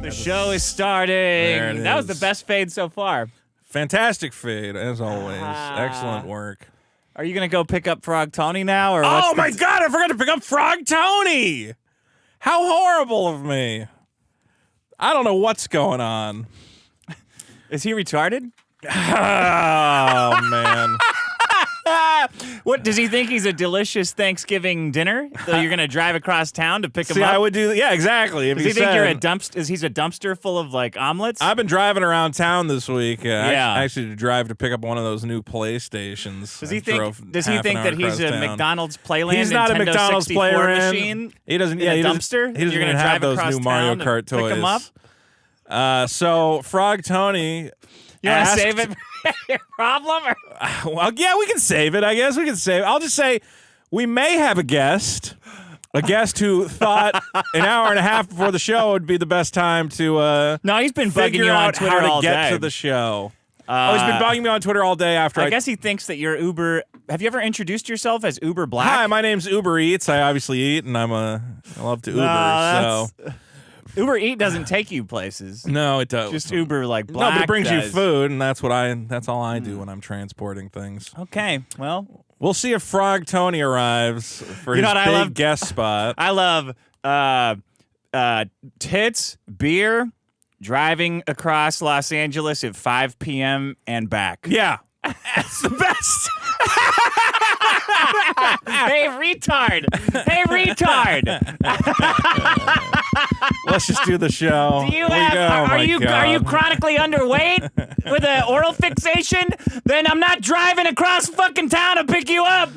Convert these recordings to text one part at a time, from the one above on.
The show is starting. That was the best fade so far. Fantastic fade, as always. Excellent work. Are you going to go pick up Frog Tony now? Or oh, my God, I forgot to pick up Frog Tony. How horrible of me. I don't know what's going on. Is he retarded? Oh, man. What does he think? He's a delicious Thanksgiving dinner? So you're gonna drive across town to pick him up? I would do. Yeah, exactly. If does he think you're a dumpster? Is he's a dumpster full of like omelets? I've been driving around town this week. Actually, to drive to pick up one of those new PlayStations. Does he think? Does he think that he's a McDonald's Playland? He's not Nintendo a McDonald's 64 Playland machine. He doesn't. Yeah, dumpster. He doesn't you're even gonna have drive those new Mario Kart toys. Pick him up. So Frog Tony. You want to save it for your problem? Or? Well, yeah, we can save it. I guess we can save it. I'll just say we may have a guest who thought an hour and a half before the show would be the best time to no, he's been bugging you on Twitter how all to get day. to the show. He's been bugging me on Twitter all day after I guess he thinks that you're Uber. Have you ever introduced yourself as Uber Black? Hi, my name's Uber Eats. I obviously eat, and I love to Uber. So Uber Eat doesn't take you places. No, it does. Just Uber like Black. No, but it brings does. you food, and that's all I do when I'm transporting things. Okay, well, we'll see if Frog Tony arrives for his big guest spot. I love tits, beer, driving across Los Angeles at 5 p.m. and back. Yeah. That's the best. Hey, retard. Hey, retard. Let's just do the show. Do you are you chronically underweight with an oral fixation? Then I'm not driving across fucking town to pick you up.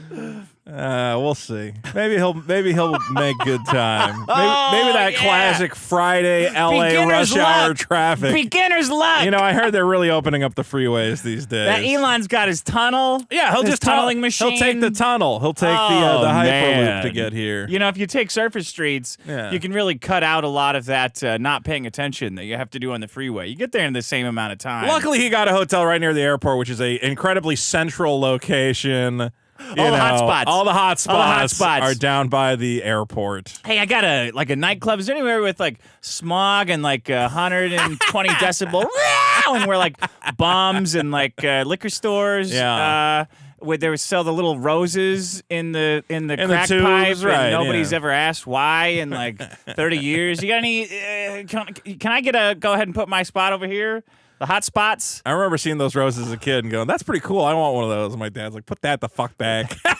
We'll see. Maybe he'll make good time. Maybe that classic Friday LA rush hour traffic. Beginner's luck. You know, I heard they're really opening up the freeways these days. That Elon's got his tunnel. Yeah, he'll just tunneling machine. He'll take the tunnel. He'll take the Hyperloop to get here. You know, if you take surface streets, you can really cut out a lot of that not paying attention that you have to do on the freeway. You get there in the same amount of time. Luckily, he got a hotel right near the airport, which is a incredibly central location. All the hot spots are down by the airport. Hey, I got a nightclub. Is there anywhere with like smog and like 120 decibel and where like bums and like liquor stores? Yeah. Where they would sell the little roses in the crack tubes, pipe, right, and nobody's ever asked why in like 30 years. You got any? Can I go ahead and put my spot over here? The hot spots. I remember seeing those roses as a kid and going, "That's pretty cool. I want one of those." And my dad's like, "Put that the fuck back." I'm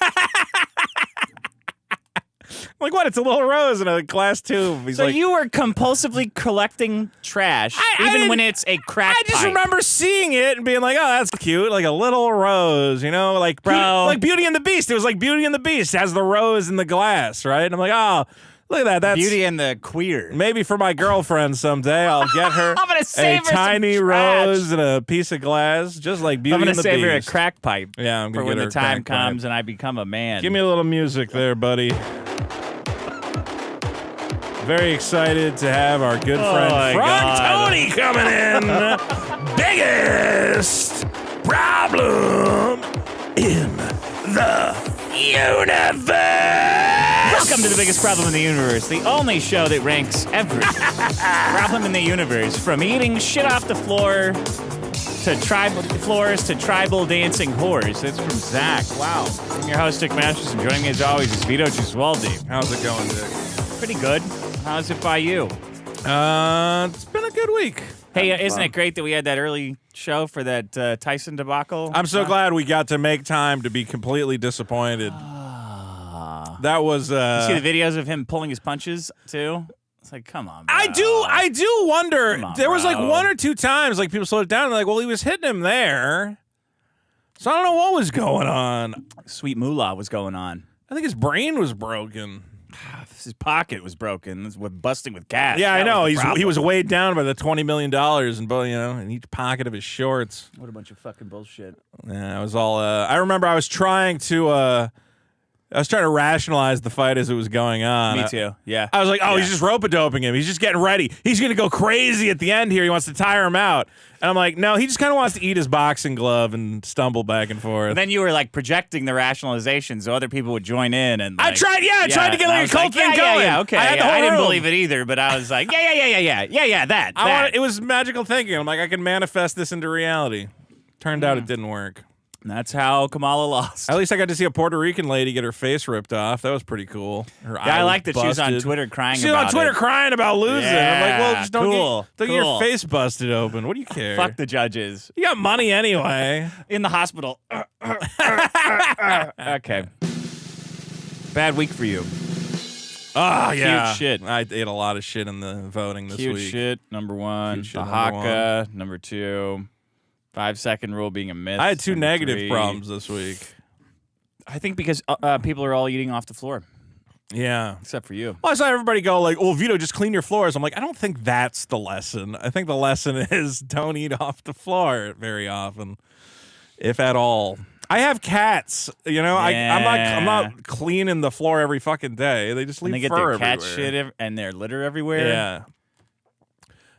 like, what? It's a little rose in a glass tube. He's so like, you were compulsively collecting trash, even when it's a crack I just pipe. remember seeing it and being like, "Oh, that's cute, like a little rose," you know, like like Beauty and the Beast. It was like Beauty and the Beast has the rose in the glass, right? And I'm like, oh. Look at that. That's Beauty and the Queer. Maybe for my girlfriend someday, I'll get her I'm gonna save her tiny some rose and a piece of glass, just like Beauty and the Beast. I'm gonna save her a crack pipe. Yeah, I'm gonna for get when her the a time crack comes pipe. and I become a man. Give me a little music there, buddy. Very excited to have our good friend Frog Tony coming in. Biggest problem in the universe. Welcome to the biggest problem in the universe, the only show that ranks every problem in the universe, from eating shit off the floor to tribal dancing whores. That's from Zach. Wow. I'm your host, Dick Masters, and joining me as always is Vito Links. How's it going, Dick? Pretty good. How's it by you? It's been a good week. Hey, isn't it great that we had that early show for that Tyson debacle? I'm so glad we got to make time to be completely disappointed. That was. You see the videos of him pulling his punches too? It's like, come on, bro. I do wonder. Come on, there was like bro. one or two times like people slowed it down and like, well, he was hitting him there. So I don't know what was going on. Sweet moolah was going on. I think his brain was broken. His pocket was broken. This was busting with cash. Yeah, I know. He He was weighed down by the $20 million in each pocket of his shorts. What a bunch of fucking bullshit. Yeah, it was all. I remember I was trying to I was trying to rationalize the fight as it was going on. Me too. Yeah. I was like, oh, Yeah. he's just rope-a-doping him. He's just getting ready. He's going to go crazy at the end here. He wants to tire him out. And I'm like, no, he just kind of wants to eat his boxing glove and stumble back and forth. And then you were like projecting the rationalization so other people would join in. And I like, tried to get like a cult thing going. Yeah, okay. I had the whole I didn't room. believe it either, but I was like, that. It was magical thinking. I'm like, I can manifest this into reality. Turned out it didn't work. And that's how Kamala lost. At least I got to see a Puerto Rican lady get her face ripped off. That was pretty cool. I like that she was on Twitter crying about it. She was on Twitter crying about losing. I'm like, well, just don't get your face busted open. What do you care? Fuck the judges. You got money anyway. In the hospital. Okay. Bad week for you. Oh, yeah. Huge shit. I ate a lot of shit in the voting this Huge week. shit, number one. Huge shit, The number haka, number 2. 5-second rule being a myth. I had 2 number negative 3. problems this week. I think because people are all eating off the floor, Yeah. except for you. Well, I saw everybody go like, "Oh, Vito, just clean your floors." I'm like, I don't think that's the lesson. I think the lesson is don't eat off the floor very often, if at all. I have cats, you know. Yeah. I'm not cleaning the floor every fucking day. They just leave And they get fur their cat everywhere. shit and their litter everywhere. Yeah.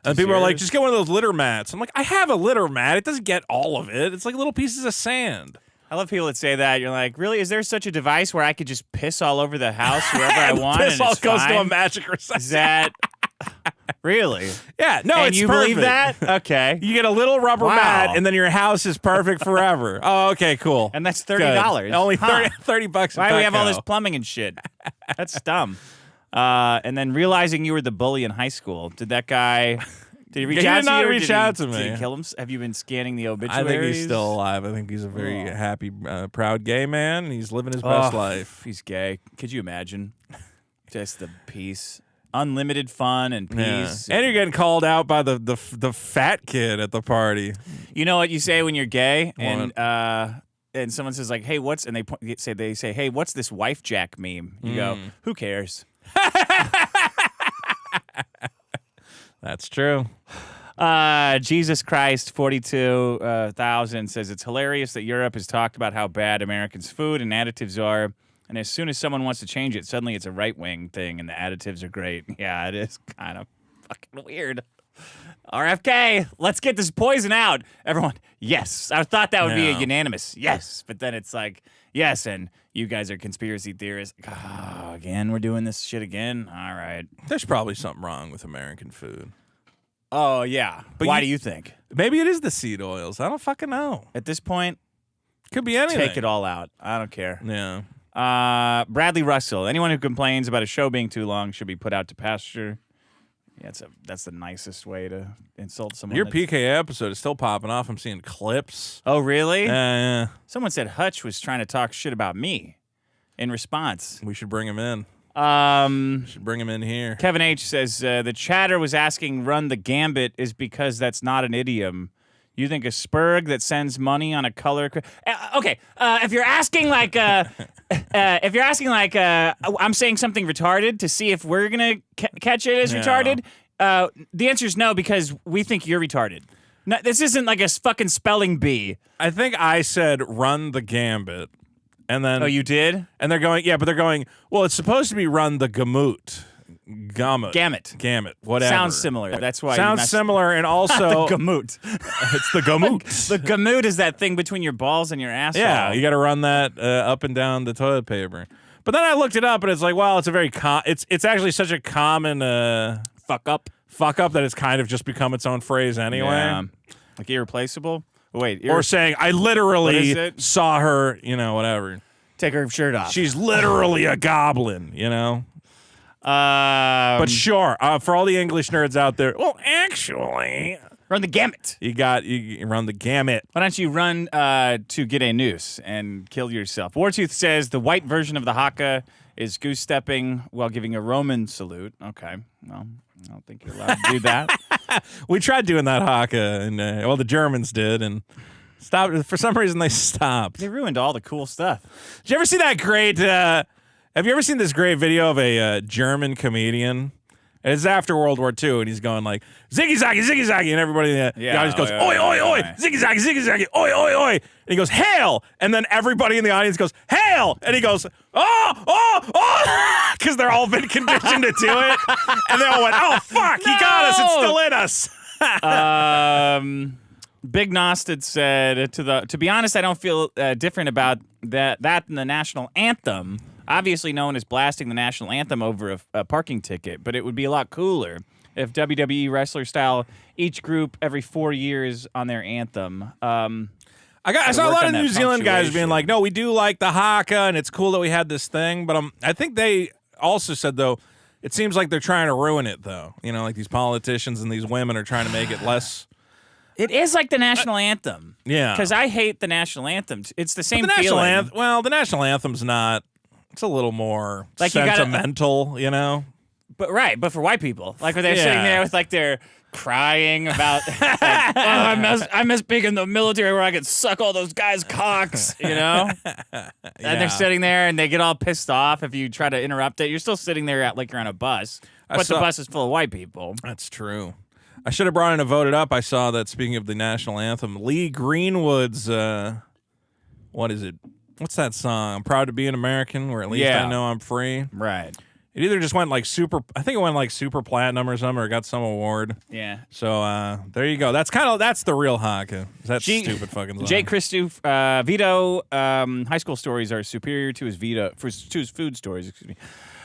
And Is people are like, yours? just get one of those litter mats. I'm like, I have a litter mat. It doesn't get all of it. It's like little pieces of sand. I love people that say that. You're like, really? Is there such a device where I could just piss all over the house wherever I want? Piss and all it's goes fine? to a magic recycle. Is that really? Yeah, no, and it's you perfect. believe that? Okay. You get a little rubber Wow. mat, and then your house is perfect forever. Oh, okay, cool. And that's Good. $30. Only Huh. 30 bucks. Why do we have all this plumbing and shit? That's dumb. And then realizing you were the bully in high school. Did that guy? Did he reach He out did to not you? or reach did out he, to Did me. he kill him? Have you been scanning the I obituaries? think he's still alive. I think he's a very Oh. happy, proud gay man, and he's living his best life. He's gay. Could you imagine? Just the peace, unlimited fun and Yeah. peace. And you're getting called out by the fat kid at the party. You know what you say when you're gay, and someone says like, "Hey, what's?" and they say, "Hey, what's this wife jack meme?" You go, "Who cares?" That's true. Jesus Christ 42,000 says it's hilarious that Europe has talked about how bad Americans' food and additives are, and as soon as someone wants to change it, suddenly it's a right-wing thing, and the additives are great. Yeah, it is kind of fucking weird. RFK, let's get this poison out. Everyone, yes. I thought that would be a Yeah. unanimous yes, but then it's like, yes, and you guys are conspiracy theorists. Oh, again, we're doing this shit again? All right. There's probably something wrong with American food. Oh, yeah. But why do you think? Maybe it is the seed oils. I don't fucking know. At this point, Could be anything. take it all out. I don't care. Yeah. Bradley Russell. Anyone who complains about a show being too long should be put out to pasture. Yeah, that's the nicest way to insult someone. Your that's- PK episode is still popping off. I'm seeing clips. Oh, really? Yeah. Someone said Hutch was trying to talk shit about me in response. We should bring him in. Should bring him in here. Kevin H. says the chatter was asking run the gambit is because that's not an idiom. You think a spurg that sends money on a color? Okay, if you're asking like, I'm saying something retarded to see if we're gonna catch it as retarded. The answer is no because we think you're retarded. No, this isn't like a fucking spelling bee. I think I said run the gambit. And then Oh, you did? And they're going, yeah, but they're going, well, it's supposed to be run the gamut. Gamut. Whatever. Sounds similar. That's why Sounds similar, and also the gamut. it's the gamut. The gamut is that thing between your balls and your asshole. Yeah, you got to run that up and down the toilet paper. But then I looked it up, and it's like, well, it's a very it's actually such a common fuck up that it's kind of just become its own phrase anyway. Yeah. Like irreplaceable. Wait, Or saying, I What is literally it? saw her, whatever. take her shirt off. She's literally a goblin, But sure, for all the English nerds out there, well, actually, run the gamut. you run the gamut. Why don't you run to get a noose and kill yourself? Wartooth says the white version of the haka is goose stepping while giving a Roman salute. Okay, well, I don't think you're allowed to do that. We tried doing that haka, and the Germans did, and stopped. For some reason, they stopped. They ruined all the cool stuff. Did you ever see that great? Have you ever seen this great video of a German comedian And it's after World War II, and he's going like, ziggy zaggy, and everybody in the audience goes, oi, oi, oi, ziggy zaggy, oi, oi, oi. And he goes, hail! And then everybody in the audience goes, hail! And he goes, oh, because they're all been conditioned to do it. And they all went, oh, fuck, he got us, it's still in us. Big Nosted said, to be honest, I don't feel different about that than the national anthem. Obviously, no one is blasting the national anthem over a parking ticket, but it would be a lot cooler if WWE wrestler style, each group every 4 years on their anthem. I saw a lot of New Zealand guys being like, no, we do like the haka, and it's cool that we had this thing. But I think they also said, though, it seems like they're trying to ruin it, though. You know, like these politicians and these women are trying to make it less. It is like the national anthem. Yeah. Because I hate the national anthem. It's the same the feeling. Well, the national anthem's not. It's a little more like sentimental, you know? But for white people. Like when they're sitting there with like their crying about, like, I miss being in the military where I could suck all those guys' cocks, you know? And they're sitting there and they get all pissed off if you try to interrupt it. You're still sitting there like you're on a bus, but the bus is full of white people. That's true. I should have brought in a Vote It Up. I saw that, speaking of the national anthem, Lee Greenwood's, what is it? What's that song? I'm proud to be an American, or at least I know I'm free. Right. It either just went like I think it went like super platinum or something, or got some award. Yeah. So there you go. That's the real haka. That stupid fucking song. Jake Christou, Vito, high school stories are superior to his food stories. Excuse me.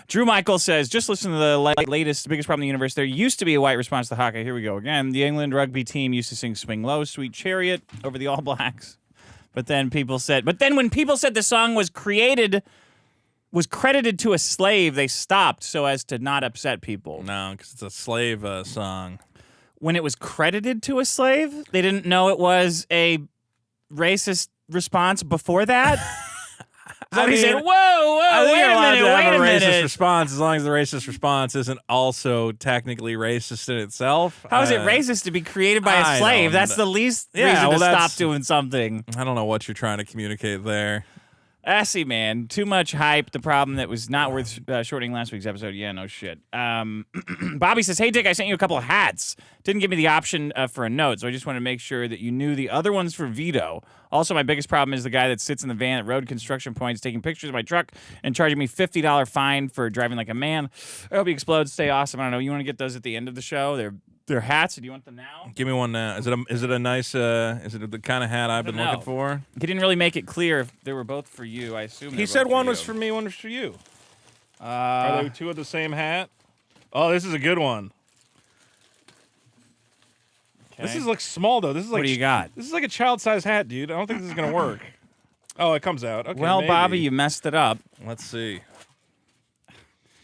Drew Michael says, just listen to the latest Biggest Problem in the Universe. There used to be a white response to haka. Here we go again. The England rugby team used to sing Swing Low, Sweet Chariot over the All Blacks. But then when people said the song was credited to a slave, they stopped so as to not upset people. No, because it's a slave song. When it was credited to a slave, they didn't know it was a racist response before that? He said, whoa, wait a minute. Racist response, as long as the racist response isn't also technically racist in itself. How is it racist to be created by a slave? That's the least reason to stop doing something. I don't know what you're trying to communicate there. Assy, man. Too much hype. The problem that was not worth shorting last week's episode. Yeah, no shit. Bobby says, hey, Dick, I sent you a couple of hats. Didn't give me the option for a note, so I just wanted to make sure that you knew the other ones for Vito. Also, my biggest problem is the guy that sits in the van at road construction points taking pictures of my truck and charging me $50 fine for driving like a man. I hope he explodes. Stay awesome. I don't know. You want to get those at the end of the show? They're hats. Do you want them now? Give me one now. Is it a nice? Is it the kind of hat I've been looking for? He didn't really make it clear if they were both for you. I assume he said one was for me, one was for you. Are they two of the same hat? Oh, this is a good one. Okay. This looks small though. This is like, what do you got? This is like a child-sized hat, dude. I don't think this is gonna work. Oh, it comes out. Okay. Well, maybe. Bobby, you messed it up. Let's see.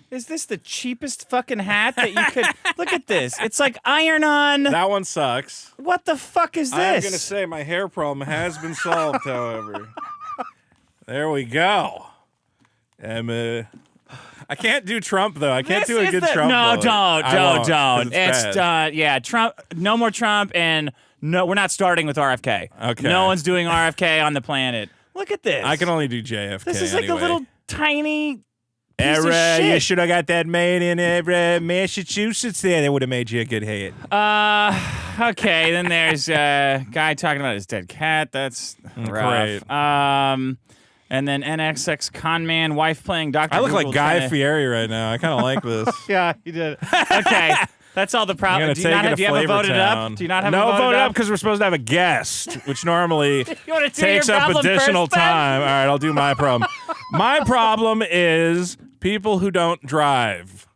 Is this the cheapest fucking hat that you could... Look at this. It's like iron-on. That one sucks. What the fuck is this? I'm going to say my hair problem has been solved, however. There we go. I can't do Trump, though. I can't do a good Trump. No, vote. don't. It's bad. Trump. No more Trump, and no, we're not starting with RFK. Okay. No one's doing RFK on the planet. Look at this. I can only do JFK. This is like anyway. a little tiny... You should have got that made in Massachusetts there. That would have made you a good hit. Okay, then there's a guy talking about his dead cat. That's rough. Great. And then NXX Conman, wife playing Dr. I look Google like Guy Fieri right now. I kind of like this. Yeah, you did. Okay. That's all the problem. Do you have a voted up? Do you not have no a voted up? because we're supposed to have a guest, which normally takes your up additional first, time. All right, I'll do my problem. My problem is people who don't drive.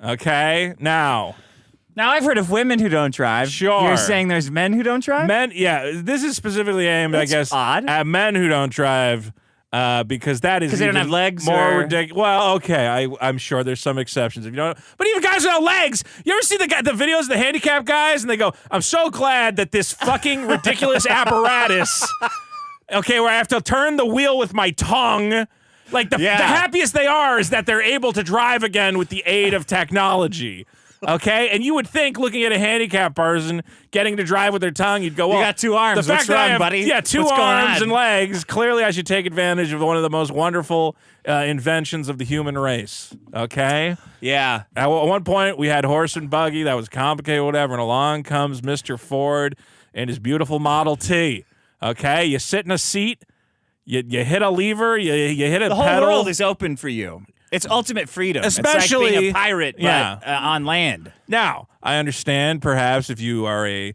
Okay? Now I've heard of women who don't drive. Sure. You're saying there's men who don't drive? Men, yeah. This is specifically aimed, That's I guess, odd. at men who don't drive. Because that is they don't have legs more or... ridiculous. Well, okay, I'm sure there's some exceptions if you don't. But even guys without legs, you ever see the videos of the handicapped guys, and they go, "I'm so glad that this fucking ridiculous apparatus, okay, where I have to turn the wheel with my tongue." Like the happiest they are is that they're able to drive again with the aid of technology. Okay, and you would think, looking at a handicapped person getting to drive with their tongue, you'd go, "Well, you got 2 arms. The fact What's that I wrong, have, buddy? Yeah, 2 What's going arms on?" and legs. Clearly, I should take advantage of one of the most wonderful inventions of the human race." Okay. Yeah. At one point, we had horse and buggy. That was complicated, whatever. And along comes Mr. Ford and his beautiful Model T. Okay, you sit in a seat, you hit a lever, you hit a The whole pedal. world is open for you. It's ultimate freedom. Especially it's like being a pirate, but on land. Now, I understand perhaps if you are a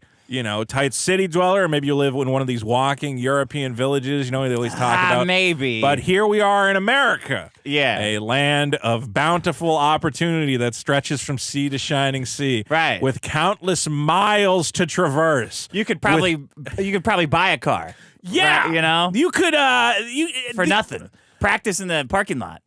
tight city dweller, or maybe you live in one of these walking European villages, they always talk about. Maybe. But here we are in America. Yeah. A land of bountiful opportunity that stretches from sea to shining sea. Right. With countless miles to traverse. You could probably buy a car. Yeah. Right, You could for nothing. Practice in the parking lot.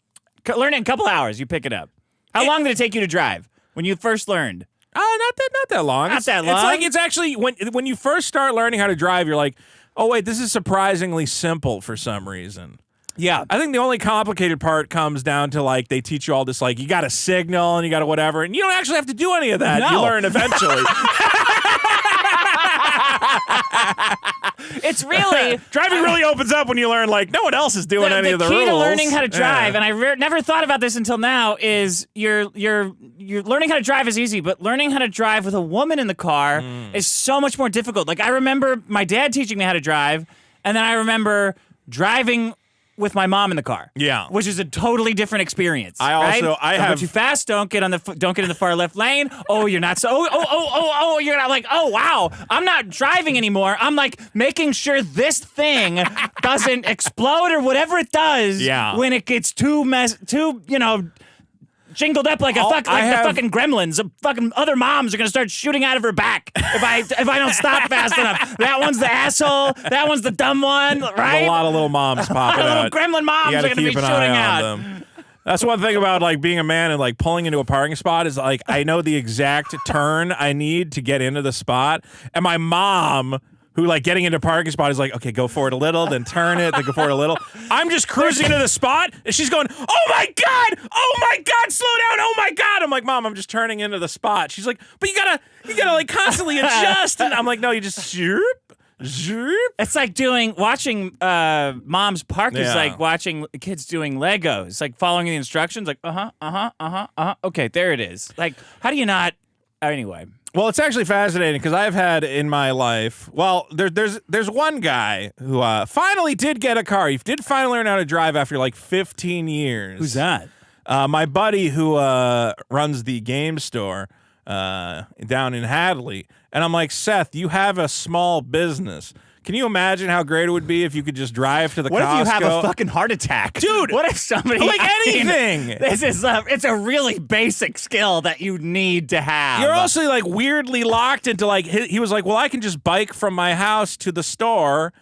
Learn it in a couple hours. You pick it up. How long did it take you to drive when you first learned? Not that long. Not that long. It's like it's actually when you first start learning how to drive, you're like, oh wait, this is surprisingly simple for some reason. Yeah. I think the only complicated part comes down to like they teach you all this like you got to signal and you got to whatever, and you don't actually have to do any of that. No. You learn eventually. It's really driving really opens up when you learn like no one else is doing any of the rules. The key to learning how to drive, and I never thought about this until now, is you're learning how to drive is easy, but learning how to drive with a woman in the car is so much more difficult. Like I remember my dad teaching me how to drive, and then I remember driving with my mom in the car. Yeah. Which is a totally different experience. I right? also- I Don't have- go too fast. Don't get in the far left lane. Oh, you're not so. Oh, you're not like. Oh, wow. I'm not driving anymore. I'm like making sure this thing doesn't explode or whatever it does. Yeah. When it gets too jingled up like the fucking gremlins. The fucking other moms are gonna start shooting out of her back if I don't stop fast enough. That one's the asshole. That one's the dumb one. Right? A lot of little moms popping Little out. gremlin moms You are gotta gonna be keep an shooting eye out. on them. That's one thing about like being a man and like pulling into a parking spot is like I know the exact turn I need to get into the spot, and my mom, who like getting into a parking spot is like, okay, go forward a little, then turn it, then go forward a little. I'm just cruising to the spot, and she's going, oh my God, slow down, oh my God. I'm like, Mom, I'm just turning into the spot. She's like, but you gotta like constantly adjust. And I'm like, no, you just zoop. It's like watching Mom's Park is Yeah. like watching kids doing Legos, like following the instructions, like okay, there it is. Like, how do you not? Anyway. Well, it's actually fascinating because I've had in my life. Well, there's one guy who finally did get a car. He did finally learn how to drive after like 15 years. Who's that? My buddy who runs the game store down in Hadley, and I'm like, Seth, you have a small business. Can you imagine how great it would be if you could just drive to the What Costco? if you have a fucking heart attack? Dude, what if somebody... like anything. This is it's a really basic skill that you need to have. You're also like weirdly locked into like he was like, well, I can just bike from my house to the store,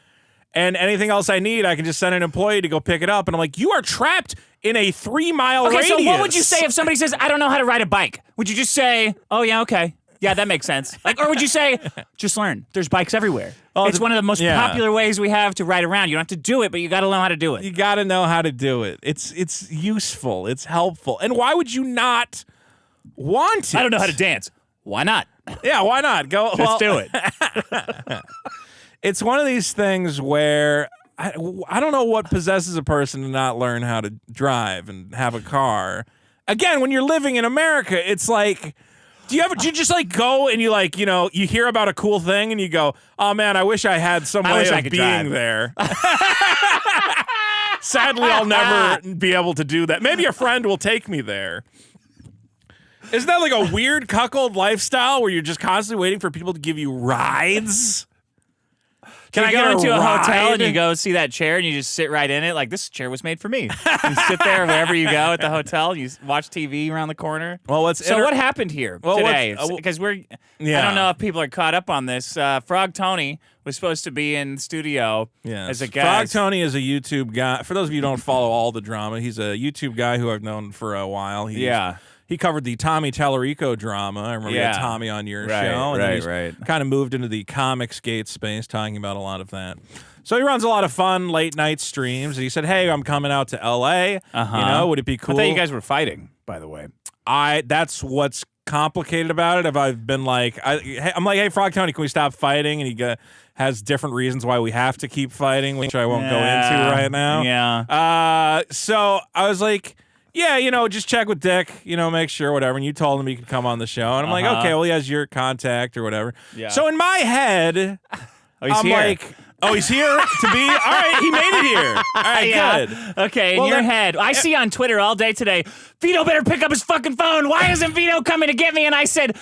and anything else I need, I can just send an employee to go pick it up. And I'm like, you are trapped in a 3-mile radius. Okay, so what would you say if somebody says, I don't know how to ride a bike? Would you just say, oh yeah, okay. Yeah, that makes sense. Like, or would you say, just learn. There's bikes everywhere. It's one of the most popular ways we have to ride around. You don't have to do it, but you got to know how to do it. You got to know how to do it. It's useful. It's helpful. And why would you not want it? I don't know how to dance. Why not? Yeah, why not? Let's do it. It's one of these things where I don't know what possesses a person to not learn how to drive and have a car. Again, when you're living in America, it's like... Do you just like go and you like, you hear about a cool thing and you go, oh man, I wish I had some way of being drive. there. Sadly, I'll never be able to do that. Maybe a friend will take me there. Isn't that like a weird cuckold lifestyle where you're just constantly waiting for people to give you rides? Can I get go a into a ride? hotel and you go see that chair and you just sit right in it? Like, this chair was made for me. You sit there wherever you go at the hotel. You watch TV around the corner. Well, what happened here today? Because I don't know if people are caught up on this. Frog Tony was supposed to be in the studio as a guest. Frog Tony is a YouTube guy. For those of you who don't follow all the drama, he's a YouTube guy who I've known for a while. He covered the Tommy Tallarico drama. I remember you had Tommy on your show. And then he's kind of moved into the Comicsgate space, talking about a lot of that. So he runs a lot of fun late night streams. And he said, hey, I'm coming out to L.A. Would it be cool? I thought you guys were fighting. by the way. That's what's complicated about it. If I've been like, I'm like, hey, Frog Tony, can we stop fighting? And he has different reasons why we have to keep fighting, which I won't go into right now. Yeah. So I was like, yeah, just check with Dick, make sure, whatever. And you told him he could come on the show. And I'm like, okay, well, he has your contact or whatever. Yeah. So in my head, he's here. like, oh, he's here to be? All right, he made it here. All right, good. Okay, in your head. I see on Twitter all day today, Vito better pick up his fucking phone. Why isn't Vito coming to get me? And I said,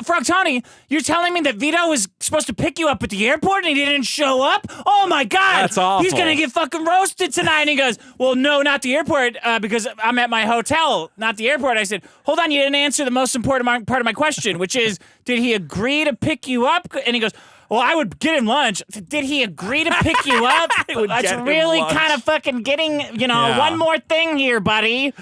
Frog Tony, you're telling me that Vito was supposed to pick you up at the airport and he didn't show up? Oh my God. That's awful. He's going to get fucking roasted tonight. And he goes, well, no, not the airport, because I'm at my hotel, not the airport. I said, hold on, you didn't answer the most important part of my question, which is, did he agree to pick you up? And he goes, well, I would get him lunch. Did he agree to pick you up? That's really kind of fucking getting, one more thing here, buddy.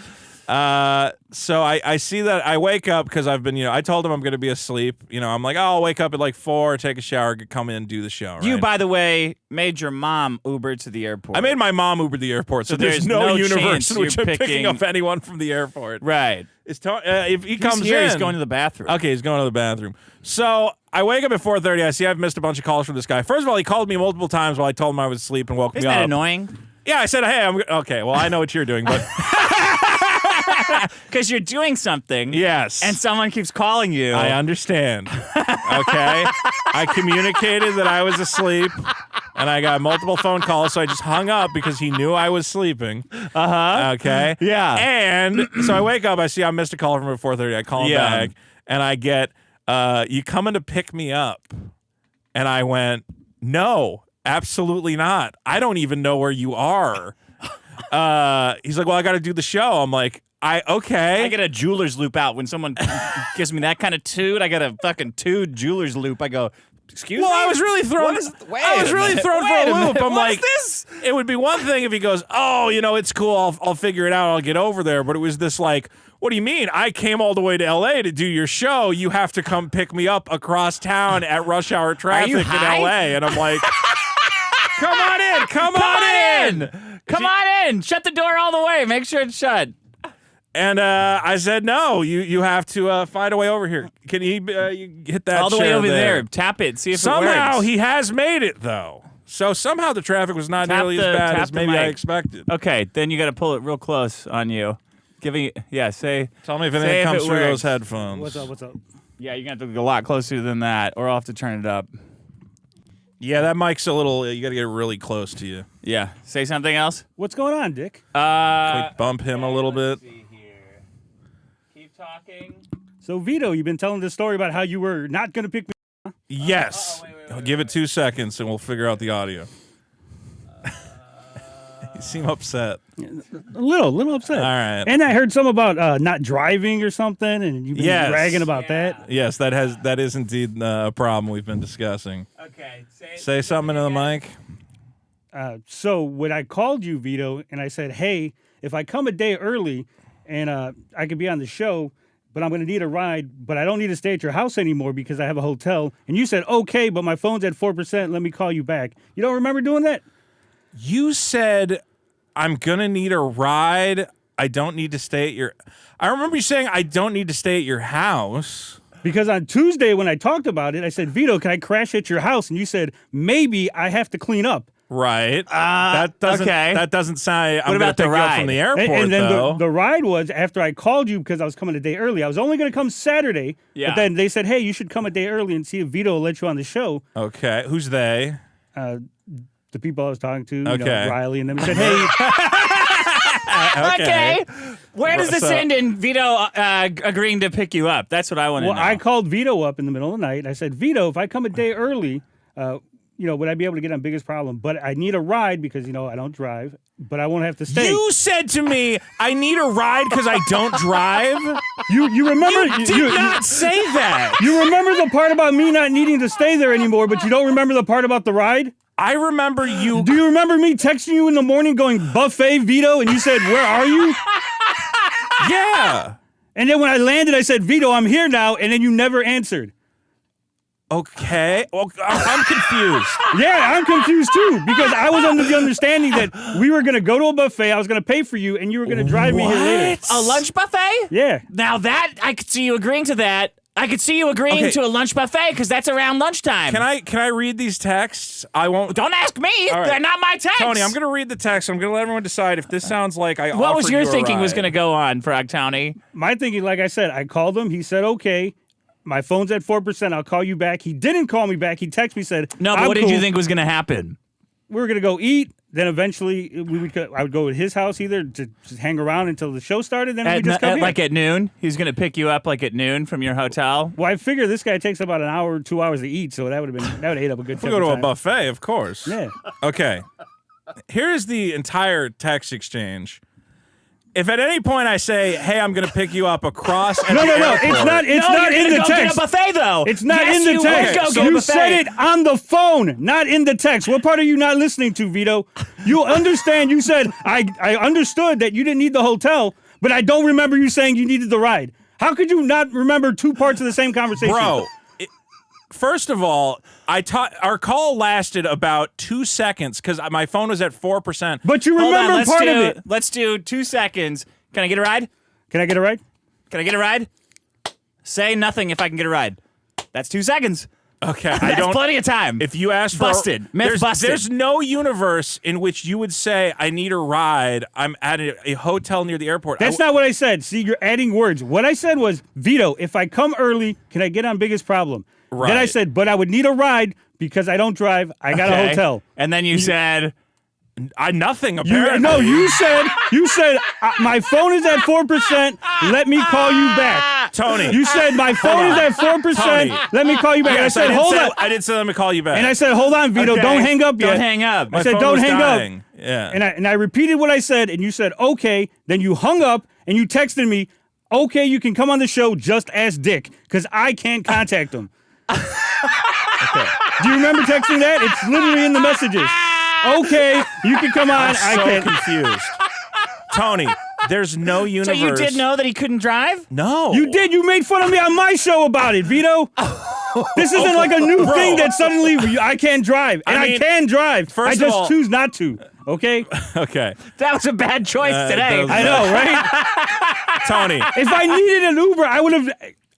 So I see that I wake up because I've been, I told him I'm going to be asleep. I'm like, oh, I'll wake up at like 4, take a shower, come in and do the show. Right? You, by the way, made your mom Uber to the airport. I made my mom Uber to the airport, so there's no universe in which I'm picking up anyone from the airport. Right. If he comes here, in, he's going to the bathroom. Okay, he's going to the bathroom. So I wake up at 4:30. I see I've missed a bunch of calls from this guy. First of all, he called me multiple times while I told him I was asleep and woke me up. Isn't that annoying? Yeah, I said, hey, okay, well, I know what you're doing, but... Because you're doing something. Yes. And someone keeps calling you. I understand. Okay? I communicated that I was asleep, and I got multiple phone calls, so I just hung up because he knew I was sleeping. Uh-huh. Okay? Yeah. And so I wake up, I see I missed a call from him at 4:30. I call him back, and I get, you coming to pick me up? And I went, no, absolutely not. I don't even know where you are. He's like, well, I got to do the show. I'm like, okay. I get a jeweler's loop out when someone gives me that kind of toot. I got a fucking toot jeweler's loop. I go, excuse me? I was really thrown. I was really thrown for a loop. I'm like, this? It would be one thing if he goes, oh, it's cool. I'll figure it out. I'll get over there. But it was this like, what do you mean? I came all the way to L.A. to do your show. You have to come pick me up across town at rush hour traffic in L.A. And I'm like, come on in. Come on in. Come on in. Shut the door all the way. Make sure it's shut. And I said, no, you have to find a way over here. Can you hit that all the way chair over there? Tap it. See if it works. Somehow he has made it, though. So somehow the traffic was not nearly as bad as maybe I expected. Okay, then you got to pull it real close on you. Tell me if anything comes through those headphones. What's up? Yeah, you're going to have to go a lot closer than that, or I'll have to turn it up. Yeah, that mic's a little, you got to get really close to you. Yeah. Say something else. What's going on, Dick? Can we bump him a little bit? See here. Keep talking. So, Vito, you've been telling this story about how you were not going to pick me up. Yes. I'll give it 2 seconds and we'll figure out the audio. You seem upset. A little upset. All right. And I heard some about not driving or something, and you've been bragging about that. Yes, that is indeed a problem we've been discussing. Okay. Say something into the mic. So when I called you, Vito, and I said, hey, if I come a day early and I could be on the show, but I'm going to need a ride, but I don't need to stay at your house anymore because I have a hotel. And you said, okay, but my phone's at 4%. Let me call you back. You don't remember doing that? You said, I'm going to need a ride. I don't need to stay at your... I remember you saying, I don't need to stay at your house. Because on Tuesday when I talked about it, I said, Vito, can I crash at your house? And you said, maybe I have to clean up. Right. That doesn't sound... I'm going to pick you up from the airport, and then though. The ride was after I called you because I was coming a day early. I was only going to come Saturday. Yeah. But then they said, hey, you should come a day early and see if Vito will let you on the show. Okay. Who's they? The people I was talking to, okay. Riley, and them said, hey. Okay. Where does this end in Vito agreeing to pick you up? That's what I want to know. Well, I called Vito up in the middle of the night. I said, Vito, if I come a day early, would I be able to get on Biggest Problem? But I need a ride because, I don't drive, but I won't have to stay. You said to me, I need a ride because I don't drive? You remember? You did not say that. You remember the part about me not needing to stay there anymore, but you don't remember the part about the ride? I remember you. Do you remember me texting you in the morning going, buffet, Vito? And you said, where are you? Yeah. And then when I landed, I said, Vito, I'm here now. And then you never answered. Okay. Well, I'm confused. Yeah, I'm confused too because I was under the understanding that we were going to go to a buffet. I was going to pay for you, and you were going to drive me here later. A lunch buffet? Yeah. Now that I could see you agreeing to that. I could see you agreeing to a lunch buffet because that's around lunchtime. Can I read these texts? I won't. Don't ask me. All right. They're not my texts. Tony, I'm going to read the text. I'm going to let everyone decide if this sounds like I What was offered your you a thinking was ride. going to go on, Frog Tony? My thinking, like I said, I called him. He said, okay. My phone's at 4%. I'll call you back. He didn't call me back. He texted me, said, No, but I'm what did you cool. think was going to happen? We were going to go eat. Then eventually I would go to his house either to just hang around until the show started. Then we just come here. Like at noon? He's going to pick you up like at noon from your hotel? Well, I figure this guy takes about an hour or 2 hours to eat, so that would have ate up a good We chunk go to of a time. buffet, of course. Yeah. Okay. Here is the entire text exchange. If at any point I say, "Hey, I'm going to pick you up across," at No, the no, no. airport, It's not. It's No, not you're in gonna the go text. get a buffet, though. It's not Yes, in the you text. would go get a You buffet. said it on the phone, not in the text. What part are you not listening to, Vito? You understand? You said I understood that you didn't need the hotel, but I don't remember you saying you needed the ride. How could you not remember two parts of the same conversation, bro. First of all, our call lasted about 2 seconds because my phone was at 4%. But you Hold on, remember let's part do, of it. Let's do 2 seconds. Can I get a ride? Can I get a ride? Can I get a ride? Say nothing if I can get a ride. That's 2 seconds. Okay, That's plenty of time. If you ask for Busted. Myth busted. There's no universe in which you would say, "I need a ride. I'm at a hotel near the airport." That's not what I said. See, you're adding words. What I said was, Vito, if I come early, can I get on Biggest Problem? Right. Then I said, but I would need a ride because I don't drive. I got a Okay. hotel. And then you said, nothing apparently. You said my phone is at 4%. Let me call you back. Tony. You said my phone is at 4%. Tony. Let me call you back. Yes, and I said, hold on. I did say let me call you back. And I said, hold on, Vito. Okay. Don't hang up yet. don't hang up. My I said, phone don't was hang dying. up. Yeah. And I repeated what I said, and you said, okay. Then you hung up, and you texted me, okay, you can come on the show, just ask Dick, because I can't contact him. Okay. Do you remember texting that? It's literally in the messages. Okay, you can come on. I so can't. confused. Tony, there's no So universe. you did know that he couldn't drive? No. You did. You made fun of me on my show about it, Vito. This isn't like a new thing that suddenly I can't drive. And I mean, can drive. first I of just all- choose not to. Okay? Okay. That was a bad choice today. that I know, right? Tony. If I needed an Uber, I would have.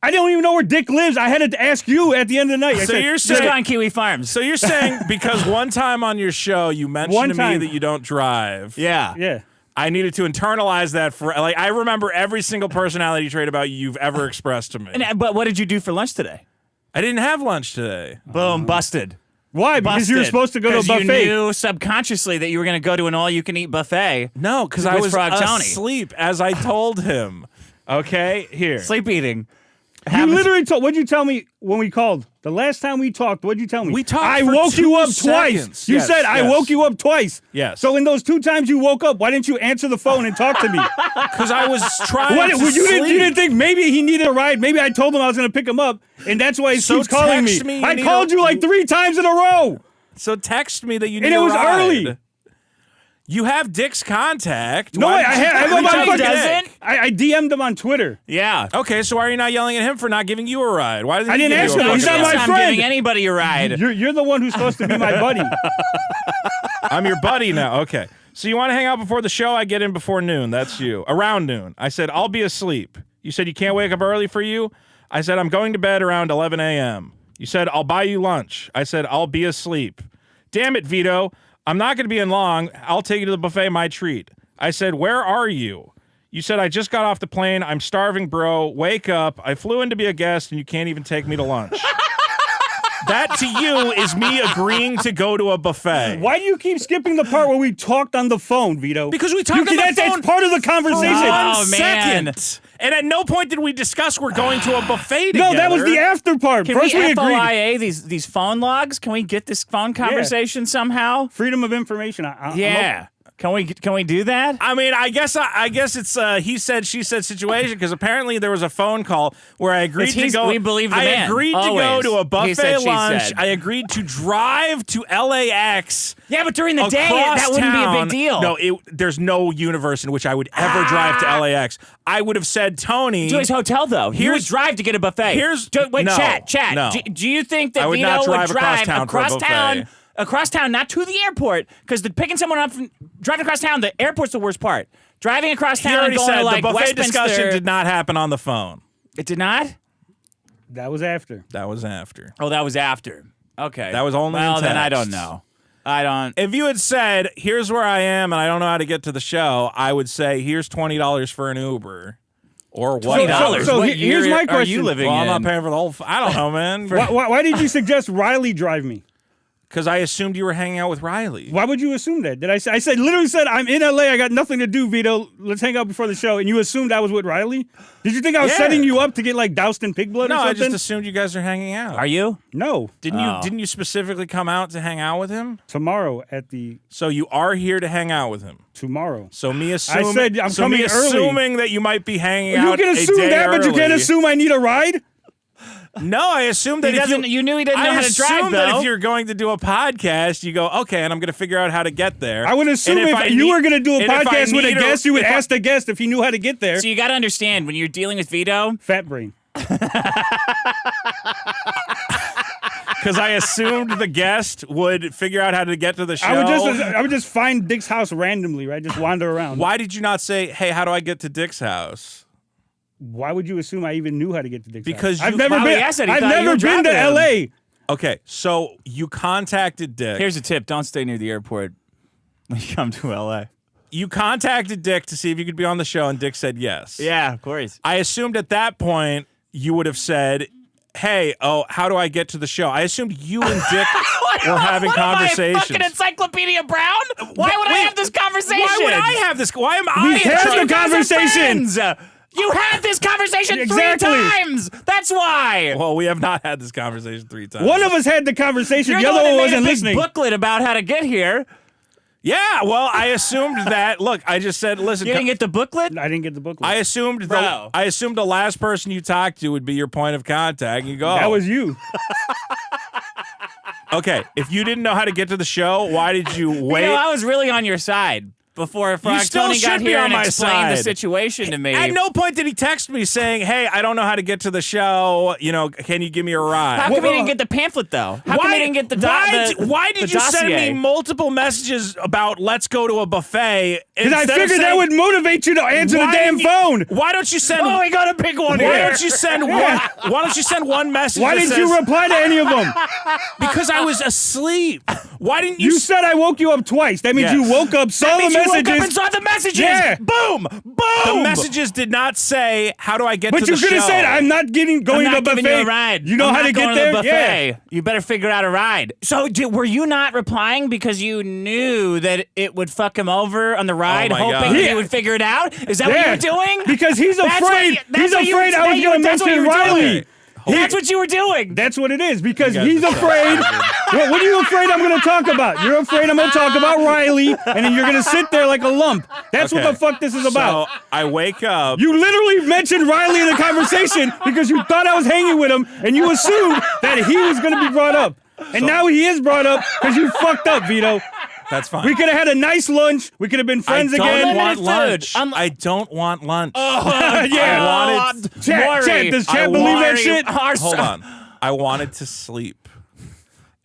I don't even know where Dick lives. I had to ask you at the end of the night. I So said, you're Just saying go on Kiwi Farms. So you're saying because one time on your show you mentioned One to me time. that you don't drive. Yeah. yeah. I needed to internalize that for like I remember every single personality trait about you you've ever expressed to me. But what did you do for lunch today? I didn't have lunch today. Boom, busted. Why? Because you were Busted. supposed to go to a 'Cause buffet. You knew subconsciously that you were going to go to an all-you-can-eat buffet. No, because I With was Frog Tony. asleep as I told him. Okay, here. Sleep eating. You literally told. What'd you tell me when we called? The last time we talked, what'd you tell me? We talked I for woke 2 you up seconds. twice. You Yes, said I yes. woke you up twice. Yes. So in those 2 times you woke up, why didn't you answer the phone and talk to me? Because I was trying What, to you sleep. didn't think maybe he needed a ride? Maybe I told him I was going to pick him up, and that's why he So keeps calling text me. me I you called need you a- like 3 times in a row. So text me that you need And it a was ride. early. You have Dick's contact. No, Why I didn't you have reach him out on to fucking. Dick? I DM'd him on Twitter. Yeah. Okay, so why are you not yelling at him for not giving you a ride? Why didn't I he didn't give ask you a him. He's fucking not my ride? I'm friend. giving anybody a ride. You're the one who's supposed to be my buddy. I'm your buddy now. Okay. So you want to hang out before the show? I get in before noon. That's you. Around noon. I said, I'll be asleep. You said you can't wake up early for you? I said, I'm going to bed around 11 a.m. You said, I'll buy you lunch. I said, I'll be asleep. Damn it, Vito. I'm not going to be in long. I'll take you to the buffet, my treat. I said, where are you? You said, I just got off the plane. I'm starving, bro. Wake up. I flew in to be a guest, and you can't even take me to lunch. That to you is me agreeing to go to a buffet. Why do you keep skipping the part where we talked on the phone, Vito? Because we talked on the that's phone part of the conversation. Oh, man. second. And at no point did we discuss we're going to a buffet together. No, that was the after part. Can First we we agreed. FOIA these phone logs? Can we get this phone conversation somehow? Freedom of information. I'm Yeah. Can we do that? I mean, I guess it's he said, she said situation because apparently there was a phone call where I agreed to go. We believe the I man. agreed to Always. go to a He buffet said, she lunch. said. I agreed to drive to LAX. Yeah, but during the day, across that wouldn't be a town. big deal. No, there's no universe in which I would ever drive to LAX. I would have said, Tony. To his hotel, though. He would Here's- drive to get a buffet. no, Chat. no. Do you think that I would Vito not drive would across drive town for a buffet. across town, not to the airport, because picking someone up from driving across town, the airport's the worst part. Driving across He town and already going said to like the buffet Westminster. discussion did not happen on the phone. It did not? That was after. That was after. Oh, that was after. Okay. That was only in Well, then I text. don't know. I don't. If you had said, here's where I am and I don't know how to get to the show, I would say, here's $20 for an Uber. Or what? $20. So What here's year my are question. you living Well, I'm in? not paying for the whole. I don't know, man. Why did you suggest Riley drive me? Because I assumed you were hanging out with Riley. Why would you assume that? Did I say? I said literally said I'm in LA. I got nothing to do, Vito. Let's hang out before the show. And you assumed I was with Riley? Did you think I was Yeah. setting you up to get like doused in pig blood No, or I something? just assumed you guys are hanging out. Are you? No. Didn't you specifically come out to hang out with him? Tomorrow at the So you are here to hang out with him. tomorrow. So me assuming I said I'm so coming me early. assuming that you might be hanging You out. can a assume day that, but you can't early. assume I need a ride. No, I assumed that He if doesn't. You knew he didn't know I how to drive, assume that though. if you're going to do a podcast, you go, okay, and I'm going to figure out how to get there. I would assume And if I you need- were going to do a and if I podcast with a need guest, you would if I- ask the guest if he knew how to get there. So you got to understand when you're dealing with Vito. Fat brain. Because I assumed the guest would figure out how to get to the show. I would just find Dick's house randomly, right? Just wander around. Why did you not say, hey, how do I get to Dick's house? Why would you assume I even knew how to get to Dick's Because house? you- I've never Well, been. he asked that. He I've thought you never were been to driving him. LA. Okay, so you contacted Dick. Here's a tip: don't stay near the airport when you come to LA. You contacted Dick to see if you could be on the show, and Dick said yes. Yeah, of course. I assumed at that point you would have said, hey, how do I get to the show? I assumed you and Dick were having What conversations. Am I fucking Encyclopedia Brown? Why would I have this conversation? Why would I have this? Why am I? We in had charge? the You guys are conversation. friends. You had this conversation Exactly. 3 times. That's why. Well, we have not had this conversation 3 times. One of us had the conversation. You're the the other one one that wasn't made a big listening. booklet about how to get here. Yeah, well, I assumed that. Look, I just said, listen. You didn't get the booklet? I didn't get the booklet. I assumed Bro. I assumed the last person you talked to would be your point of contact. And you go, That was you. okay. If you didn't know how to get to the show, why did you wait? You know, I was really on your side before Frog still Tony should got be here on and my explained the side. situation to me. At no point did he text me saying, "Hey, I don't know how to get to the show. You know, can you give me a ride?" How come he didn't get the pamphlet, though? How come he didn't get the why did the you send dossier? me multiple messages about let's go to a buffet? Because I instead of figured that saying, would motivate you to answer the why damn didn't you- phone. Why don't you send? Oh, we got a big one why here. don't you send one? Why don't you send one message? Why that didn't you says, reply to any of them? Because I was asleep. Why didn't You said I woke you up twice. That means Yes. you woke up, saw That the means you woke up messages. and saw the messages. Yeah. Boom. Boom. The messages did not say, "How do I get But to you the could show?" have said, I'm not going I'm to the not buffet. giving you a ride. You know I'm how not to going get there? To the Yeah. buffet. You better figure out a ride. So were you not replying because you knew that it would fuck him over on the ride, my hoping God. that Yeah. he would figure it out? Is that what Yeah. you were doing? Because he's That's what afraid. you- that's He's what you- afraid I was that going to that's what mention you were Riley. doing. That's what you were doing. That's what it is. Because guys he's are so afraid. stupid. What are you afraid I'm going to talk about? You're afraid I'm going to talk about Riley, and then you're going to sit there like a lump. That's what Okay. the fuck this is about. So I wake up. You literally mentioned Riley in the conversation because you thought I was hanging with him, and you assumed that he was going to be brought up. And now he is brought up because you fucked up, Vito. That's fine. We could have had a nice lunch. We could have been friends I don't again. want Unlimited lunch. food. I don't want lunch. Yeah. I wanted. Chat, does I chat believe that wanted- shit? Hold on. I wanted to sleep,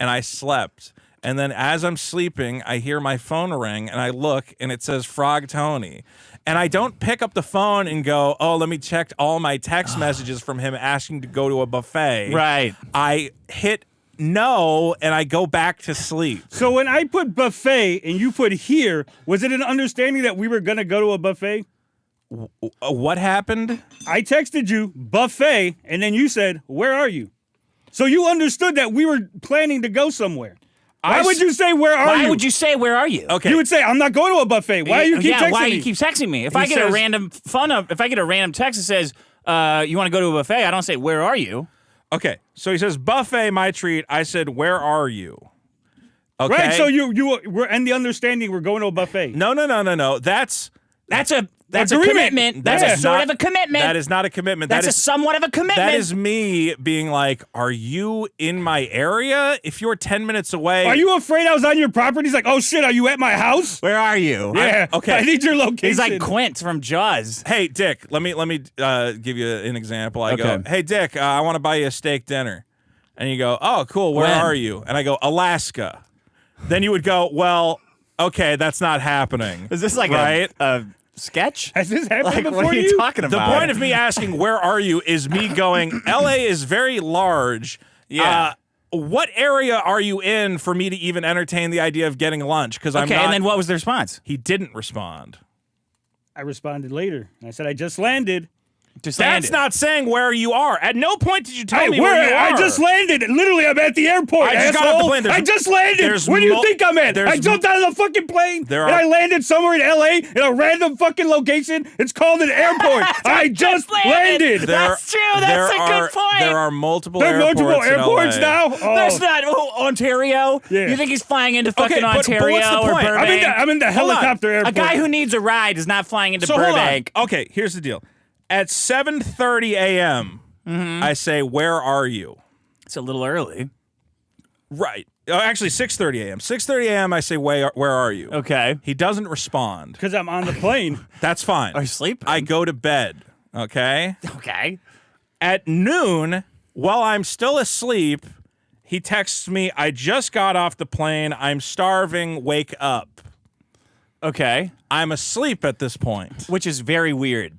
and I slept. And then as I'm sleeping, I hear my phone ring, and I look, and it says Frog Tony. And I don't pick up the phone and go, oh, let me check all my text messages from him asking to go to a buffet. Right. I hit no, and I go back to sleep. So when I put buffet and you put here, was it an understanding that we were going to go to a buffet? What happened? I texted you buffet, and then you said, where are you? So you understood that we were planning to go somewhere. Why would you say, where are you? Why would you say, where are you? Okay. You would say, I'm not going to a buffet. Why do you keep texting why me? you keep texting me? If He I get a says- random if I get a random text that says, you want to go to a buffet, I don't say, where are you? Okay, so he says, buffet, my treat. I said, where are you? Okay. Right. So we're and the understanding we're going to a buffet. No. That's a Agreement. commitment. That's That a is sort not- of a commitment. That is not a commitment. That's that a is somewhat of a commitment. That is me being like, are you in my area? If you're 10 minutes away. Are you afraid I was on your property? He's like, oh shit, are you at my house? Where are you? Yeah. okay. I need your location. He's like Quint from Jaws. Hey, Dick, let me give you an example. I Okay. go, hey, Dick, I want to buy you a steak dinner. And you go, oh, cool, where When? are you? And I go, Alaska. Then you would go, well, okay, that's not happening. Is this like right? a sketch? Has this happened Like, before what are you talking The about? point of me asking, where are you, is me going, LA is very large. Yeah. What area are you in for me to even entertain the idea of getting lunch? Because I'm Okay, not. and then what was the response? He didn't respond. I responded later. I said, I just landed. Just That's landed. not saying where you are. At no point did you tell Hey, me where you are. I just landed. Literally, I'm at the airport. I just got asshole. off the plane. I just landed. there's Where do you mul- think I'm at? there's I jumped out of the fucking plane and are- I landed somewhere in LA in a random fucking location. It's called an airport. I just landed. That's true. That's a good point. There are multiple There are airports multiple in airports LA. now. Oh. There's not Ontario. Yeah. You think he's flying into fucking but Ontario what's the or point? Burbank? I'm in the Hold on. helicopter airport. A guy who needs a ride is not flying into So hold on. Burbank. Okay, here's the deal. At 7:30 a.m., I say, where are you? It's a little early. Right. Actually, 6:30 a.m. 6:30 a.m., I say, where are you? Okay. He doesn't respond. because I'm on the plane. That's fine. Are you sleeping? I go to bed, okay? Okay. At noon, while I'm still asleep, he texts me, I just got off the plane. I'm starving. Wake up. Okay. I'm asleep at this point. Which is very weird.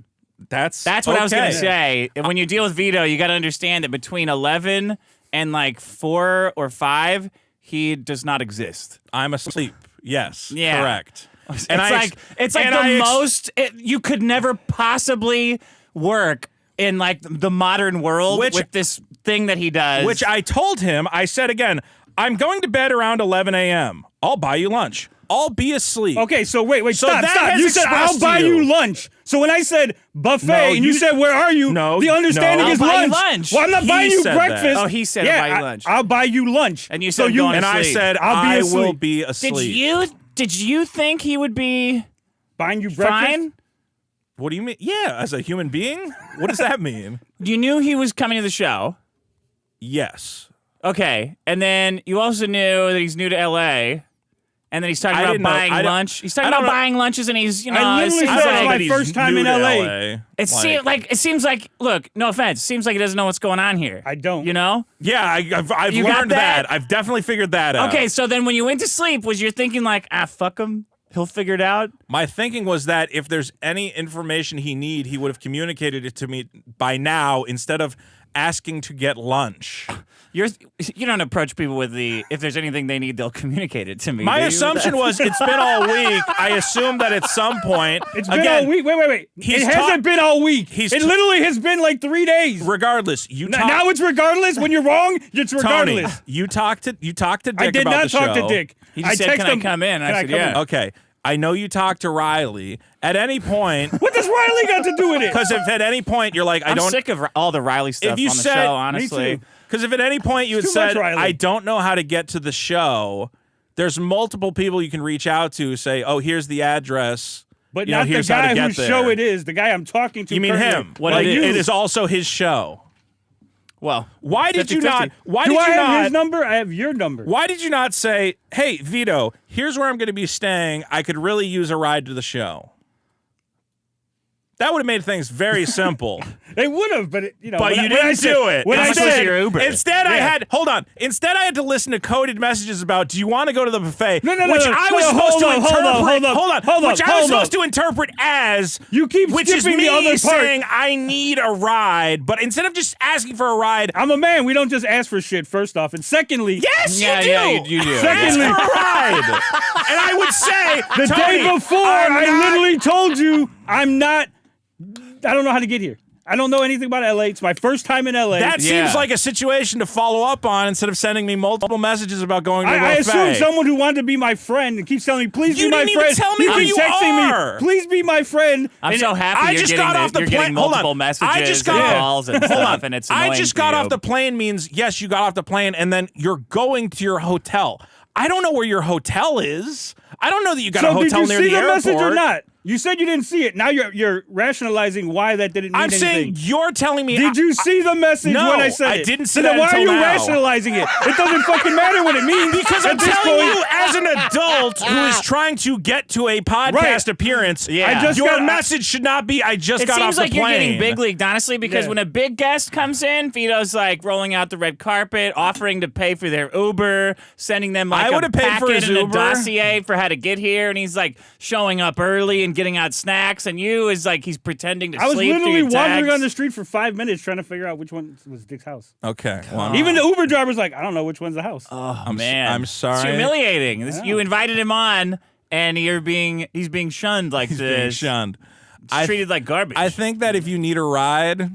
That's What I was going to okay. say. And when you deal with Vito, you got to understand that between 11 and like 4 or 5, he does not exist. I'm asleep. Yes. Yeah. Correct. It's And I like ex- the and I ex- most you could never possibly work in like the modern world Which- with this thing that he does. Which I told him, I said again, I'm going to bed around 11 a.m. I'll buy you lunch. I'll be asleep. Okay, so wait, So stop. that has You said I'll expressed buy to you you. lunch. So when I said buffet No, and you you- said where are you? No, the understanding no. is I'll buy you lunch. lunch. Well, I'm not He buying you said that. breakfast. Oh, he said yeah, I'll buy you lunch. I'll buy you lunch. And you so said you going to And I sleep. said, I'll be I asleep. will be asleep. Did you think he would be buying you breakfast. fine? What do you mean? Yeah, as a human being? What does that mean? You knew he was coming to the show. Yes. Okay. And then you also knew that he's new to LA. And then he's talking I about didn't know- buying I don't- lunch. He's I talking don't about know- buying lunches, and he's, you know, I it literally seems said like, it's my first time new in to LA. it seems like, look, no offense, it seems like he doesn't know what's going on here. I don't. You know? Yeah, I've You got learned that? that. I've definitely figured that out. Okay, so then when you went to sleep, was your thinking like, fuck him, he'll figure it out? My thinking was that if there's any information he need, he would have communicated it to me by now instead of asking to get lunch. You don't approach people with if there's anything they need, they'll communicate it to me. My do you? assumption was it's been all week. I assume that at some point, It's been again, all week. Wait. he's It hasn't been all week. he's It ta- literally has been like 3 days. regardless, you talk, Now it's regardless. When you're wrong, it's Tony, regardless. you talked to Dick I did about not the talk show. to Dick. He just said, texted "Can I him, come in?" I "Can said, come "Yeah." in?" Okay, I know you talked to Riley. At any point, What does Riley got to do with it? because if at any point you're like, I I'm don't. sick of all the Riley stuff If you on the said- show, Me honestly. too. Because if at any point you had It's too much, said, Riley. I don't know how to get to the show, there's multiple people you can reach out to, say, oh, here's the address. But you know, not the here's how to guy get whose there. show it is. The guy I'm talking to. You mean currently. him? What Like, it is. it is also his show. Well, Why did you 50-50. not? Why Do did I you have not? his number? I have your number. Why did you not say, hey, Vito, here's where I'm going to be staying. I could really use a ride to the show. That would have made things very simple. They would have, but you know. But when you I- when I didn't said- do it. When How I much was said, your Uber? Instead, I Yeah. had Instead, I had to listen to coded messages about, do you want to go to the buffet? No, which no, I was no, supposed to hold on, interpret. hold on, which I was hold supposed on. to interpret as You keep which is skipping me the other part. saying I need a ride, but instead of just asking for a ride, I'm a man. We don't just ask for shit. First off, and secondly, yes, Yeah, you do. yeah, you do. Ask Secondly- for a ride, and I would say the Tony, day before, I'm I not- literally told you I'm not. I don't know how to get here. I don't know anything about LA. It's my first time in LA. That Yeah. seems like a situation to follow up on instead of sending me multiple messages about going to a I buffet. assume someone who wanted to be my friend and keeps telling me, please You be my didn't even friend. tell me you who keep you texting are. me, please be my friend. I'm And so happy I you're just getting got the- off the you're plane. getting Hold on. multiple messages I just got and off- calls and Hold stuff, on. and it's I annoying just for got you. off the plane means, yes, you got off the plane, and then you're going to your hotel. I don't know where your hotel is. I don't know that you got a So hotel did near you see the the airport. message or not? You said you didn't see it. Now you're rationalizing why that didn't mean I'm anything. saying you're telling me. Did you see the message No, when I said I it? didn't see so that then why are until you now. rationalizing it? It doesn't fucking matter what it means. Because I'm at this telling point. you, as an adult who is trying to get to a podcast Right. appearance, Yeah. your message should not be, I just It got off seems the like plane. you're getting big leagued, honestly, because Yeah. when a big guest comes in, Vito's like rolling out the red carpet, offering to pay for their Uber, sending them like I a would've paid for packet his and Uber. a dossier for how to get here, and he's like showing up early and getting out snacks, and you is like he's pretending to I was sleep through literally your wandering texts. on the street for 5 minutes trying to figure out which one was Dick's house. Okay. Well, Even the Uber driver's like, I don't know which one's the house. Oh man, I'm sorry. It's humiliating. Yeah. You invited him on, and he's being shunned like he's this. being shunned. He's treated like garbage. I think that if you need a ride,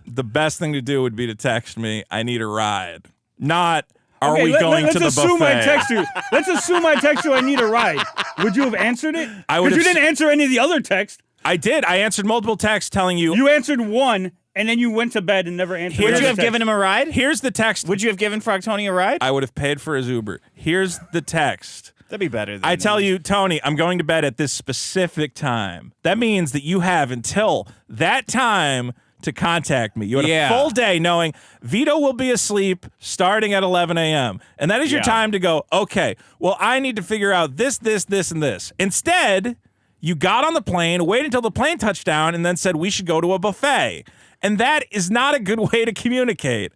the best thing to do would be to text me, I need a ride. Not, are we going to the let's assume buffet? I text you. Let's assume I text you I need a ride. Would you have answered it? I would Because you have didn't answer any of the other texts. I did. I answered multiple texts telling you, You answered one, and then you went to bed and never answered. Would the you other have text. given him a ride? here's the text. Would you have given Frog Tony a ride? I would have paid for his Uber. Here's the text. That'd be better. Than I tell you, Tony, I'm going to bed at this specific time. That means that you have until that time to contact me. You had Yeah. a full day knowing Vito will be asleep starting at 11 a.m. And that is your Yeah. time to go, okay, well, I need to figure out this, and this. Instead, you got on the plane, waited until the plane touched down, and then said we should go to a buffet. And that is not a good way to communicate.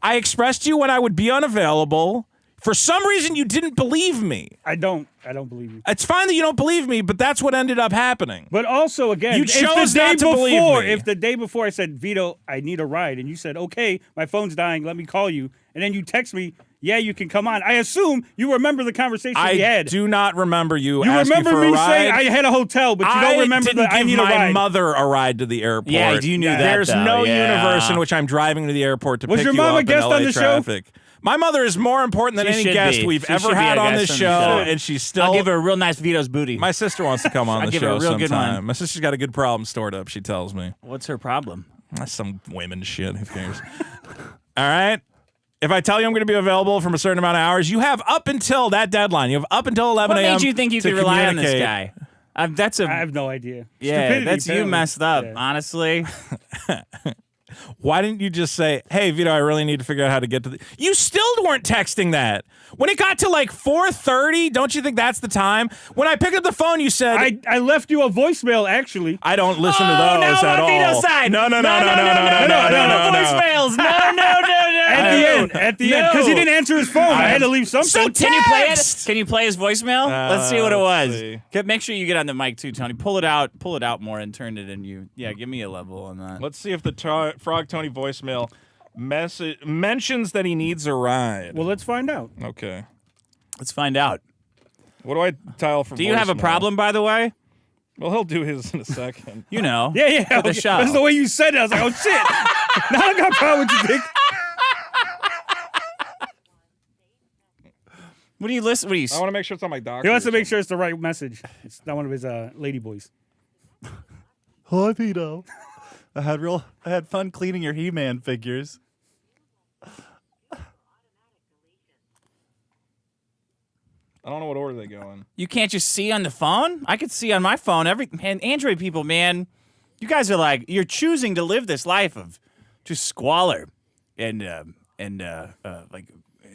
I expressed to you when I would be unavailable. For some reason, you didn't believe me. I don't believe you. It's fine that you don't believe me, but that's what ended up happening. But also, again, You if chose the day not to believe before, me. if the day before I said, Vito, I need a ride, and you said, okay, my phone's dying, let me call you, and then you text me, yeah, you can come on. I assume you remember the conversation we I had. do not remember you You asking remember for a me ride. saying I had a hotel, but you don't remember didn't that I give need a my ride. mother a ride to the airport. Yeah, you knew that, There's though, no yeah. universe in which I'm driving to the airport to Was pick your you mom a up guest in LA on the show? traffic. My mother is more important than She any should guest be. we've She ever should be had a on guest this on show, the show. and she's still. I'll give her a real nice Vito's booty. My sister wants to come on I'll the give her show a real good sometime. one. My sister's got a good problem stored up, she tells me. What's her problem? That's some women shit. Who cares? All right. If I tell you I'm going to be available from a certain amount of hours, you have up until that deadline. You have up until 11 What a.m. made you think you to could rely on this communicate. guy? That's I a have no idea. yeah. Stupidity, That's you apparently. messed up. Yeah. Honestly, Why didn't you just say, hey, Vito, I really need to figure out how to get to the... You still weren't texting that. When it got to like 4:30, don't you think that's the time? When I picked up the phone, you said... I left you a voicemail, actually. I don't listen to Oh, those now at I'm on all. Vito's side. No. voicemails. No. At the end, because he didn't answer his phone. I had to leave something. So can you play it? Text! Can you play his voicemail? Let's see what it let's was. see. Make sure you get on the mic too, Tony. Pull it out more and turn it in you. Yeah, give me a level on that. Let's see if the Frog Tony voicemail mentions that he needs a ride. Well, let's find out. Okay. Let's find out. What do I dial for Do you have a voicemail? problem, by the way? Well, he'll do his in a second. You know. Yeah. For the Okay. show. That's the way you said it. I was like, oh, shit. Now I got a problem with you, Dick. What do you listen? What do you? I want to make sure it's on my doctor. He wants to make sure it's the right message. It's not one of his lady boys. Hi, Vito. I had fun cleaning your He-Man figures. I don't know what order they go in. You can't just see on the phone? I could see on my phone. Man, Android people, man, you guys are like, you're choosing to live this life of just squalor and like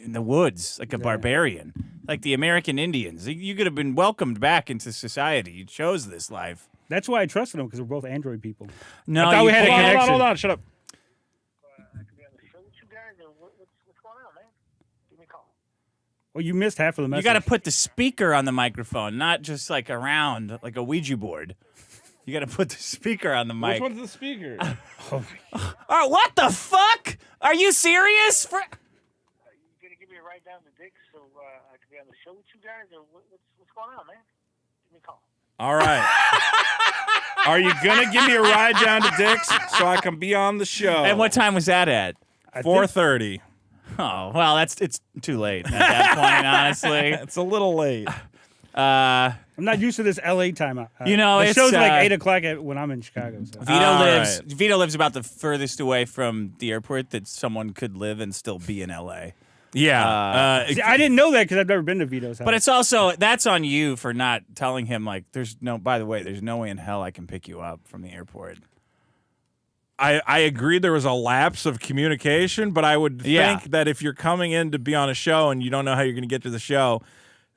in the woods, like a barbarian, like the American Indians. You could have been welcomed back into society. You chose this life. That's why I trusted him, because we're both Android people. No, I thought we had a Hold connection. on. Shut up. Well, you missed half of the You message. got to put the speaker on the microphone, not just like around like a Ouija board. You got to put the speaker on the mic. Which one's the speaker? Oh, what the fuck? Are you serious? You gonna give me a ride down to Dick's so I can be on the show with you guys, or what's going on, man? Give me a call. All right. Are you going to give me a ride down to Dick's so I can be on the show? And what time was that at? 4:30. Oh, well, it's too late at that point, honestly. It's a little late. I'm not used to this LA time. You know, the it's, show's like 8 uh, o'clock when I'm in Chicago. So. Vito lives about the furthest away from the airport that someone could live and still be in LA. Yeah. See, I didn't know that because I've never been to Vito's house. But it's also that's on you for not telling him like there's no. By the way, there's no way in hell I can pick you up from the airport. I agreed there was a lapse of communication, but I would think that if you're coming in to be on a show and you don't know how you're going to get to the show,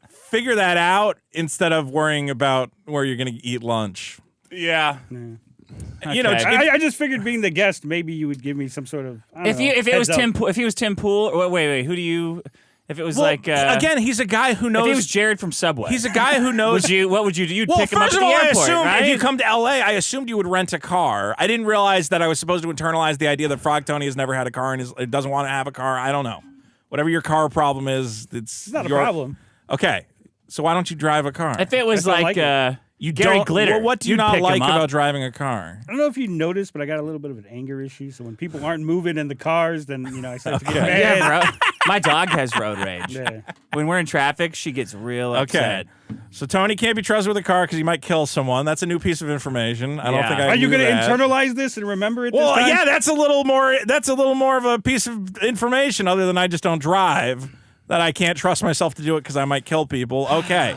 figure that out instead of worrying about where you're going to eat lunch. Yeah. You know, Okay. I just figured being the guest, maybe you would give me some sort of. I don't know, If it was heads up. if he was Tim Pool, or wait, who do you? If it was like again, he's a guy who knows. if he was Jared from Subway, He's a guy who knows. what would you do? You'd Well, pick him up first at of all, the I airport, assumed right? if you come to LA, I assumed you would rent a car. I didn't realize that I was supposed to internalize the idea that Frog Tony has never had a car and doesn't want to have a car. I don't know. Whatever your car problem is, it's not a your problem. Okay, so why don't you drive a car? if it was I don't like, like it. you Gary don't, Glitter, Well, what do you you'd not pick like him up. about driving a car? I don't know if you noticed, but I got a little bit of an anger issue. So when people aren't moving in the cars, then I start to get mad. yeah, bro. My dog has road rage. Yeah. When we're in traffic, she gets real upset. Okay, so Tony can't be trusted with a car because he might kill someone. That's a new piece of information. I don't Yeah. think I Are you knew going to that. internalize this and remember it? Well, this time? yeah, that's a little more of a piece of information other than I just don't drive, that I can't trust myself to do it because I might kill people. Okay.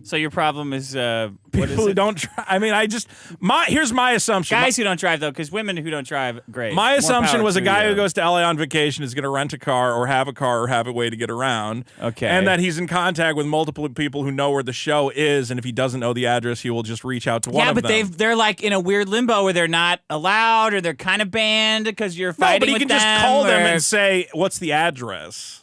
So your problem is what People is who it? don't drive. I mean, here's my assumption. Guys who don't drive though, because women who don't drive, great. My More assumption power was a to guy you. who goes to LA on vacation is going to rent a car or have a way to get around. Okay. And that he's in contact with multiple people who know where the show is, and if he doesn't know the address, he will just reach out to one Yeah, of but them. they're like in a weird limbo where they're not allowed or they're kind of banned because you're fighting No, but he with can them. just call them or- and say, "What's the address?"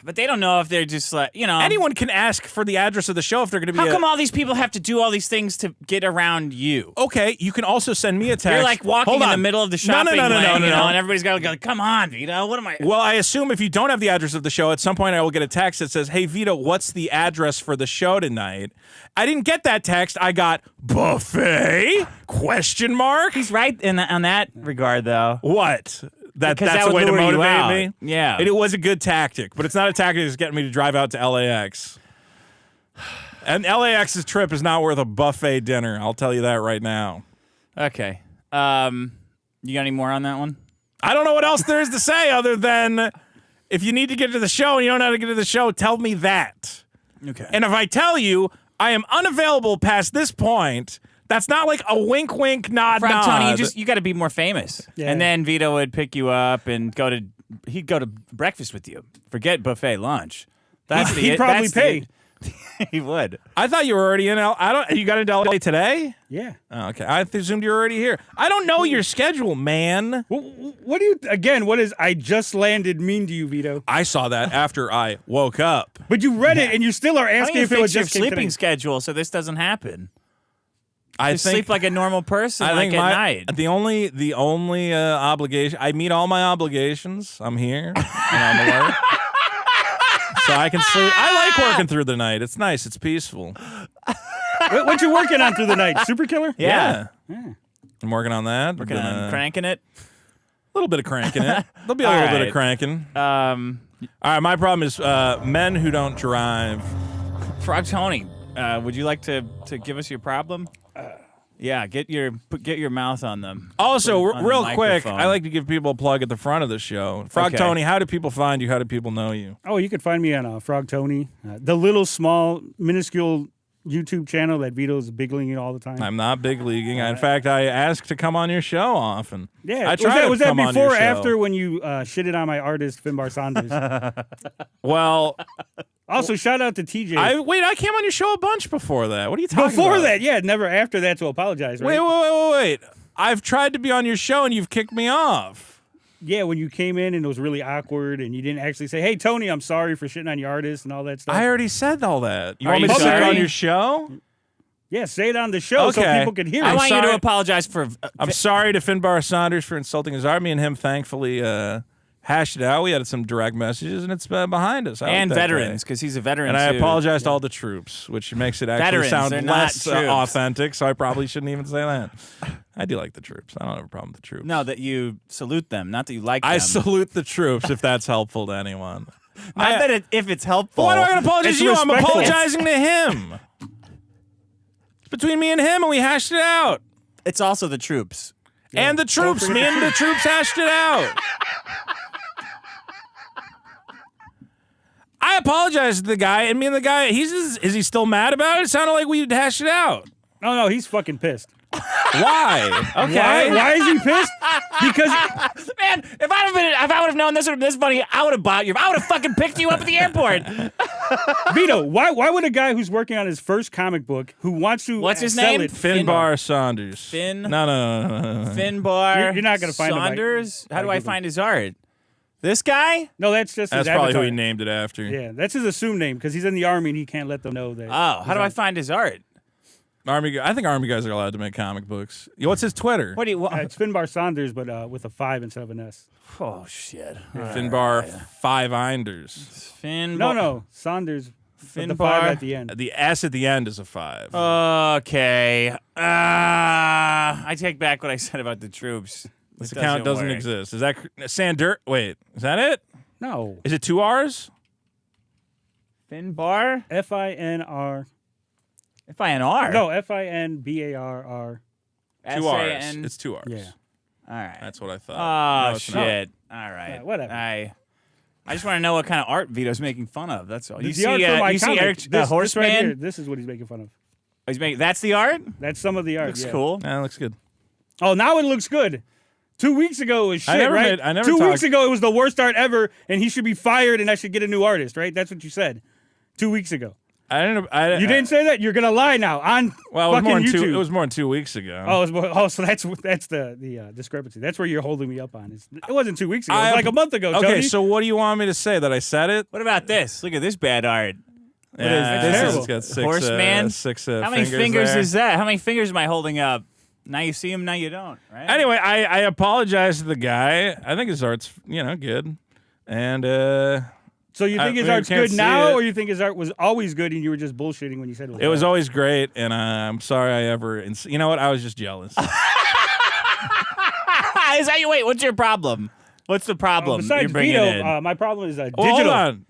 But they don't know if they're just like, Anyone can ask for the address of the show if they're going to be. How come all these people have to do all these things to get around you? Okay, you can also send me a text. You're like walking Hold in the on. middle of the shopping no, lane, no. and everybody's got to go, come on, Vito, what am I... Well, I assume if you don't have the address of the show, at some point I will get a text that says, "Hey, Vito, what's the address for the show tonight?" I didn't get that text. I got buffet? Question mark? He's right on that regard, though. What? Because That's that a would way to lure you motivate out. me? Yeah. It was a good tactic, but it's not a tactic that's getting me to drive out to LAX. And LAX's trip is not worth a buffet dinner. I'll tell you that right now. Okay. You got any more on that one? I don't know what else there is to say other than if you need to get to the show and you don't know how to get to the show, tell me that. Okay. And if I tell you I am unavailable past this point, that's not like a wink, wink, nod, From nod. Tony, you got to be more famous. Yeah. And then Vito would pick you up and he'd go to breakfast with you. Forget buffet lunch. He'd probably pay. He would. I thought you were already in you got into LA today? Yeah. Oh, okay. I assumed you were already here. I don't know your schedule, man. What do you, again, what does I just landed mean to you, Vito? I saw that after I woke up. But you read it and you still are Why don't asking you if it fix was your just sleeping schedule so this doesn't happen? I Just think sleep like a normal person, I like think at night. the only obligation, I meet all my obligations. I'm here and I'm alert. So I can sleep. I like working through the night. It's nice. It's peaceful. What you working on through the night? Super Killer? Yeah. I'm working on that. Working on cranking it. A little bit of cranking it. There'll be a little bit right. of cranking. All All right, my problem is men who don't drive. Frog Tony, would you like to give us your problem? Yeah, get your mouth on them. Also, Put it on the real quick, microphone. I like to give people a plug at the front of the show. Frog Okay. Tony, how do people find you? How do people know you? Oh, you can find me on Frog Tony, the little small minuscule YouTube channel that Vito's bigling all the time. I'm not big leaguing. In fact, I ask to come on your show often. Yeah, I try was to that come on before your or show. after when you shitted on my artist Finbar Saunders? Well, Also, shout out to TJ. I came on your show a bunch before that. What are you talking Before about? that, yeah, never after that to apologize, right? Wait. I've tried to be on your show and you've kicked me off. Yeah, when you came in and it was really awkward and you didn't actually say, "Hey, Tony, I'm sorry for shitting on your artist" and all that stuff. I already said all that. You Are want me you to say it sorry? on your show? Yeah, say it on the show so Okay. people can hear I it. want you to sorry. apologize for. I'm sorry to Finbar Saunders for insulting his army, and him thankfully hashed it out. We had some direct messages, and it's behind us. I like and that veterans, guy. because he's a veteran. And I too. apologize to all the troops, which makes it actually Veterans, sound they're not less troops. authentic, so I probably shouldn't even say that. I do like the troops. I don't have a problem with the troops. No, that you salute them, not that you like I them. salute the troops if that's helpful to anyone. Not that if it's helpful. Why do I gotta apologize It's to you? I'm respectful. apologizing to him. It's between me and him, and we hashed it out. It's also the troops. And the troops. Me and the troops hashed it out. I apologized to the guy, and me and the guy, is he still mad about it? It sounded like we hashed it out. No, he's fucking pissed. Why? Okay. Why is he pissed? Because Man, if I would have known this would have been this funny, I would have bought you. I would have fucking picked you up at the airport. Vito, why would a guy who's working on his first comic book who wants to What's his sell name? it, Finbar Saunders. Finn. No. Finbar. You're not gonna find him by- Saunders. How do by I Google. find his art? This guy? No, that's just That's his probably who avatar. he named it after. Yeah, that's his assumed name because he's in the army and he can't let them know that. Oh, how do I find his art? I think Army guys are allowed to make comic books. What's his Twitter? What do you? It's Finbar Saunders, but with a 5 instead of an S. Oh shit. Finbar Five Inders. Finbar. No, Saunders. With the Finbar. 5 at the end. The S at the end is a 5. Okay. I take back what I said about the troops. This account doesn't work. exist. Is that Sander? Wait, is that it? No, Is it 2 R's? Finbar? FINR. FINR? No, FINBARR. 2 R's. SAN. It's 2 R's. Yeah. All right. That's what I thought. Oh, No, it's not. shit. All right. Yeah, whatever. I just want to know what kind of art Vito's making fun of. That's all. You The art from my you see comic. Eric, This Horseman? right here, this is what he's making fun of. He's making, that's the art? That's some of the art. Looks yeah. cool. That looks good. Oh, now it looks good. 2 weeks ago it was shit, never right? made- I never 2 weeks talked- ago it was the worst art ever, and he should be fired, and I should get a new artist, right? That's what you said 2 weeks ago. You didn't say that? You're gonna lie now on Well, it was, fucking more than YouTube. it was more than 2 weeks ago. Oh, so that's the discrepancy. That's where you're holding me up on. It wasn't 2 weeks ago. It was I- like a month ago. Okay, Tony. so what do you want me to say? That I said it? What about this? Look at this bad art. Yeah, That's terrible. it's got 6, Horseman? six How many fingers fingers there. is that? How many fingers am I holding up? Now you see him, now you don't, right? Anyway, I apologize to the guy. I think his art's good, and So you think his I art's can't good see now, it. or you think his art was always good and you were just bullshitting when you said it was? it was bad? always great. And I'm sorry I ever. You know what? I was just jealous. Is that you? Wait, what's your problem? What's the problem you're Besides bringing Vito, in? my problem is Well, digital. hold on.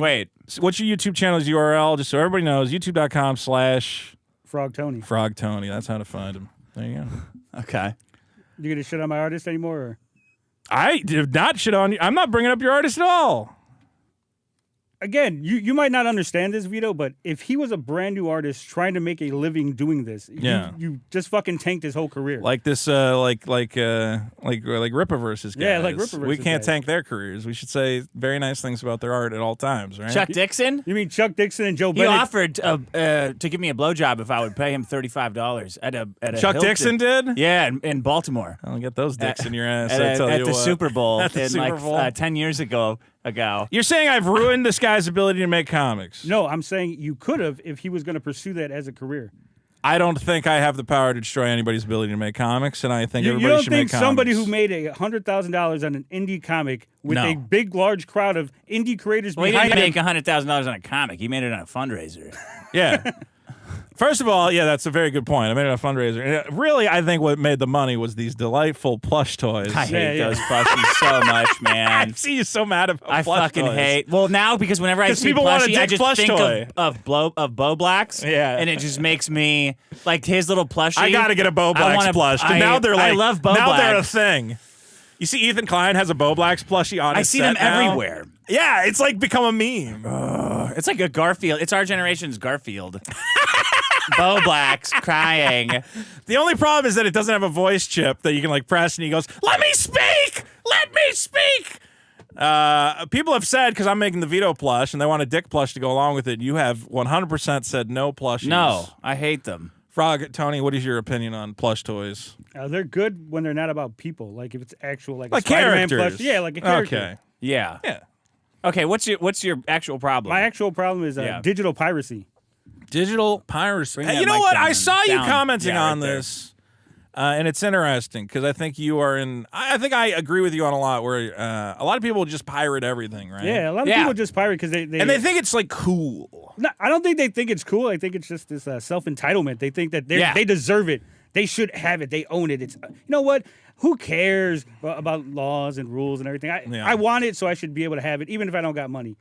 Wait. What's your YouTube channel's URL? Just so everybody knows, youtube.com/FrogTony. Frog Tony. That's how to find him. There you go. Okay. You gonna shit on my artist anymore? Or? I did not shit on you. I'm not bringing up your artist at all. Again, you might not understand this, Vito, but if he was a brand new artist trying to make a living doing this, Yeah. you just fucking tanked his whole career. Like this, like Rippaverse's guys. Yeah, like Rippaverse's We can't guys. tank their careers. We should say very nice things about their art at all times, right? Chuck Dixon? You mean Chuck Dixon and Joe He Bennett? offered to give me a blowjob if I would pay him $35 at a Chuck Hilton. Dixon did? Yeah, in Baltimore. I'll get those dicks in your ass. At, I tell at you the what. Super Bowl At the in Super like Bowl. 10 years ago. You're saying I've ruined this guy's ability to make comics? No, I'm saying you could have if he was going to pursue that as a career. I don't think I have the power to destroy anybody's ability to make comics, and I think You everybody don't should think make somebody comics. who made $100,000 on an indie comic with No. a big, large crowd of indie creators Well, he behind didn't him? make $100,000 on a comic. He made it on a fundraiser. Yeah. First of all, yeah, that's a very good point. I made it a fundraiser. And really, I think what made the money was these delightful plush toys. I hate yeah. those plushies so much, I man. see you so mad about I plush fucking toys. hate. Well, now because whenever I 'Cause see people want a plushie, I dick just plush think toy. of Bo Blacks. Yeah. and it just makes me like his little plushie. I gotta get a Bo I Blacks wanna- plush. I- now they're like, I love Bo now they're a Blacks. thing. You see, Ethan Klein has a Bo Blacks plushie on. I his see set them now. everywhere. Yeah, it's like become a meme. It's like a Garfield. It's our generation's Garfield. Bo Blacks crying. The only problem is that it doesn't have a voice chip that you can like press, and he goes, "Let me speak! Let me speak!" People have said, because I'm making the Vito plush, and they want a dick plush to go along with it. You have 100% said no plushies. No, I hate them. Frog, Tony, what is your opinion on plush toys? They're good when they're not about people. Like if it's actual, like a Like Spider-Man characters. plush. Yeah, like a character. Okay. Yeah. Yeah. Okay. What's your actual problem? My actual problem is Yeah. digital piracy. Digital piracy. Bring Hey, that you know mic what? down I saw you down. commenting Yeah, on right there. this, and it's interesting because I think you are in. I think I agree with you on a lot. Where a lot of people just pirate everything, right? Yeah, a lot of Yeah. people just pirate because they and they think it's like cool. No, I don't think they think it's cool. I think it's just this self entitlement. They think that Yeah. they deserve it. They should have it. They own it. It's you know what? Who cares about laws and rules and everything? Yeah. I want it, so I should be able to have it, even if I don't got money.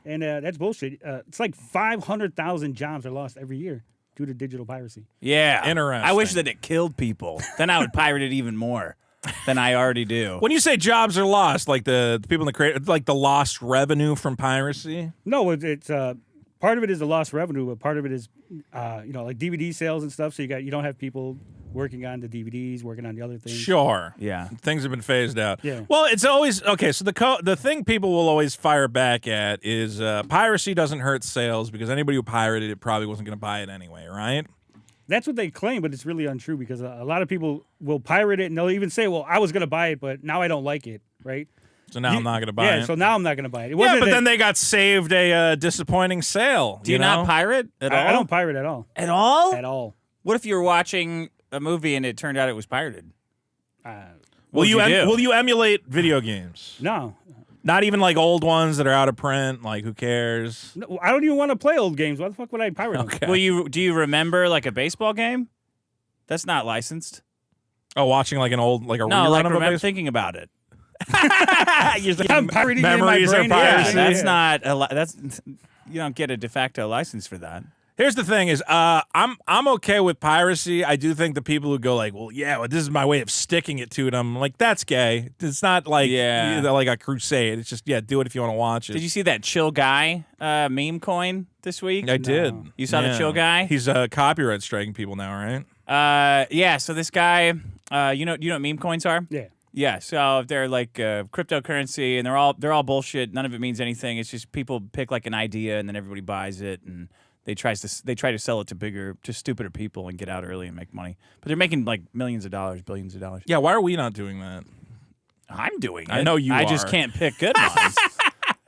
And that's bullshit. It's like 500,000 jobs are lost every year due to digital piracy. Yeah. Interesting. I wish that it killed people. Then I would pirate it even more. than I already do. When you say jobs are lost, like the people in the create, like the lost revenue from piracy. No, it's part of it is the lost revenue, but part of it is like DVD sales and stuff. So you don't have people working on the DVDs, working on the other things. Sure. Yeah. Things have been phased out. Yeah. Well, it's always okay. So the thing people will always fire back at is piracy doesn't hurt sales because anybody who pirated it probably wasn't going to buy it anyway, right? That's what they claim, but it's really untrue because a lot of people will pirate it and they'll even say, "Well, I was going to buy it, but now I don't like it." Right? So now I'm not going to buy it. Yeah. So now I'm not going to buy it. Yeah, but then they got saved a disappointing sale. Do you not pirate at all? I don't pirate at all. At all? At all. What if you were watching a movie and it turned out it was pirated? Will you do? will you emulate video games? No. Not even like old ones that are out of print. Like, who cares? No, I don't even want to play old games. Why the fuck would I pirate them? Okay. Do you remember like a baseball game? That's not licensed. Oh, watching like an old like a No, rerun like of a remember baseball. thinking about it. I'm pirating it in my Memories brain. of piracy. That's not that's you don't get a de facto license for that. Here's the thing: is I'm okay with piracy. I do think the people who go like, well, yeah, well, this is my way of sticking it to them. Like, that's gay. It's not like like a crusade. It's just do it if you want to watch it. Did you see that chill guy meme coin this week? I did. You saw the chill guy? He's copyright striking people now, right? Yeah. So this guy, you know what meme coins are? Yeah. Yeah, so they're like cryptocurrency, and they're all bullshit. None of it means anything. It's just people pick like an idea, and then everybody buys it, and they try to sell it to stupider people and get out early and make money. But they're making like millions of dollars, billions of dollars. Yeah, why are we not doing that? I'm doing it. I know you I are. just can't pick good ones.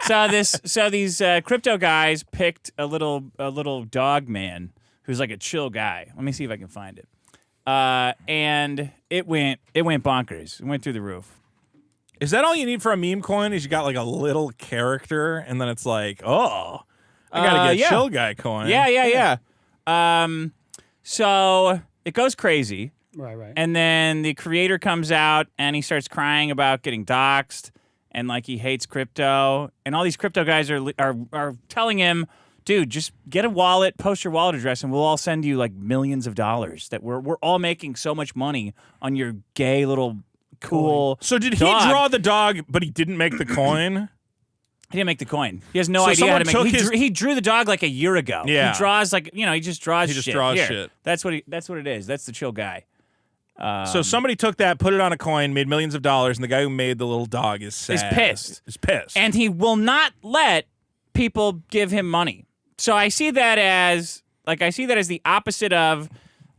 So these crypto guys picked a little dog man who's like a chill guy. Let me see if I can find it. And it went bonkers. It went through the roof. Is that all you need for a meme coin? Is you got like a little character, and then it's like, oh, I gotta get chill guy coin. Yeah. So it goes crazy. Right. And then the creator comes out and he starts crying about getting doxxed and like he hates crypto. And all these crypto guys are telling him, dude, just get a wallet, post your wallet address, and we'll all send you like millions of dollars. That we're all making so much money on your gay little cool. So did he dog. draw the dog, but he didn't make the coin? He didn't make the coin. He has no So idea how to make. someone took He drew the dog like a year ago. Yeah. He draws like he just draws. He just shit. draws Here. shit. That's what it is. That's the chill guy. So somebody took that, put it on a coin, made millions of dollars, and the guy who made the little dog is sad. Is pissed. Is pissed. And he will not let people give him money. So I see that as the opposite of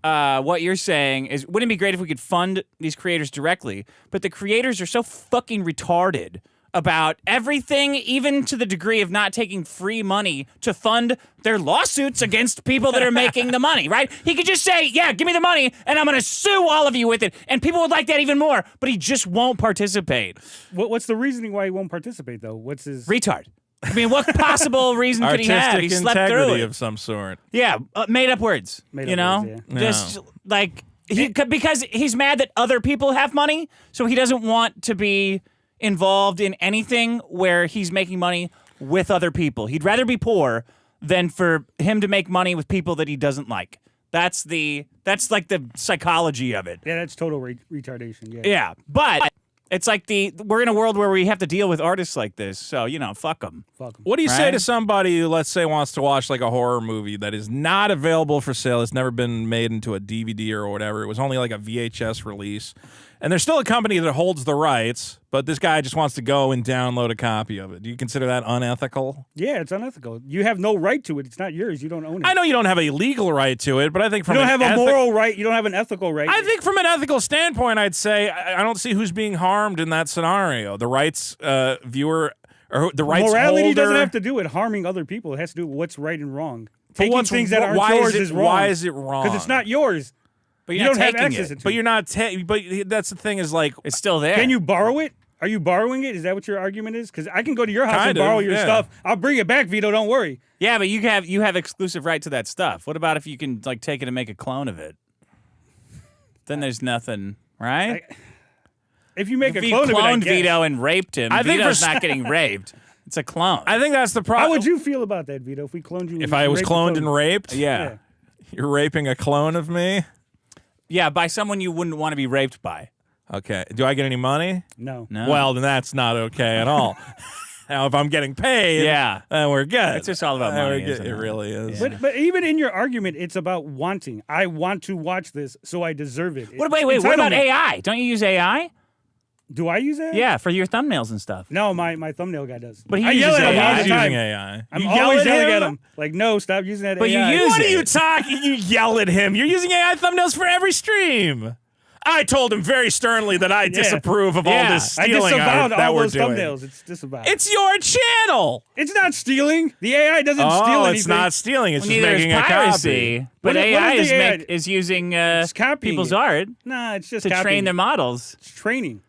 what you're saying. Is wouldn't it be great if we could fund these creators directly? But the creators are so fucking retarded about everything, even to the degree of not taking free money to fund their lawsuits against people that are making the money, right? He could just say, yeah, give me the money, and I'm going to sue all of you with it. And people would like that even more, but he just won't participate. What's the reasoning why he won't participate, though? What's his... Retard. I mean, what possible reason could he have? Artistic He slept through integrity it. of some sort. Yeah, made up words. Made you up know? words, yeah. Just like, because he's mad that other people have money, so he doesn't want to be involved in anything where he's making money with other people. He'd rather be poor than for him to make money with people that he doesn't like. That's like the psychology of it. Yeah, that's total retardation. Yeah. Yeah, but it's like we're in a world where we have to deal with artists like this, so fuck them. Fuck him. What do you say Right? to somebody who, let's say, wants to watch like a horror movie that is not available for sale? It's never been made into a DVD or whatever. It was only like a VHS release. And there's still a company that holds the rights, but this guy just wants to go and download a copy of it. Do you consider that unethical? Yeah, it's unethical. You have no right to it. It's not yours. You don't own it. I know you don't have a legal right to it, but I think from You don't an have a moral right. You don't have an ethical right. I think from an ethical standpoint, I'd say I don't see who's being harmed in that scenario. The rights viewer or the rights morality holder. doesn't have to do with harming other people. It has to do with what's right and wrong. But Taking things that aren't yours is wrong. Why is it wrong? Because it's not yours. But You you're don't not have taking access it. to But it. you're not. But that's the thing is like. It's still there. Can you borrow it? Are you borrowing it? Is that what your argument is? Because I can go to your house Kind and of, borrow your yeah. stuff. I'll bring it back, Vito. Don't worry. Yeah, but you have exclusive right to that stuff. What about if you can like take it and make a clone of it? Then there's nothing, right? If you make If a you clone of it, I cloned guess. Vito and raped him, I think Vito's for- not getting raped. It's a clone. I think that's the problem. How would you feel about that, Vito? If we cloned you? If I was raped a cloned clone? and raped, yeah. you're raping a clone of me. Yeah, by someone you wouldn't want to be raped by. Okay. Do I get any money? No. No. Well, then that's not okay at all. Now, if I'm getting paid, Yeah. then we're good. It's just all about Then we're money, good. isn't It it? really is. But even in your argument, it's about wanting. I want to watch this, so I deserve it. Wait. What about Entitlement. AI? Don't you use AI? Do I use that? Yeah, for your thumbnails and stuff. No, my thumbnail guy does. But he I uses yell at him AI. all the He's time. using AI. I'm You yell always at yelling him? at him. Like, no, stop using that But you AI. use What are it. you talking? You yell at him. You're using AI thumbnails for every stream. I told him very sternly that I disapprove of all this I stealing disavowed that all we're those doing. thumbnails. It's disavowed. It's your channel. It's not stealing. The AI doesn't steal anything. It's not stealing. It's Well, just neither making is a piracy. copy. But What AI is the AI? is using copying people's it. art Nah, it's just to copying train it. their models. It's training.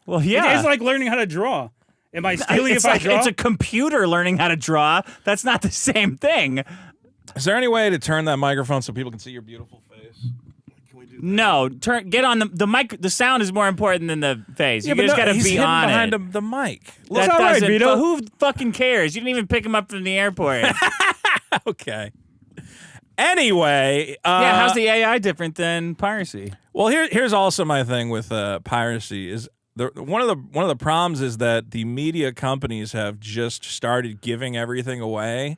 Well, yeah. It's like learning how to draw. Am I stealing it's if I like draw? it's a computer learning how to draw. That's not the same thing. Is there any way to turn that microphone so people can see your beautiful face? No, get on the mic. The sound is more important than the face. You but just no, got to he's be hidden on behind it. the mic. That all right, doesn't- Vito. but who fucking cares? You didn't even pick him up from the airport. Okay. Anyway, Yeah, how's the AI different than piracy? well, here's also my thing with piracy is one of the problems is that the media companies have just started giving everything away.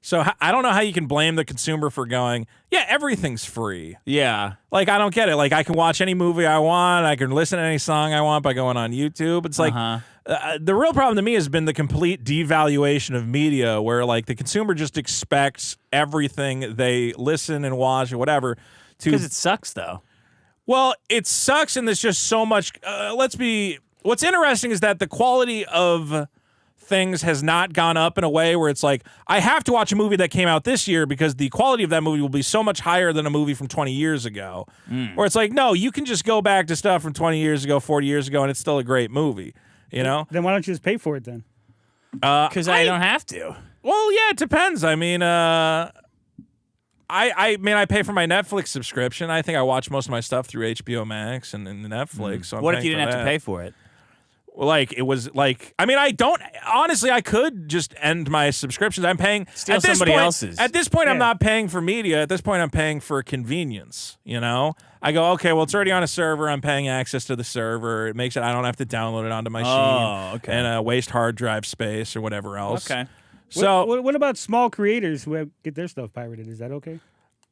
So I don't know how you can blame the consumer for going, yeah, everything's free. Yeah. Like, I don't get it. Like, I can watch any movie I want. I can listen to any song I want by going on YouTube. It's like, the real problem to me has been the complete devaluation of media where, like, the consumer just expects everything they listen and watch or whatever to... Because it sucks, though. Well, it sucks, and there's just so much... What's interesting is that the quality of things has not gone up in a way where it's like, I have to watch a movie that came out this year because the quality of that movie will be so much higher than a movie from 20 years ago. Where it's like, no, you can just go back to stuff from 20 years ago, 40 years ago, and it's still a great movie, you know? Then why don't you just pay for it then? Because I don't have to. Well, yeah, it depends. I mean, I pay for my Netflix subscription. I think I watch most of my stuff through HBO Max and Netflix. So I'm What if paying you didn't for have to that. pay for it? Like, it was like, I mean, I don't, honestly, I could just end my subscriptions. I'm paying. Steal at this somebody point- else's. At this point, I'm Yeah. not paying for media. At this point, I'm paying for convenience, you know? I go, okay, well, it's already on a server. I'm paying access to the server. It makes it, I don't have to download it onto my machine. okay. And waste hard drive space or whatever else. Okay. So, What about small creators who get their stuff pirated? Is that okay?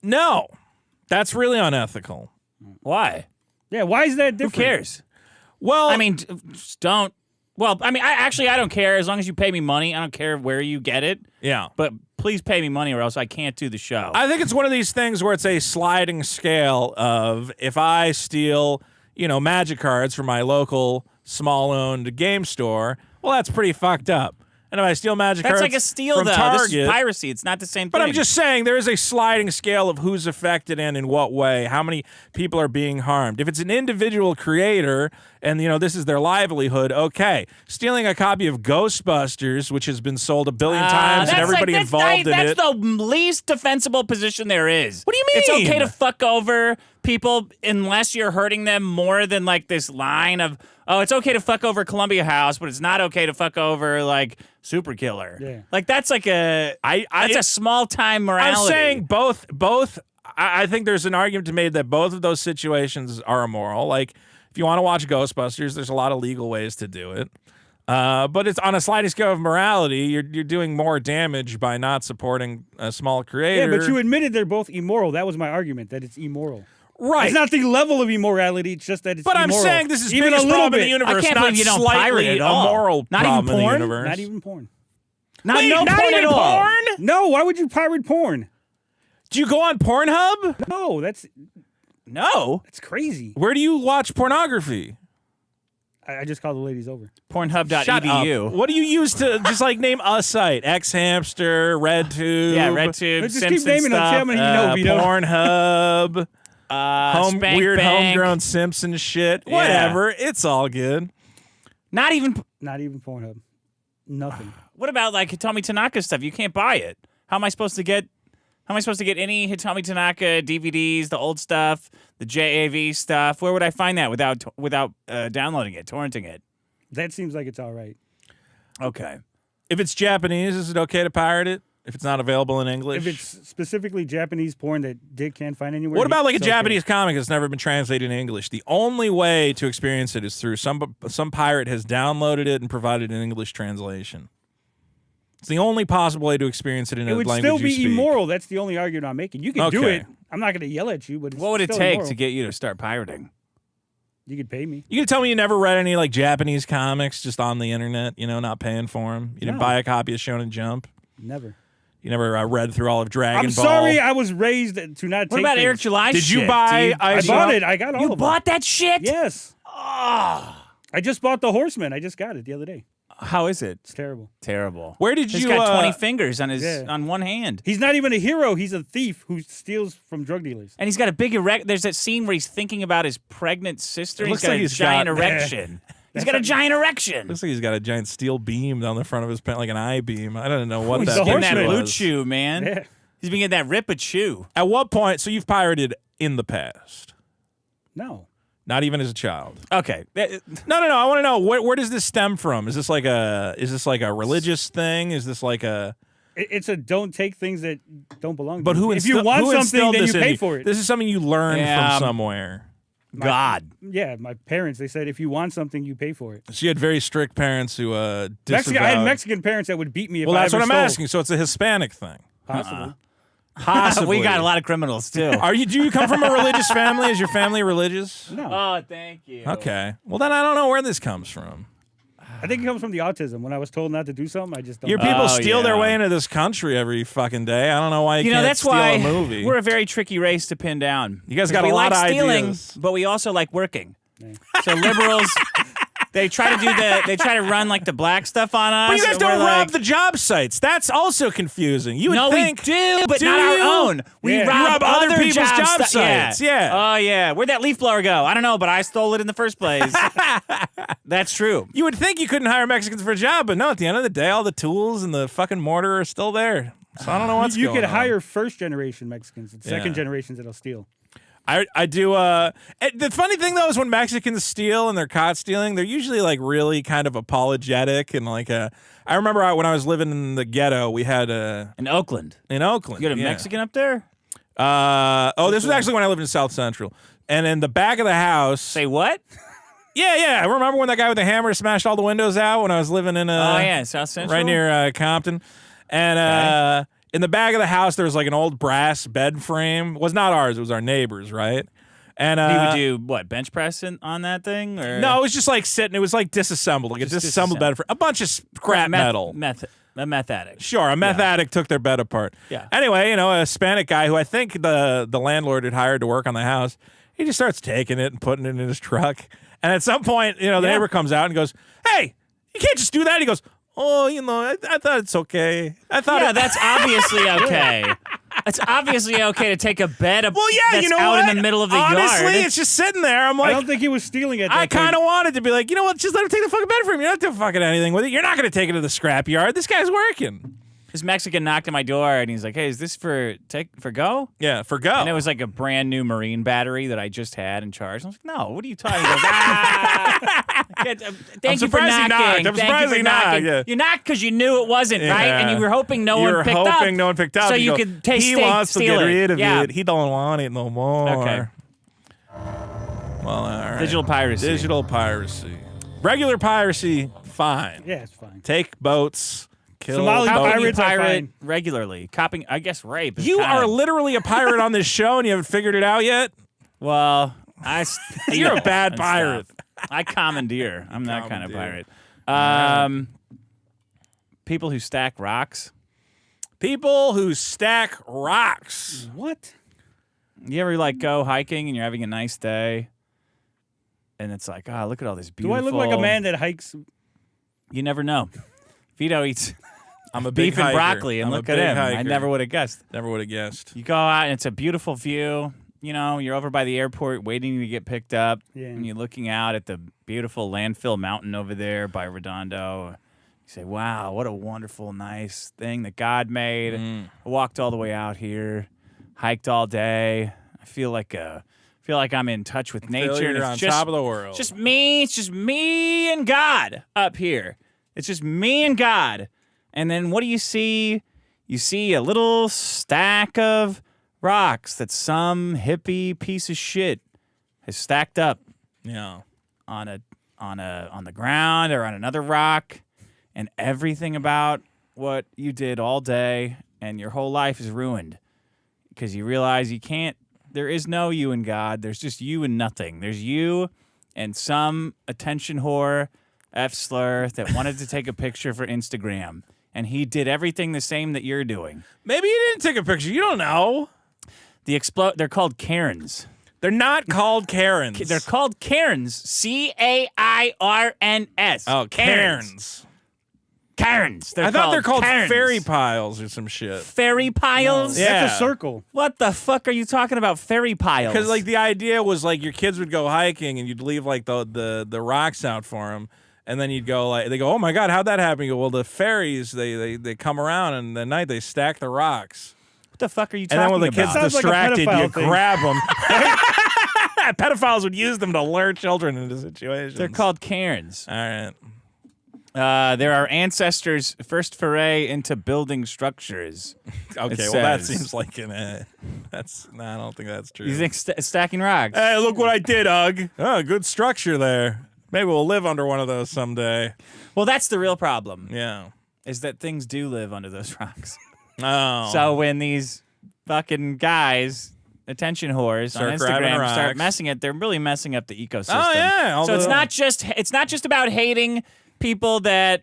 no, that's really unethical. Why? Yeah, why is that Who different? cares? Well, I mean, just don't. Well, I mean, I don't care as long as you pay me money. I don't care where you get it, yeah. but please pay me money or else I can't do the show. I think it's one of these things where it's a sliding scale of if I steal, magic cards from my local small-owned game store, well, that's pretty fucked up. And if I steal magic That's cards like a steal, from though. Target, This is piracy. It's not the same thing. but I'm just saying there is a sliding scale of who's affected and in what way, how many people are being harmed. If it's an individual creator and, this is their livelihood, okay. Stealing a copy of Ghostbusters, which has been sold 1 billion times and everybody involved in it. That's the least defensible position there is. What do you It's mean? okay to fuck over people unless you're hurting them more than like this line of, oh, it's okay to fuck over Columbia House, but it's not okay to fuck over like Super Killer. Yeah. Like that's like a that's a small time morality. I'm saying both. I think there's an argument to be made that both of those situations are immoral. Like, if you want to watch Ghostbusters, there's a lot of legal ways to do it. But it's on a sliding scale of morality. You're doing more damage by not supporting a small creator. Yeah, but you admitted they're both immoral. That was my argument, that it's immoral. right? It's not the level of immorality, it's just that it's But I'm immoral. saying this is even biggest a little problem bit. in the universe. I can't not believe you don't pirate slightly at all. immoral Not even problem in the porn? universe. Not even porn. Wait, no not porn even at all. porn? No, why would you pirate porn? Do you go on Pornhub? No, that's No. crazy. Where do you watch pornography? I just called the ladies over. Shut Pornhub.edu. up. What do you use to just like name a site? X-Hamster, RedTube. Yeah, RedTube, Just keep Simpson naming them. stuff. See how many you know, Vito. Pornhub. Spank Weird Bank. homegrown Simpson shit. Yeah. Whatever. It's all good. Not even. Not even Pornhub. Nothing. What about like Hitomi Tanaka stuff? You can't buy it. How am I supposed to get? How am I supposed to get any Hitomi Tanaka DVDs, the old stuff, the JAV stuff? Where would I find that without downloading it, torrenting it? That seems like it's all right. Okay. If it's Japanese, is it okay to pirate it? If it's not available in English? If it's specifically Japanese porn that Dick can't find anywhere. What about like a it's okay. Japanese comic that's never been translated in English? The only way to experience it is through some pirate has downloaded it and provided an English translation. It's the only possible way to experience it in a It would language still you be speak. immoral. That's the only argument I'm making. You can do Okay. it. I'm not going to yell at you, but it's What would it still take immoral. to get you to start pirating? You could pay me. You can tell me you never read any like Japanese comics just on the internet, not paying for them? You didn't No. buy a copy of Shonen Jump? Never. You never read through all of Dragon I'm Ball? sorry. I was raised to not What take about things. Eric July Did you shit, buy dude? I bought it. I got all You of them. bought that shit? Yes. I just bought the Horseman. I just got it the other day. How is it? It's terrible. Terrible. Where did He's you got 20 fingers on his Yeah. on one hand. He's not even a hero. He's a thief who steals from drug dealers. And he's got a big erect. There's that scene where he's thinking about his pregnant sister. It And looks he's got like a he's giant got- erection. He's got a giant erection. Looks like he's got a giant steel beam down the front of his pants, like an eye beam. I don't know what He's that the Getting that Horseman. blue was. chew, man. Yeah. He's been getting that ripper chew. At what point? So you've pirated in the past, No. not even as a child. Okay. No. I want to know where does this stem from? Is this like a religious thing? Is this like a? It's a don't take things that don't belong to But you. who if you insti- want who something, instilled then you this in pay you? for it. This is something you learned Yeah, from somewhere. God. Yeah, my parents, they said if you want something, you pay for it. So you had very strict parents who I disavowed. had Mexican parents that would beat me if Well, I that's ever what I'm stole. asking. So it's a Hispanic thing. Possibly. Possibly. We got a lot of criminals, too. Do you come from a religious family? Is your family religious? No. Oh, thank you. Okay. Well, then I don't know where this comes from. I think it comes from the autism. When I was told not to do something, I just don't. Your people Oh, steal their yeah. way into this country every fucking day. I don't know why you, You know, can't that's steal why a movie. we're a very tricky race to pin down. You guys got a we lot like of stealing, ideas. but we also like working. So liberals, they try to run like the black stuff on us. But you guys and don't we're rob like, the job sites. That's also confusing. You would No, think, we do, but Do not you? our own. We Yeah. rob, You rob other people's job sti- sites, yeah. Oh yeah. Where'd that leaf blower go? I don't know, but I stole it in the first place. That's true. You would think you couldn't hire Mexicans for a job, but no. At the end of the day, all the tools and the fucking mortar are still there. So I don't know what's you going could on. hire first generation Mexicans and second Yeah. generations that'll steal. I do. The funny thing though is when Mexicans steal and they're caught stealing, they're usually like really kind of apologetic and like I remember when I was living in the ghetto, we had In Oakland. in Oakland. You got a yeah. Mexican up there? This was actually when I lived in South Central, and in the back of the house. Say what? Yeah. I remember when that guy with the hammer smashed all the windows out when I was living in Oh yeah, South Central. right near Compton, and in the back of the house there was like an old brass bed frame. It was not ours; it was our neighbor's, right? And He would do what, bench press on that thing, or no, it was just like sitting. It was like disassembled, like a Just disassembled bed frame. A bunch of scrap metal. a meth addict. Sure, a meth addict took their bed apart. Yeah. Anyway, a Hispanic guy who I think the landlord had hired to work on the house, he just starts taking it and putting it in his truck. And at some point, the neighbor comes out and goes, "Hey, you can't just do that." He goes, "Oh, I thought it's okay. I thought Yeah, that's obviously okay. It's obviously okay to take a bed Well, yeah, that's you know out what? in the middle of the Honestly, yard. it's just sitting there. I'm I like, don't think he was stealing at that I kind point. of wanted to be like, you know what? Just let him take the fucking bed from you. You're not doing fucking anything with it. You're not going to take it to the scrap yard. This guy's working. This Mexican knocked at my door and he's like, "Hey, is this for go?" Yeah, for go. And it was like a brand new marine battery that I just had in charge. I was like, "No, what are you talking about?" "Ah." Thank you for surprised he knocked. knocking. I'm Thank surprised you for he knocked, knocking. yeah. You knocked because you knew it wasn't right, and you were hoping no one picked up. You're hoping no one picked up. so You you go, could taste he steak, wants to steal get it. rid of Yeah. it. He don't want it no more. Okay. Well, all right. Digital piracy. Digital piracy. Regular piracy, fine. Yeah, it's fine. Take boats. Kill Somali How boats. can you Pirates are pirate fine. regularly? Copying, I guess, rape. Is You kinda- are literally a pirate on this show and you haven't figured it out yet? Well, You're a bad and pirate. stuff. I commandeer. I'm that kind of commandeer. pirate. People who stack rocks. People who stack rocks. What? You ever like go hiking and you're having a nice day, and it's like, oh, look at all this Do beautiful. I look like a man that hikes? You never know. Vito eats I'm a big beef and hiker. broccoli, and I'm a look at big him. I hiker. never would have guessed. Never would have guessed. You go out and it's a beautiful view. You're over by the airport waiting to get picked up, Yeah. and you're looking out at the beautiful landfill mountain over there by Redondo. You say, wow, what a wonderful, nice thing that God made. I walked all the way out here, hiked all day. I feel like I'm in touch with nature. You're and it's on just, top of the world. It's just me and God up here. It's just me and God. And then what do you see? you see a little stack of rocks that some hippie piece of shit has stacked up Yeah. on the ground or on another rock, and everything about what you did all day and your whole life is ruined because you realize you can't. There is no you and God. There's just you and nothing. There's you and some attention whore F-slur that wanted to take a picture for Instagram, and he did everything the same that you're doing. Maybe you didn't take a picture. You don't know. They're called Cairns. They're not called Karens. They're called Cairns. Cairns. Oh, Cairns. Cairns. I thought they're called Cairns. fairy piles or some shit. Fairy piles? Yeah. That's a circle. What the fuck are you talking about, fairy piles? Because like the idea was like your kids would go hiking and you'd leave like the rocks out for them, and then you'd go like they go, oh my god, how'd that happen? You go, well, the fairies they come around and at night they stack the rocks. What the fuck are you And talking then when the about? kids Sounds like a distracted, pedophile you thing. grab them. Pedophiles would use them to lure children into situations. They're called Cairns. All right. They're our ancestors' first foray into building structures. Okay, It well that says. seems like I don't think that's true. You think stacking rocks? Hey, look what I did, Ugg. Oh, good structure there. Maybe we'll live under one of those someday. Well, that's the real problem, Yeah. is that things do live under those rocks. Oh. So when these fucking guys, attention whores Start on grabbing Instagram start rocks. messing it, they're really messing up the ecosystem. Oh, yeah. So it's not just about hating people that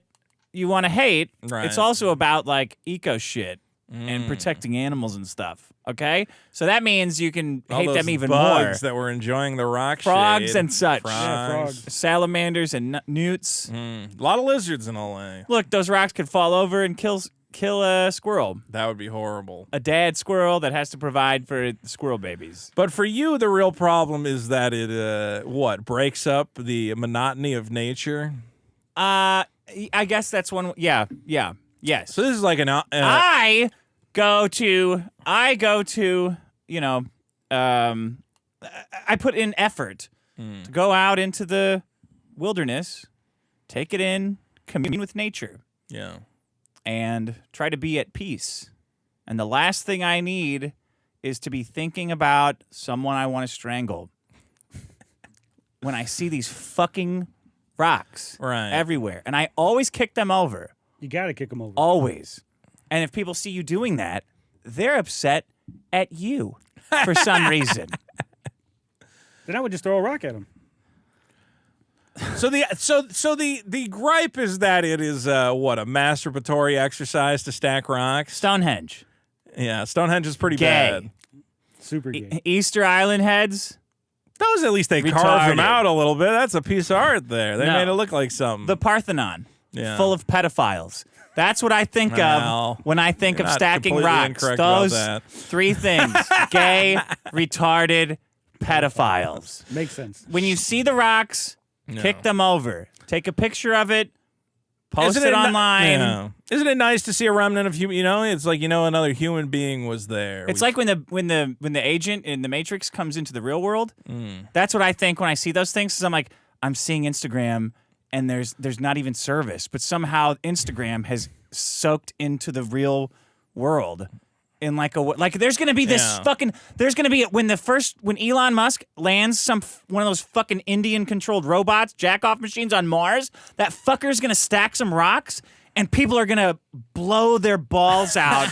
you want to hate. Right. It's also about like eco shit and protecting animals and stuff. Okay, so that means you can all hate those them even bugs more. that were enjoying the rock Frogs shade. and such. Yeah, Frogs. frogs. Salamanders and newts. A lot of lizards in LA. Look, those rocks could fall over and kill a squirrel. That would be horrible. A dad squirrel that has to provide for squirrel babies. But for you, the real problem is that it breaks up the monotony of nature. I guess that's one. Yeah. Yes. So this is like an I go to, you know, I put in effort to go out into the wilderness, take it in, commune with nature, yeah. and try to be at peace. And the last thing I need is to be thinking about someone I want to strangle. When I see these fucking rocks Right. everywhere, and I always kick them over. You got to kick them over. Always. And if people see you doing that, they're upset at you for some reason. Then I would just throw a rock at them. So the gripe is that it is a masturbatory exercise to stack rocks. Stonehenge. Yeah, Stonehenge is pretty Gay. bad. Super gay. Easter Island heads. Those at least they carved them Retarded. out a little bit. That's a piece of art there. They No. made it look like something. The Parthenon. Yeah. Full of pedophiles. That's what I think Well, of when I think you're of not stacking completely rocks. incorrect about Those that. three things. Gay, retarded, pedophiles. Makes sense. When you see the rocks, kick them over. Take a picture of it. Post Isn't it ni- online. Yeah. Isn't it nice to see a remnant of human? You know, it's like another human being was there. It's like when the agent in the Matrix comes into the real world. That's what I think when I see those things. Because I'm like, I'm seeing Instagram, and there's not even service, but somehow Instagram has soaked into the real world. In like there's gonna be this Yeah. there's gonna be when Elon Musk lands one of those fucking Indian controlled robots, jack off machines on Mars, that fucker's gonna stack some rocks and people are gonna blow their balls out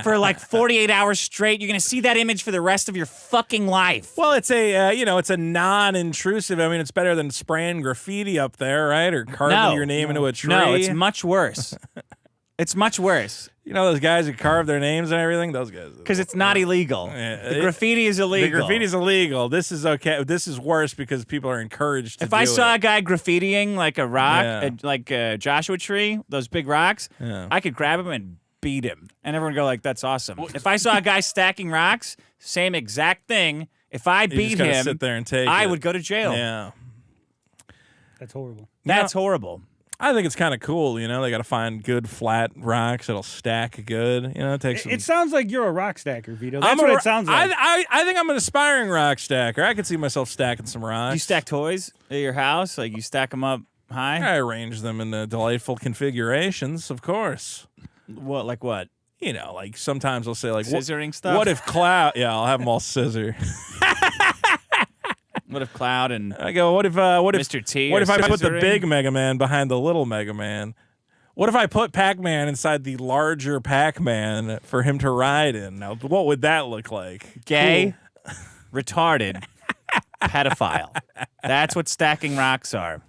for like 48 hours straight. You're gonna see that image for the rest of your fucking life. Well, it's it's a non-intrusive. I mean, it's better than spraying graffiti up there, right? Or carving your name into a tree. No, it's much worse. It's much worse You know those guys who carve their names and everything? Those guys. because it's not illegal. Yeah, The graffiti is illegal. The graffiti's illegal. This is okay. This is worse because people are encouraged to If do I saw it. a guy graffitiing like a rock, Yeah. like a Joshua tree, those big rocks, Yeah. I could grab him and beat him. And everyone would go like, that's awesome. If I saw a guy stacking rocks, same exact thing. If I You beat just gotta him, sit there and take I it. would go to jail. Yeah. That's horrible. That's horrible. I think it's kind of cool, They got to find good flat rocks that'll stack good. Take some. It sounds like you're a rock stacker, Vito. I'm That's what a- it sounds like. I think I'm an aspiring rock stacker. I could see myself stacking some rocks. You stack toys at your house? Like you stack them up high? I arrange them in delightful configurations, of course. What? Like what? you know, like sometimes I'll say like, Scissoring stuff? What if cloud? Yeah, I'll have them all scissor. What if Cloud and I go, what if Mr. T What are if I put the scissoring? big Mega Man behind the little Mega Man? What if I put Pac-Man inside the larger Pac-Man for him to ride in? Now, what would that look like? Gay, retarded, pedophile. That's what stacking rocks are.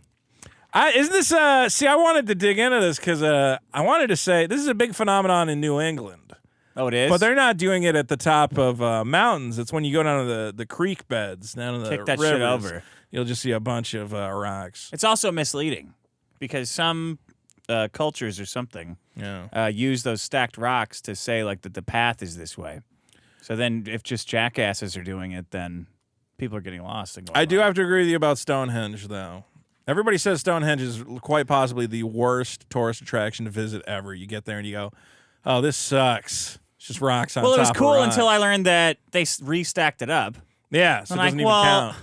Isn't this? See, I wanted to dig into this because I wanted to say this is a big phenomenon in New England. Oh, it is? But they're not doing it at the top of mountains. It's when you go down to the creek beds, down to the Kick that rivers, shit over. You'll just see a bunch of rocks. It's also misleading because some cultures or something use those stacked rocks to say like that the path is this way. So then if just jackasses are doing it, then people are getting lost. And going I do wrong. have to agree with you about Stonehenge, though. Everybody says Stonehenge is quite possibly the worst tourist attraction to visit ever. You get there and you go, oh, this sucks. It's just rocks on top Well, it was of cool rocks. until I learned that they restacked it up. Yeah, so it I'm doesn't like, even well, count.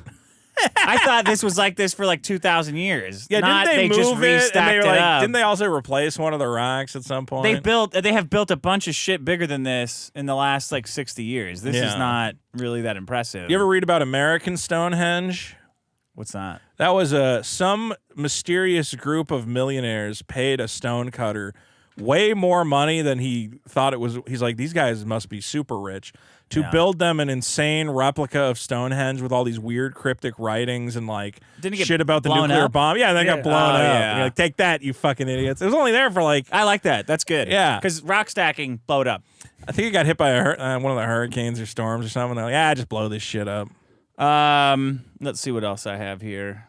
I thought this was like this for like 2,000 years. Yeah, Not didn't they just move it? restacked And they were it like, up. didn't they also replace one of the rocks at some point? They have built a bunch of shit bigger than this in the last like 60 years. This is Yeah. not really that impressive. You ever read about American Stonehenge? What's that? That was some mysterious group of millionaires paid a stone cutter way more money than he thought it was. He's like, these guys must be super rich to build them an insane replica of Stonehenge with all these weird cryptic writings and like Didn't it get shit about the blown nuclear up? bomb. Yeah, they got blown up. yeah. You're like, take that, you fucking idiots. It was only there for like, I like that. That's good. Yeah. Because rock stacking blowed up. I think it got hit by one of the hurricanes or storms or something. They're like, yeah, just blow this shit up. Let's see what else I have here.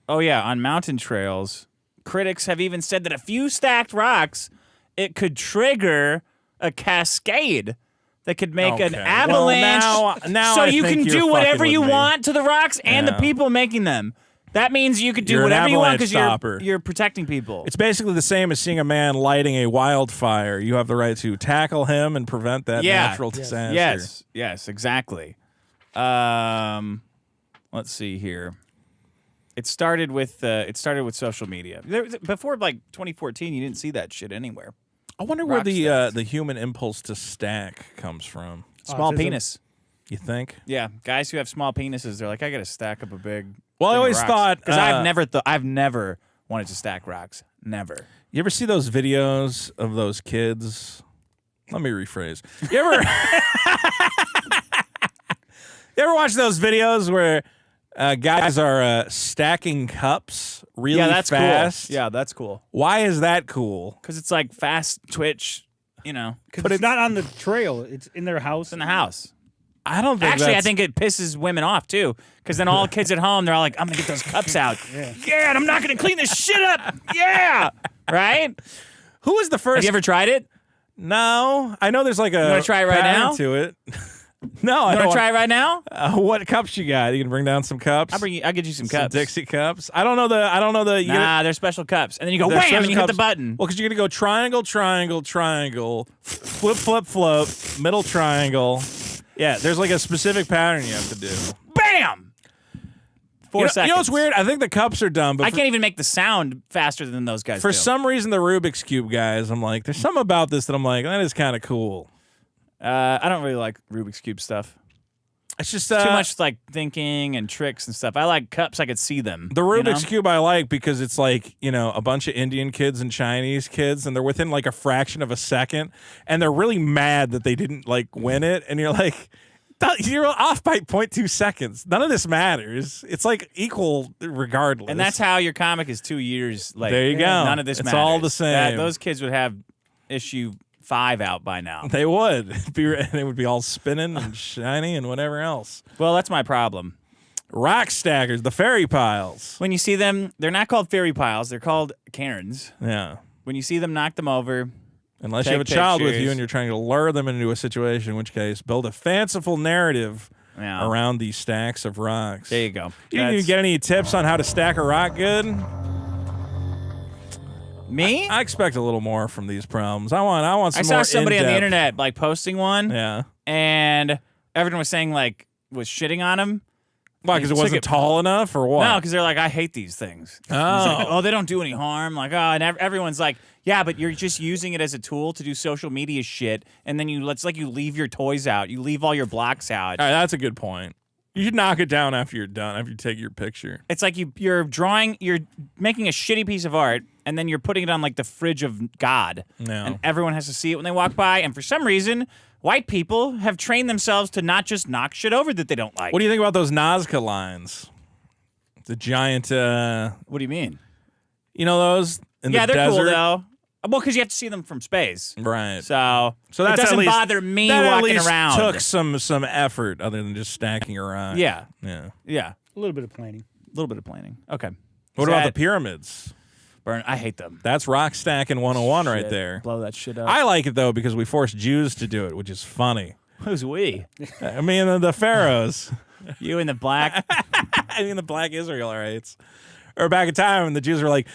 Oh yeah, on mountain trails, critics have even said that a few stacked rocks, it could trigger a cascade that could make an Okay. avalanche. Well, now so I you think can you're do whatever fucking you with me. want to the rocks and the Yeah. people making them. That means you could do You're an whatever you want avalanche because stopper. you're protecting people. It's basically the same as seeing a man lighting a wildfire. You have the right to tackle him and prevent that natural disaster. Yes, exactly. Let's see here. It started with social media. Before like 2014, you didn't see that shit anywhere. I wonder where Rock the stacks. human impulse to stack comes from. Small Autism. penis. You think? Yeah, guys who have small penises, they're like, I got to stack up a big. Well, I always thought, because I've never wanted to stack rocks. Never. You ever see those videos of those kids? Let me rephrase. You ever you ever watch those videos where guys are stacking cups really fast? cool. Yeah, that's cool. Why is that cool? Because it's like fast twitch. You know, But it's not on the trail. It's in their house. it's in the house. I don't think. Actually, I that's- think it pisses women off too, because then all kids at home, they're all like, "I'm gonna get those cups out, yeah, and I'm not gonna clean this shit up, yeah, right." Who was the first? Have you ever tried it? No, I know there's like a. You wanna try it right pattern now? To it. No, I You don't. want to try it right now? What cups you got? You can bring down some cups. I'll get you some Some cups. Dixie cups. I don't know the. You Nah, they're special cups, and then you go They're wham, and special you hit the cups. button. Well, because you're gonna go triangle, triangle, triangle, flip, flip, flip, middle triangle. Yeah, there's like a specific pattern you have to do. Bam! 4 seconds. You know what's weird? I think the cups are dumb, but I can't even make the sound faster than those guys for do. some reason, the Rubik's Cube guys, I'm like, there's something about this that I'm like, that is kind of cool. I don't really like Rubik's Cube stuff. It's just Too much like thinking and tricks and stuff. I like cups. I could see them. The Rubik's you know? Cube I like because it's like, you know, a bunch of Indian kids and Chinese kids, and they're within like a fraction of a second, and they're really mad that they didn't like win it, and you're like, you're off by 0.2 seconds. None of this matters. It's like equal regardless. And that's how your comic is 2 years late. There you go. None of this It's matters. all the same. Those kids would have issue 5 out by now. They would. It would be all spinning and shiny and whatever else. Well, that's my problem. Rock stackers, the fairy piles. When you see them, they're not called fairy piles. They're called cairns. Yeah. When you see them, knock them over. Unless you Take have a child with you pictures. and you're trying to lure them into a situation, in which case, build a fanciful narrative Yeah. around these stacks of rocks. There you go. You didn't even get any tips on how to stack a rock good? Me? I expect a little more from these problems. I want some I saw more somebody on the in-depth- internet like posting one, Yeah. and everyone was saying like was shitting on him. Why? Because it wasn't tall enough, or what? No, because they're like, I hate these things. Oh. Like, oh, they don't do any harm. Like, oh, and everyone's like, yeah, but you're just using it as a tool to do social media shit, and then it's like you leave your toys out, you leave all your blocks out. All right, that's a good point. You should knock it down after you're done, after you take your picture. It's like you're making a shitty piece of art, and then you're putting it on like the fridge of God, and everyone has to see it when they walk by. And for some reason, white people have trained themselves to not just knock shit over that they don't like. What do you think about those Nazca lines? The giant. What do you mean? You know those in the desert? Yeah, they're cool though. Well, because you have to see them from space, right? So that's it doesn't at least, bother me that walking at least around. Took some effort other than just stacking around. Yeah. Yeah. A little bit of planning. A little bit of planning. Okay. What about the pyramids? Burn. I hate them. That's rock stacking 101 Shit. right there. Blow that shit up. I like it though because we forced Jews to do it, which is funny. Who's we? I mean the pharaohs. You and the black. I mean the black Israelites. Or back in time when the Jews were like,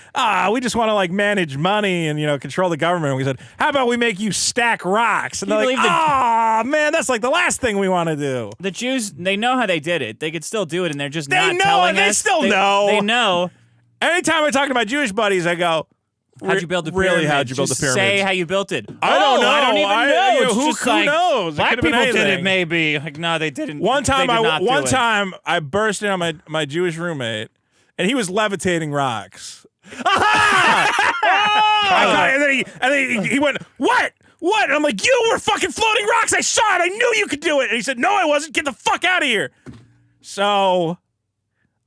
we just want to like manage money and control the government. And we said, how about we make you stack rocks? And they're like, man, that's like the last thing we want to do. The Jews, they know how they did it. They could still do it, and they're just They not know, telling they us. still know. They know. Anytime I talk to my Jewish buddies, I go, How'd you build the pyramid? Really, how'd you build the Just pyramids? say how you built it. I don't know. I don't even know. It's who just like, knows? It Black could've been people did it, anything. maybe. Like, no, they didn't. One time, they did not do it. I burst in on my Jewish roommate, and he was levitating rocks. And then he went, what? What? And I'm like, you were fucking floating rocks. I saw it. I knew you could do it. And he said, no, I wasn't. Get the fuck out of here. So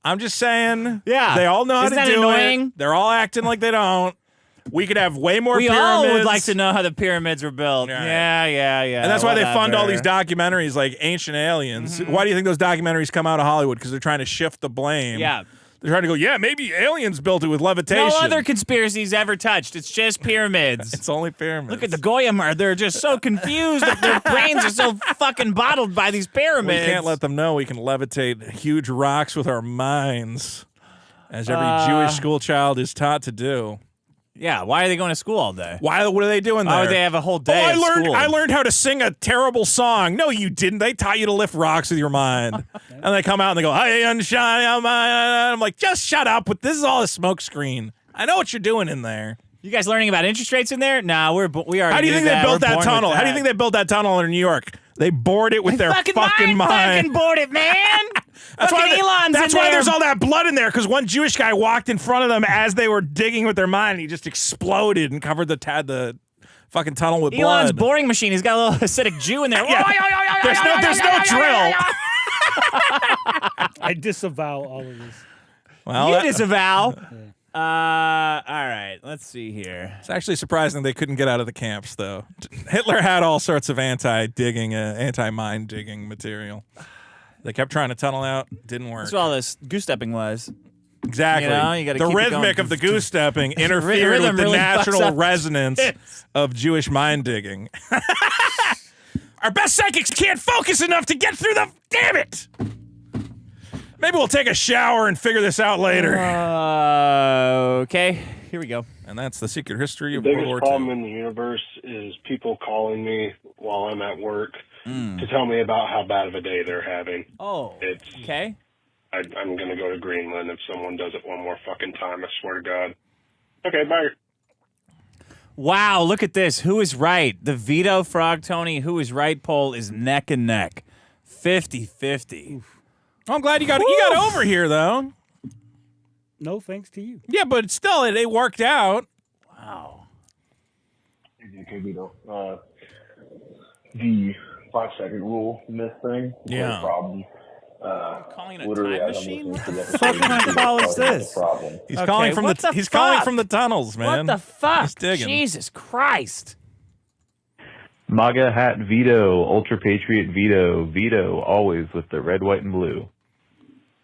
I'm just saying, they all know how Isn't to that do annoying? it. They're all acting like they don't. We could have way more We pyramids. all would like to know how the pyramids were built. Right. Yeah. And that's why they fund all these whatever. documentaries like Ancient Aliens. Mm-hmm. Why do you think those documentaries come out of Hollywood? Because they're trying to shift the blame. Yeah. They're trying to go, maybe aliens built it with levitation. No other conspiracies ever touched. It's just pyramids. It's only pyramids. Look at the Goyim. They're just so confused. Their brains are so fucking bottled by these pyramids. We can't let them know we can levitate huge rocks with our minds, as every Jewish school child is taught to do. Yeah, why are they going to school all day? What are they doing there? Why would they have a whole day of school? I learned how to sing a terrible song. No, you didn't. They taught you to lift rocks with your mind. And they come out and they go, "Hey, unshine." I'm like, just shut up. This is all a smoke screen. I know what you're doing in there. You guys learning about interest rates in there? Nah, we already. How do you think they built that tunnel? How do you think think they built that tunnel in New York? They bored it with their fucking mind. Fucking bored it, man. That's Elon's why there's all that blood in there, because one Jewish guy walked in front of them as they were digging with their mind, and he just exploded and covered the fucking tunnel with Elon's blood. boring machine. He's got a little acidic Jew in there. There's no drill. I disavow all of this. Well, You disavow. All right. Let's see here. it's actually surprising they couldn't get out of the camps, though. Hitler had all sorts of anti-mine digging material. They kept trying to tunnel out. Didn't work. That's what all this goose stepping was. Exactly. You gotta the keep it rhythmic going. of the goose stepping interfered Rhythm with the really fucks natural up. resonance of Jewish mine digging. Our best psychics can't focus enough to get through the... Damn it! Maybe we'll take a shower and figure this out later. Okay. Here we go. And that's the secret history of The World biggest War problem II. in the universe is people calling me while I'm at work to tell me about how bad of a day they're having. Oh. It's Okay. I'm going to go to Greenland if someone does it one more fucking time, I swear to God. Okay, bye. Wow, look at this. Who is right? The Vito Frog Tony Who is Right poll is neck and neck. 50-50. I'm glad you got over here, though. No thanks to you. Yeah, but still, it worked out. Wow. Okay, Vito. The 5-second rule myth thing. Yeah. Problem. Calling it a Literally, time as I'm machine? listening What to the fuck kind of call is this? Problem. He's Okay, calling from what the he's calling fuck? from the tunnels, man. What the fuck? He's digging. Jesus Christ. MAGA hat Vito, Ultra Patriot Vito, always with the red, white, and blue.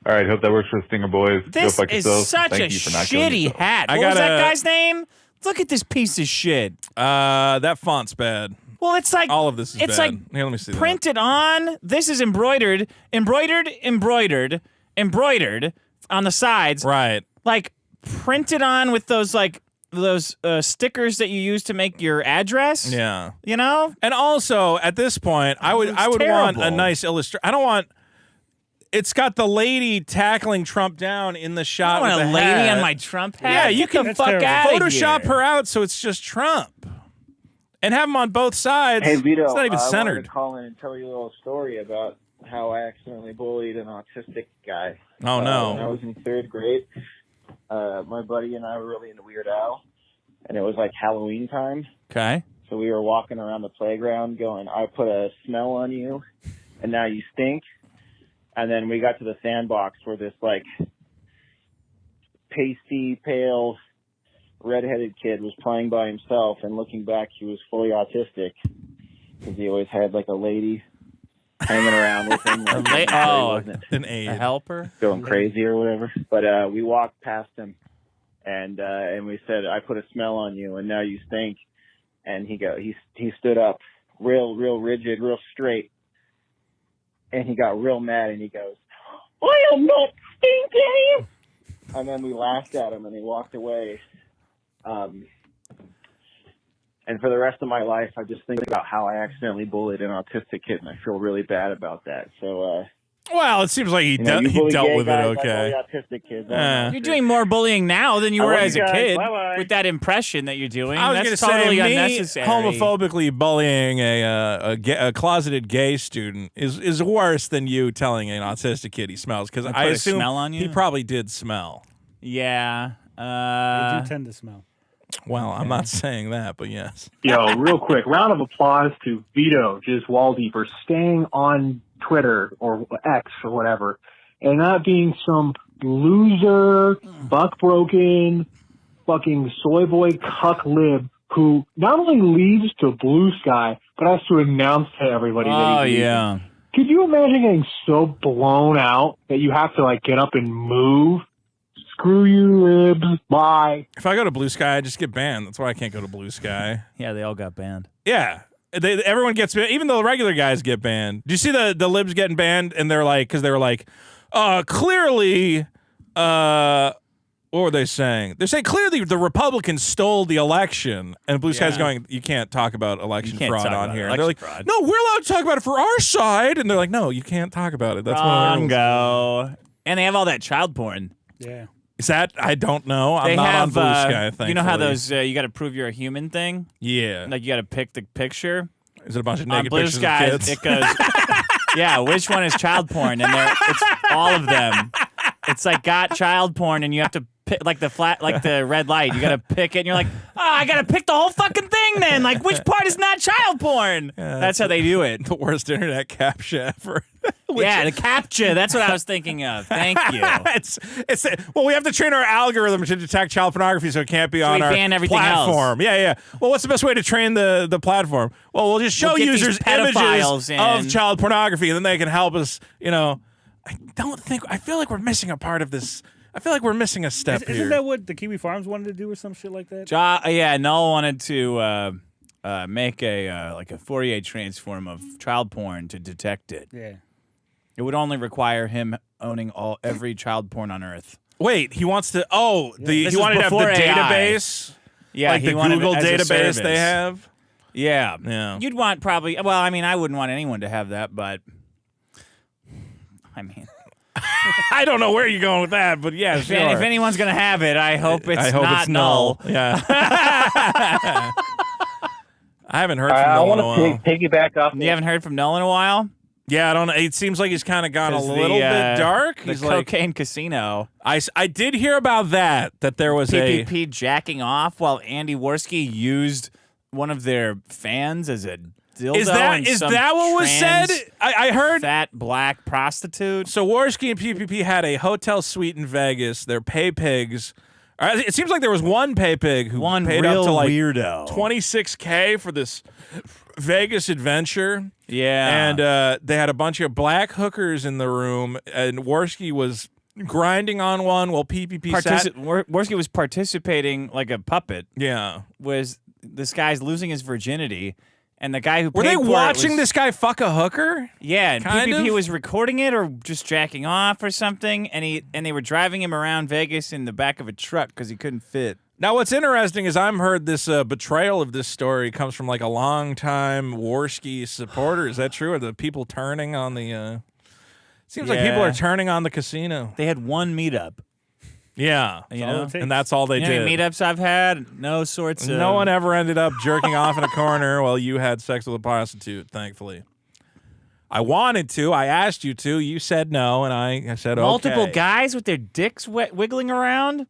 All right, hope that works for the Stinger Boys. This Go fuck is yourselves. such Thank a you for not killing shitty yourself. hat. I What was that gotta- guy's name? Look at this piece of shit. That font's bad. Well, it's like All of this is it's bad. like Here, let me see that. printed on. This is embroidered on the sides. Right. Like printed on with those stickers that you use to make your address. Yeah. You know? And also, at this point, I would It's want a terrible. nice illustration. I don't want It's got the lady tackling Trump down in the I shot don't with want the a lady hat. on my Trump hat. Yeah, you Get can the fuck terrible. out of Photoshop here. her out so it's just Trump. And have them on both sides. Hey, Vito, it's not even I wanted centered. to call in and tell you a little story about how I accidentally bullied an autistic guy. Oh, no. When I was in 3rd grade, my buddy and I were really into Weird Al, and it was like Halloween time. Okay. So we were walking around the playground going, I put a smell on you, and now you stink. And then we got to the sandbox where this, like, pasty, pale, redheaded kid was playing by himself, and looking back, he was fully autistic because he always had, like, a lady hanging around with him. Like, he wasn't An aide. A helper? going crazy or whatever. But we walked past him, and we said, I put a smell on you, and now you stink. And he stood up real rigid, real straight. And he got real mad, and he goes, I am not stinking! And then we laughed at him, and he walked away. And for the rest of my life, I just think about how I accidentally bullied an autistic kid, and I feel really bad about that. So, Well, it seems like he you know, you he bully dealt gay with it guys, I okay. bully autistic kids. I don't know. You're doing more bullying now than you I were love as you a guys. kid Bye-bye. with that impression that you're doing. I was That's going to totally say, me unnecessary. homophobically bullying a closeted gay student is worse than you telling an autistic kid he smells, because I put a assume smell on you? he probably did smell. Yeah. They do tend to smell. Well, I'm not saying that, but yes. Yo, real quick, round of applause to Vito, just Waldy, for staying on Twitter or X or whatever, and not being some loser, buck-broken, fucking soy boy cuck lib who not only leaves to Blue Sky, but has to announce to everybody that he's leaving. yeah. Could you imagine getting so blown out that you have to, like, get up and move? Screw you, libs. Bye. If I go to Blue Sky, I just get banned. That's why I can't go to Blue Sky. Yeah, they all got banned. Yeah. Everyone gets banned, even though the regular guys get banned. Do you see the libs getting banned? And they're like, because they were like, clearly, what were they saying? They're saying clearly the Republicans stole the election. And Blue Sky's going, you can't talk about election fraud on here. And they're like, no, we're allowed to talk about it for our side. And they're like, no, you can't talk about it. That's one of the rules. Go. And they have all that child porn. Yeah. Is that? I don't know. I'm They not have, on Blue Sky, thankfully. you know how those, you got to prove you're a human thing? Yeah. Like, you got to pick the picture. Is it a bunch of On naked Blue pictures Sky, of kids? it goes, yeah, which one is child porn? And it's all of them. It's like got child porn, and you have to pick, like the red light. You got to pick it, and you're like, I got to pick the whole fucking thing then. Like, which part is not child porn? Yeah, that's how they do it. The worst internet captcha ever. Yeah, the captcha. That's what I was thinking of. Thank you. Well, we have to train our algorithm to detect child pornography, so it can't be on we our ban everything platform. else. Yeah. Well, what's the best way to train the platform? Well, we'll just show We'll get users these pedophiles images in. of child pornography, and then they can help us. I feel like we're missing a part of this. I feel like we're missing a step here. Isn't that what the Kiwi Farms wanted to do or some shit like that? Yeah, Noel wanted to make a Fourier transform of child porn to detect it. Yeah. It would only require him owning every child porn on Earth. Wait, he wants to. Oh, he This wanted was to have the before AI. database. Yeah, like he the wanted Google it as a database service. they have. Yeah. You'd want probably. Well, I mean, I wouldn't want anyone to have that, but I mean, I don't know where you're going with that, but yeah, if anyone's gonna have it, I hope it's not null. null. Yeah. I haven't heard from Noel in a while. I want to piggyback off. You haven't heard from Noel in a while? Yeah, I don't know. It seems like he's kind of gone a 'Cause little bit dark. The He's cocaine casino. I did hear about that there was PPP jacking off while Andy Warski used one of their fans as a dildo. Is that what was said? I heard fat black prostitute. So Warski and PPP had a hotel suite in Vegas. They're pay pigs. It seems like there was one pay pig who paid up to like weirdo $26K for this Vegas adventure. Yeah. And they had a bunch of black hookers in the room, and Warski was grinding on one while PPP sat. Warski was participating like a puppet. Yeah. Was this guy's losing his virginity, and the guy who Were paid they for watching it was, this guy fuck a hooker? Yeah, and Kind PPP of? was recording it or just jacking off or something, and they were driving him around Vegas in the back of a truck because he couldn't fit. Now, what's interesting is I've heard this betrayal of this story comes from like a long-time Warski supporter. Is that true? Are the people turning on the... It Seems like people are turning on the casino. They had one meetup. Yeah, You know? and that's all they You know did. how many meetups I've had? No sorts of... No one ever ended up jerking off in a corner while you had sex with a prostitute, thankfully. I wanted to. I asked you to. You said no, and I said Multiple okay. guys with their dicks wiggling around?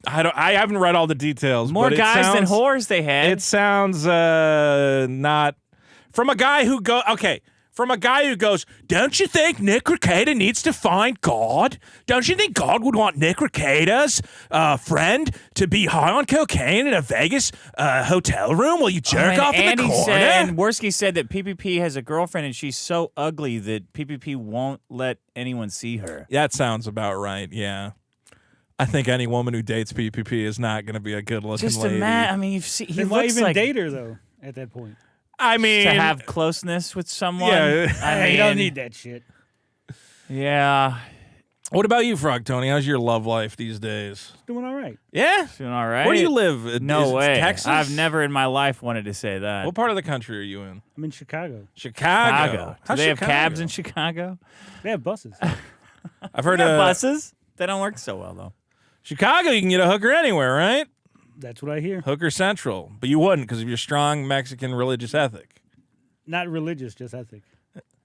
I haven't read all the details. More but guys than whores they had. It sounds not... From a guy who From a guy who goes, don't you think Nick Rekieta needs to find God? Don't you think God would want Nick Rekieta's friend to be high on cocaine in a Vegas hotel room while you jerk off in the corner? And Warski said that PPP has a girlfriend and she's so ugly that PPP won't let anyone see her. That sounds about right, yeah. I think any woman who dates PPP is not going to be a good-looking Just lady. imagine, I mean, he They might looks even like... date her, though, at that point. I mean... To have closeness with someone? Yeah. I mean, you don't need that shit. Yeah. What about you, Frog Tony? How's your love life these days? Doing all right. Yeah? Doing all right. Where do you live? No Is it way. Texas? I've never in my life wanted to say that. What part of the country are you in? I'm in Chicago. Chicago. Do How's they have Chicago? cabs in Chicago? They have buses. I've heard They have of buses. They don't work so well, though. Chicago, you can get a hooker anywhere, right? That's what I hear. Hooker Central. But you wouldn't because of your strong Mexican religious ethic. Not religious, just ethic.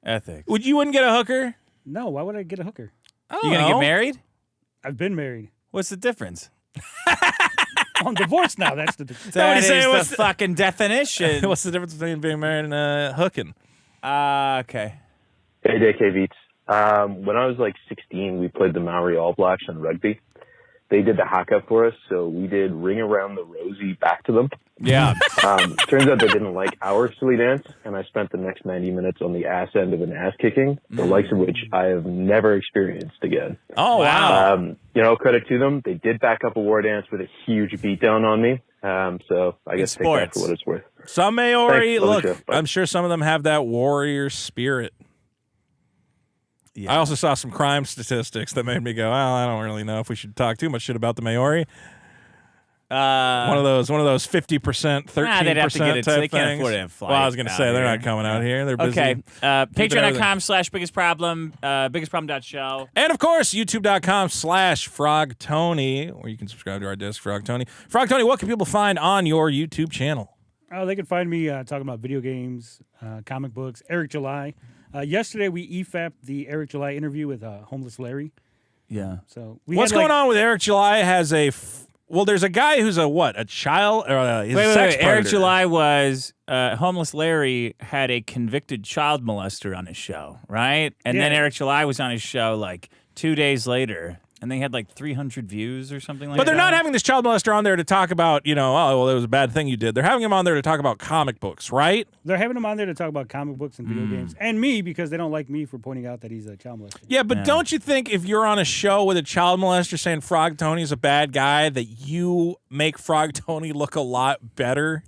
Ethics. You wouldn't get a hooker? No, why would I get a hooker? You gonna get married? I've been married. What's the difference? I'm divorced now. That's the difference. That Nobody's saying is what's the fucking definition. What's the difference between being married and hooking? Okay. Hey, DK Beats. When I was like 16, we played the Maori All Blacks in rugby. They did the haka for us, so we did Ring Around the Rosie back to them. Yeah. Turns out they didn't like our silly dance, and I spent the next 90 minutes on the ass end of an ass kicking, the likes of which I have never experienced again. Oh, wow. Credit to them. They did back up a war dance with a huge beatdown on me. So I guess take that for what it's worth. Some Maori, Thanks. Love the look, show. Bye. I'm sure some of them have that warrior spirit. Yeah. I also saw some crime statistics that made me go, well, I don't really know if we should talk too much shit about the Maori. One of those 50%, 13% they'd have to get it. type They can't things. afford to have Well, I was going to flights say, out they're here. not coming out here. They're busy. Okay. keeping everything. Patreon.com/biggest problem, biggestproblem.show. And of course, youtube.com/FrogTony, where you can subscribe to our disc, Frog Tony. Frog Tony, what can people find on your YouTube channel? Oh, they can find me talking about video games, comic books. Eric July. Yesterday we EFAP'd the Eric July interview with Homeless Larry. Yeah. So What's going on with Eric July? Has there's a guy who's a child or he's a sex Eric predator. July was Homeless Larry had a convicted child molester on his show, right? And then Yeah. Eric July was on his show like 2 days later, and they had like 300 views or something like that. But they're not having this child molester on there to talk about, oh, well, it was a bad thing you did. They're having him on there to talk about comic books, right? They're having him on there to talk about comic books and video games, and me because they don't like me for pointing out that he's a child molester. Yeah, but don't you think if you're on a show with a child molester saying Frog Tony's a bad guy, that you make Frog Tony look a lot better?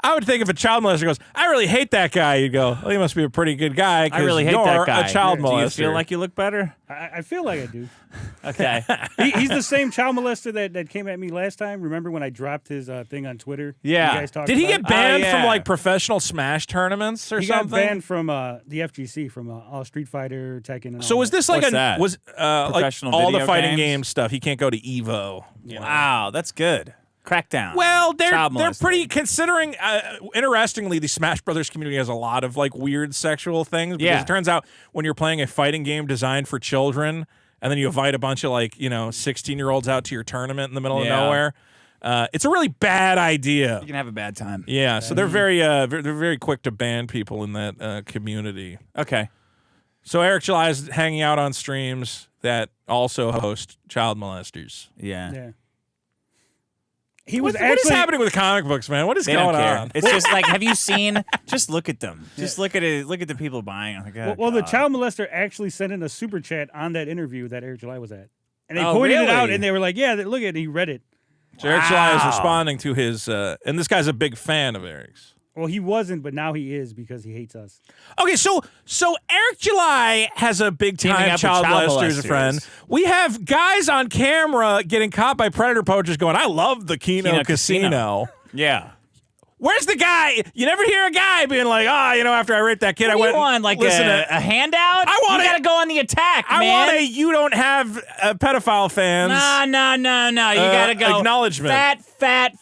I would think if a child molester goes, I really hate that guy, you'd go, well, he must be a pretty good guy I because really hate you're that guy. a child molester. Do you feel like you look better? I feel like I do. Okay. He's the same child molester that came at me last time. Remember when I dropped his thing on Twitter? Yeah. You guys talked Did he about get banned Oh, yeah. from like professional Smash tournaments or He something? got banned from the FGC, from all Street Fighter, Tekken, and all So was that. this like What's that? like Professional all the video fighting games? game stuff? He can't go to Evo. you know? Wow, that's good. Crackdown. Well, they're Child molesting. pretty considering. Interestingly, the Smash Brothers community has a lot of like weird sexual things. Because Yeah. it turns out when you're playing a fighting game designed for children, and then you invite a bunch of 16-year-olds out to your tournament in the middle of Yeah. nowhere, it's a really bad idea. You can have a bad time. Yeah, so they're they're very quick to ban people in that community. Okay. So Eric July is hanging out on streams that also host child molesters. Yeah. Yeah. He was What actually is happening with comic books, man? What is They going don't care. on? It's just like, have you seen? Just look at them. Just look at it. Look at the people buying. I'm like, oh, Well, the God. child molester actually sent in a super chat on that interview that Eric July was at, and they Oh, pointed it really? out, and they were like, "Yeah, look at it." He read it. So Eric July is Wow. responding to his, and this guy's a big fan of Eric's. Well, he wasn't, but now he is because he hates us. Okay, so Eric July has a big Teaming time up with child child molester as a molesters. friend. We have guys on camera getting caught by predator poachers going, I love the Keno Keno Casino. Yeah. Where's the guy? You never hear a guy being like, after I raped that kid, I went. Want like a handout? I want You got to go on the attack, man. I want you don't have pedophile fans. No. You got to go. Acknowledgement. Fat.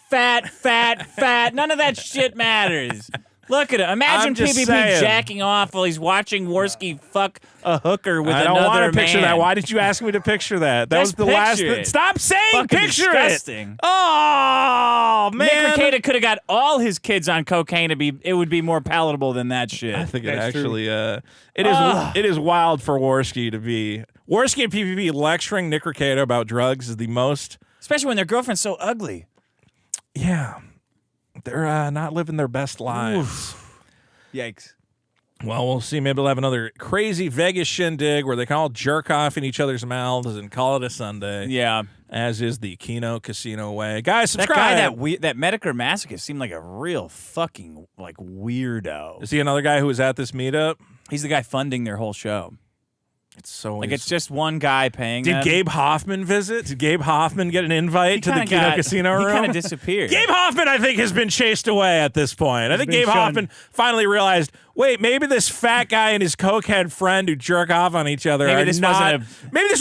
None of that shit matters. Look at it. Imagine PPP jacking off while he's watching Warski fuck a hooker with another man. I don't want to picture that. Why did you ask me to picture that? That was the last. Stop saying fucking picture disgusting. it. Oh man, Nick Rekieta could have got all his kids on cocaine. It would be more palatable than that shit. I think it actually it is wild for Warski to be Warski and PPP lecturing Nick Rekieta about drugs is the most, especially when their girlfriend's so ugly. Yeah. They're not living their best lives. Oof. Yikes. Well, we'll see. Maybe they'll have another crazy Vegas shindig where they can all jerk off in each other's mouths and call it a Sunday. Yeah. As is the Keno Casino way. Guys, subscribe. That guy, that Medicare masochist seemed like a real fucking weirdo. Is he another guy who was at this meetup? He's the guy funding their whole show. It's so it's just one guy paying them. Did Gabe Hoffman visit? Did Gabe Hoffman get an invite to the Keno Casino room? He kind of disappeared. Gabe Hoffman, I think, has been chased away at this point. I think Gabe Hoffman finally realized, wait, maybe this fat guy and his cokehead friend who jerk off on each other maybe this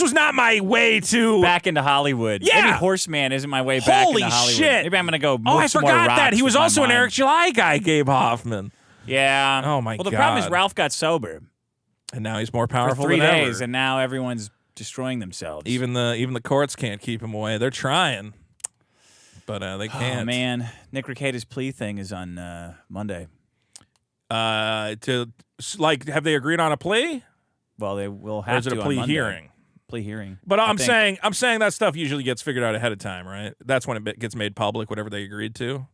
was not my way to... Back into Hollywood. Yeah. Maybe Horseman isn't my way back into Hollywood. Holy shit. Maybe I'm going to go I forgot that. He was also an Eric July guy, Gabe Hoffman. Yeah. Oh, my God. Well, the problem is Ralph got sober. And now he's more powerful for 3 than days, ever. And now everyone's destroying themselves. Even the courts can't keep him away. They're trying, but they can't. Oh man, Nick Rekieta's plea thing is on Monday. Have they agreed on a plea? Well, they will have or is it to a plea on Monday. hearing? Plea hearing. But I'm saying that stuff usually gets figured out ahead of time, right? That's when it gets made public, whatever they agreed to.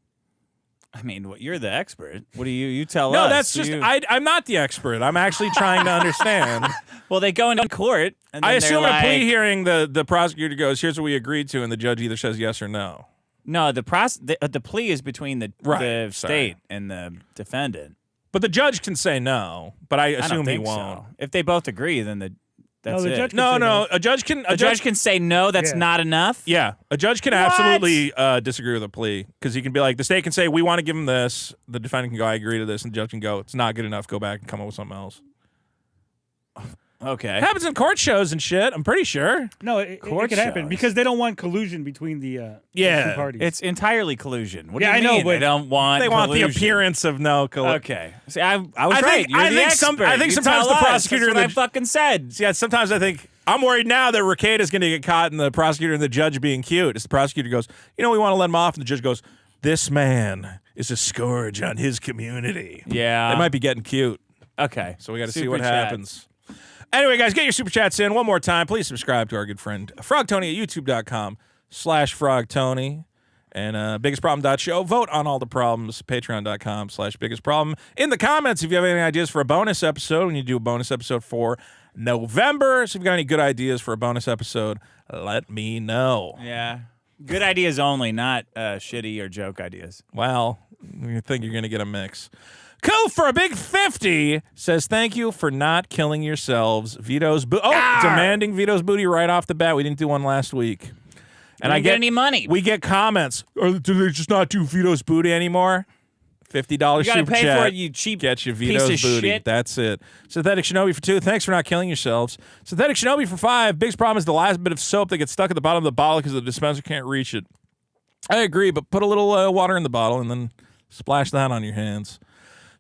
I mean, you're the expert. What do you tell us? No, that's just I'm not the expert. I'm actually trying to understand. Well, they go into court. And then I assume like, a plea hearing, the prosecutor goes, "Here's what we agreed to," and the judge either says yes or no. No, the plea is between the state and the defendant. But the judge can say no. But I assume he won't. So. If they both agree, then that's it. A judge can say no. That's not enough. Yeah, a judge can absolutely disagree with a plea because he can be like, the state can say we want to give him this, the defendant can go, I agree to this, and the judge can go, it's not good enough, go back and come up with something else. Okay, it happens in court shows and shit. I'm pretty sure. No, it could happen because they don't want collusion between the two parties. It's entirely collusion. What do you I mean? know, but they don't want. They want the appearance of no collusion. Okay, see, I was right. You're the expert. I think sometimes the prosecutor. That's what I fucking said. Yeah, sometimes I think I'm worried now that Rekieta is going to get caught, and the prosecutor and the judge being cute. As the prosecutor goes, we want to let him off, and the judge goes, this man is a scourge on his community. Yeah, they might be getting cute. Okay, so we got to see what happens. Anyway, guys, get your super chats in one more time. Please subscribe to our good friend FrogTony at youtube.com/FrogTony. And biggestproblem.show. Vote on all the problems. Patreon.com/biggestproblem. In the comments, if you have any ideas for a bonus episode, when you do a bonus episode for November. So if you've got any good ideas for a bonus episode, let me know. Yeah. Good ideas only, not shitty or joke ideas. Well, you think you're going to get a mix. Cool for a big 50 says, thank you for not killing yourselves. Vito's demanding Vito's booty right off the bat. We didn't do one last week. And I get any money. We get comments. Do they just not do Vito's booty anymore? $50 super chat. You gotta pay for it, you cheap Get you Vito's piece of booty. shit. That's it. Synthetic Shinobi for 2. Thanks for not killing yourselves. Synthetic Shinobi for 5. Biggest problem is the last bit of soap that gets stuck at the bottom of the bottle because the dispenser can't reach it. I agree, but put a little water in the bottle and then splash that on your hands.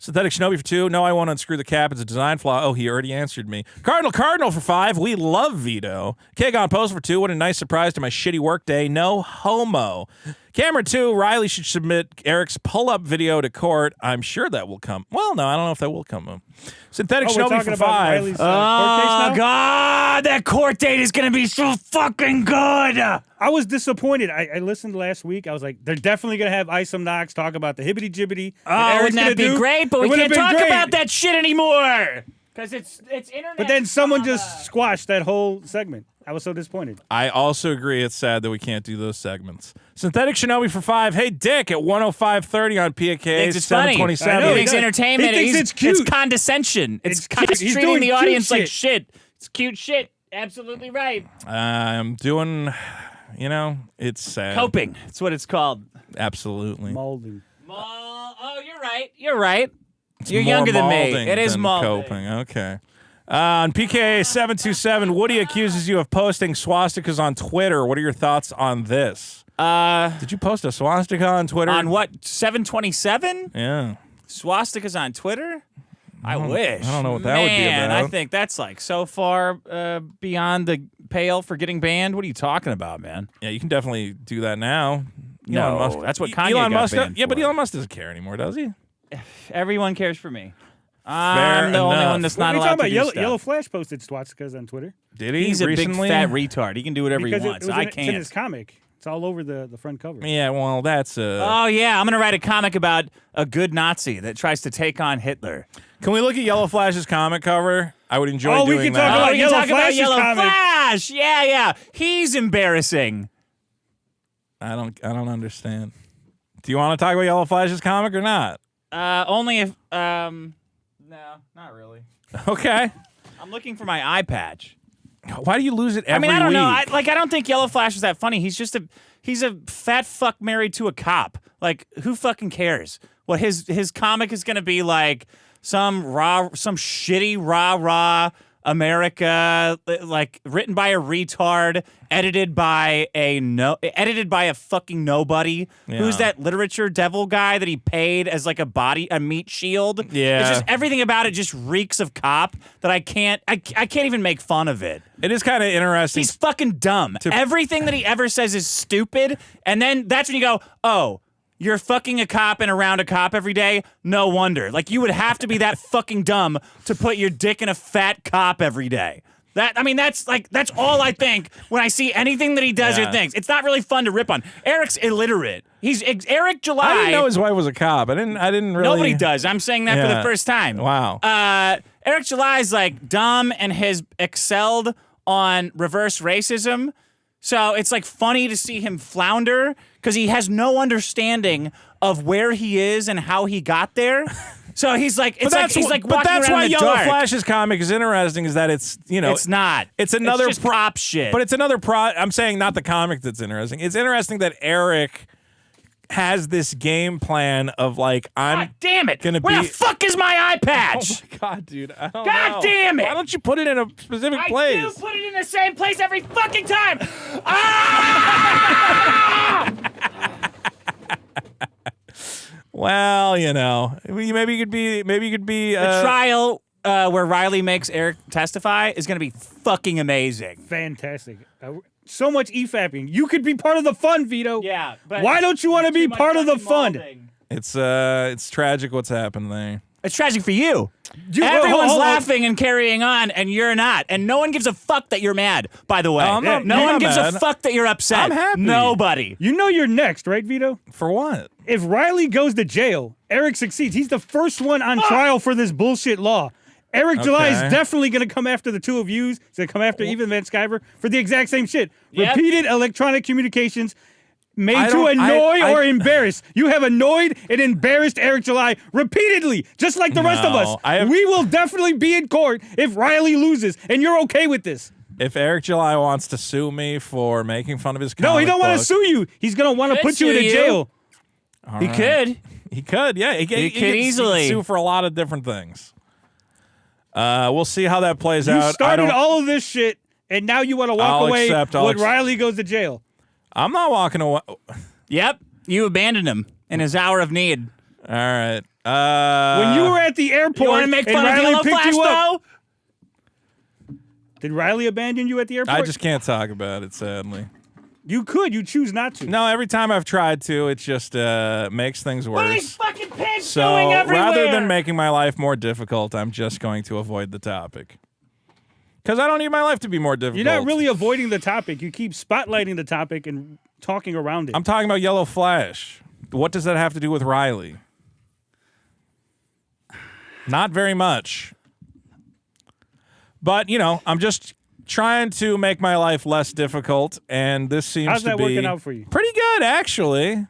Synthetic Shinobi for 2. No, I won't unscrew the cap. It's a design flaw. Oh, he already answered me. Cardinal for 5. We love Vito. K-Gon Post for 2. What a nice surprise to my shitty work day. No homo. Cameron 2. Riley should submit Eric's pull-up video to court. I'm sure that will come. Well, no, I don't know if that will come. Synthetic Shinobi for 5. Riley's, court case now? God, that court date is going to be so fucking good. I was disappointed. I listened last week. I was like, they're definitely going to have Isom Knox talk about the hibbity-jibbity. Oh, wouldn't that be great? But we can't talk about that shit anymore. Because it's internet. But then someone just squashed that whole segment. I was so disappointed. I also agree it's sad that we can't do those segments. Synthetic Shinobi for 5. Hey, Dick, at 105.30 on PAK, it's 727. He thinks entertainment. He thinks it's cute. It's condescension. It's treating the audience like shit. It's cute shit. Absolutely right. I'm doing, it's sad. Coping. That's what it's called. Absolutely. Molding. Oh, you're right. You're right. It's You're more younger than me. molding It is than molding. coping. Okay. On PK727, Woody accuses you of posting swastikas on Twitter. What are your thoughts on this? Did you post a swastika on Twitter? On what, 727? Yeah. Swastikas on Twitter? I wish. I don't know what that would be Man, about. I think that's like so far beyond the pale for getting banned. What are you talking about, man? Yeah, you can definitely do that now. No, Elon Musk, that's what Kanye Elon got Musk, banned yeah, but for. Elon Musk doesn't care anymore, does he? Everyone cares for me. I'm the only enough. one that's What not are you allowed talking to about? do stuff. Yellow Flash posted swastikas on Twitter. Did he He's a recently? big fat retard. He can do whatever Because he wants. I It's in can't. his comic. It's all over the front cover. Yeah, well, that's Oh, yeah. I'm going to write a comic about a good Nazi that tries to take on Hitler. Can we look at Yellow Flash's comic cover? I would enjoy Oh, we doing can talk that. about we can Yellow talk about Flash's Yellow comic. Flash. Yeah, yeah. He's embarrassing. I don't understand. Do you want to talk about Yellow Flash's comic or not? Only if, no, not really. Okay. I'm looking for my eye patch. Why do you lose it every I mean, I don't know. week? I don't think Yellow Flash is that funny. He's just he's a fat fuck married to a cop. Like, who fucking cares? What his comic is going to be like some shitty rah America, like written by a retard, edited by a fucking nobody. Yeah. Who's that literature devil guy that he paid as like a meat shield? Yeah. It's just everything about it just reeks of cop that I can't even make fun of it. It is kind of interesting. He's fucking dumb. Everything that he ever says is stupid, and then that's when you go, oh, you're fucking a cop and around a cop every day? No wonder. Like, you would have to be that fucking dumb to put your dick in a fat cop every day. That's all I think when I see anything that he does or thinks. It's not really fun to rip on. Eric's illiterate. Eric July. I didn't know his wife was a cop. I didn't really. Nobody does. I'm saying that for the first time. Wow. Eric July's like dumb and has excelled on reverse racism. So it's like funny to see him flounder because he has no understanding of where he is and how he got there. So he's like, he's like walking that's around why in the Yellow dark. Flash's comic is interesting. Is that it's It's not. It's another just prop shit. But it's another I'm saying not the comic that's interesting. It's interesting that Eric has this game plan of like God damn it! Gonna Where be. the fuck is my eye patch? Oh my god, dude! I don't God know. damn it! Why don't you put it in a specific place? I do put it in the same place every fucking time. Ah! Well, maybe you could be. The trial where Riley makes Eric testify is going to be fucking amazing. Fantastic. So much e-fapping. You could be part of the fun, Vito. Yeah. But Why don't you want to be part of the fun? molding. It's tragic what's happened there. It's tragic for you. Hold Everyone's on. laughing and carrying on, and you're not. And no one gives a fuck that you're mad, by the way. I'm not- no you're one not gives mad. a fuck that you're upset. I'm happy. Nobody. You know you're next, right, Vito? For what? If Riley goes to jail, Eric succeeds. He's the first one on trial for this bullshit law. Eric July is Okay. definitely going to come after the two of you. He's going to come after even Van Sciver for the exact same shit. Yep. Repeated electronic communications made I to don't- annoy I- or embarrass. You have annoyed and embarrassed Eric July repeatedly, just like the rest of us. No, We will definitely be in court if Riley loses, and you're okay with this. If Eric July wants to sue me for making fun of his No, he comic don't want to book- sue you. He's going to want to Could put you in sue a you. jail. All He right. could. He could, yeah. He could he easily. sue for a lot of different things. We'll see how that plays You out. started all of this shit, and now you want to walk I'll away accept, when I'll accept. Riley goes to jail. I'm not walking away. Yep. You abandoned him in his hour of need. All right. When you were at the airport, You want to make and fun of Riley Yellow picked Flash, you up. though? Did Riley abandon you at the airport? I just can't talk about it, sadly. You could. You choose not to. No, every time I've tried to, it just makes things What are these worse. fucking pigs So doing everywhere? rather than making my life more difficult, I'm just going to avoid the topic. Because I don't need my life to be more difficult. You're not really avoiding the topic. You keep spotlighting the topic and talking around it. I'm talking about Yellow Flash. What does that have to do with Riley? Not very much. But, I'm just trying to make my life less difficult, and this seems How's to that be working out for you? pretty good, actually.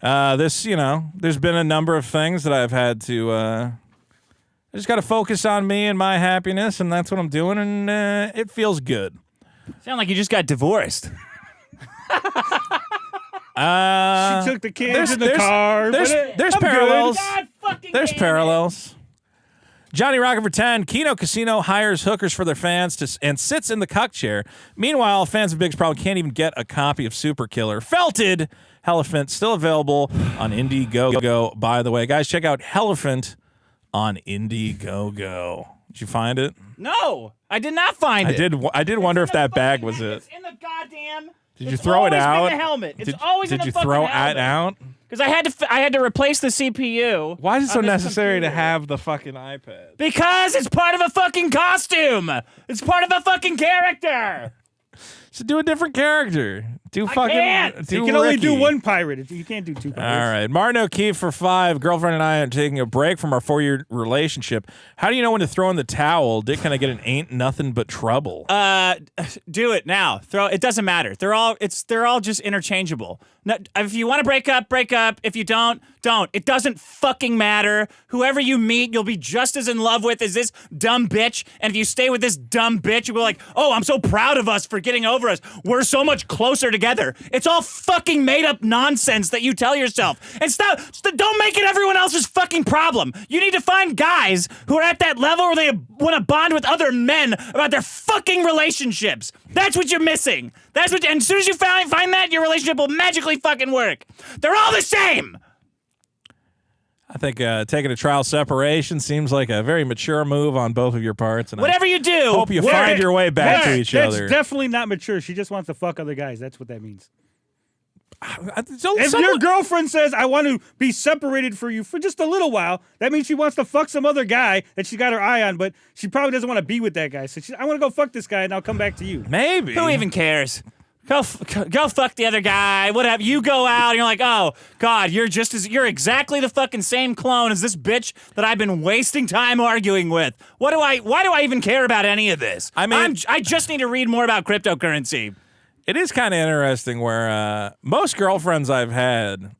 There's been a number of things that I've had to... I just got to focus on me and my happiness, and that's what I'm doing, and it feels good. Sound like you just got divorced. She took the kids in the car. There's I'm parallels. good. There's parallels. Johnny Rocket for 10. Keno Casino hires hookers for their fans and sits in the cuck chair. Meanwhile, fans of Big's probably can't even get a copy of Super Killer. Felted Elephant, still available on Indiegogo, by the way. Guys, check out Elephant on Indiegogo. Did you find it? No, I did not find it. I did wonder if that bag was it. It's in the goddamn. Did you throw it out? It's always in the helmet. It's always in the Did you fucking throw helmet. it out? Because I had to replace the CPU. Why is it so on this necessary to computer. have the fucking iPad? Because it's part of a fucking costume. It's part of a fucking character. So do a different character. Do fucking. can't. Do You can only do Ricky. one pirate. You can't do two pirates. All right. Martin O'Keefe for 5. Girlfriend and I are taking a break from our 4-year relationship. How do you know when to throw in the towel? Dick, can I get an ain't nothing but trouble? Do it now. Throw. It doesn't matter. They're all just interchangeable. No, if you want to break up, break up. If you don't. It doesn't fucking matter. Whoever you meet, you'll be just as in love with as this dumb bitch. And if you stay with this dumb bitch, you'll be like, oh, I'm so proud of us for getting over us. We're so much closer together. It's all fucking made up nonsense that you tell yourself. And don't make it everyone else's fucking problem. You need to find guys who are at that level where they want to bond with other men about their fucking relationships. That's what you're missing. And as soon as you find that, your relationship will magically fucking work. They're all the same. I think taking a trial separation seems like a very mature move on both of your parts. And Whatever you do, hope you find your way back to each That's other. definitely not mature. She just wants to fuck other guys. That's what that means. So If your girlfriend says, I want to be separated for you for just a little while, that means she wants to fuck some other guy that she got her eye on, but she probably doesn't want to be with that guy. So I want to go fuck this guy, and I'll come back to you. Maybe. Who even cares? Go fuck the other guy. Whatever. You go out and you're like, oh God, you're exactly the fucking same clone as this bitch that I've been wasting time arguing with. Why do I even care about any of this? I mean, I just need to read more about cryptocurrency. It is kind of interesting where most girlfriends I've had,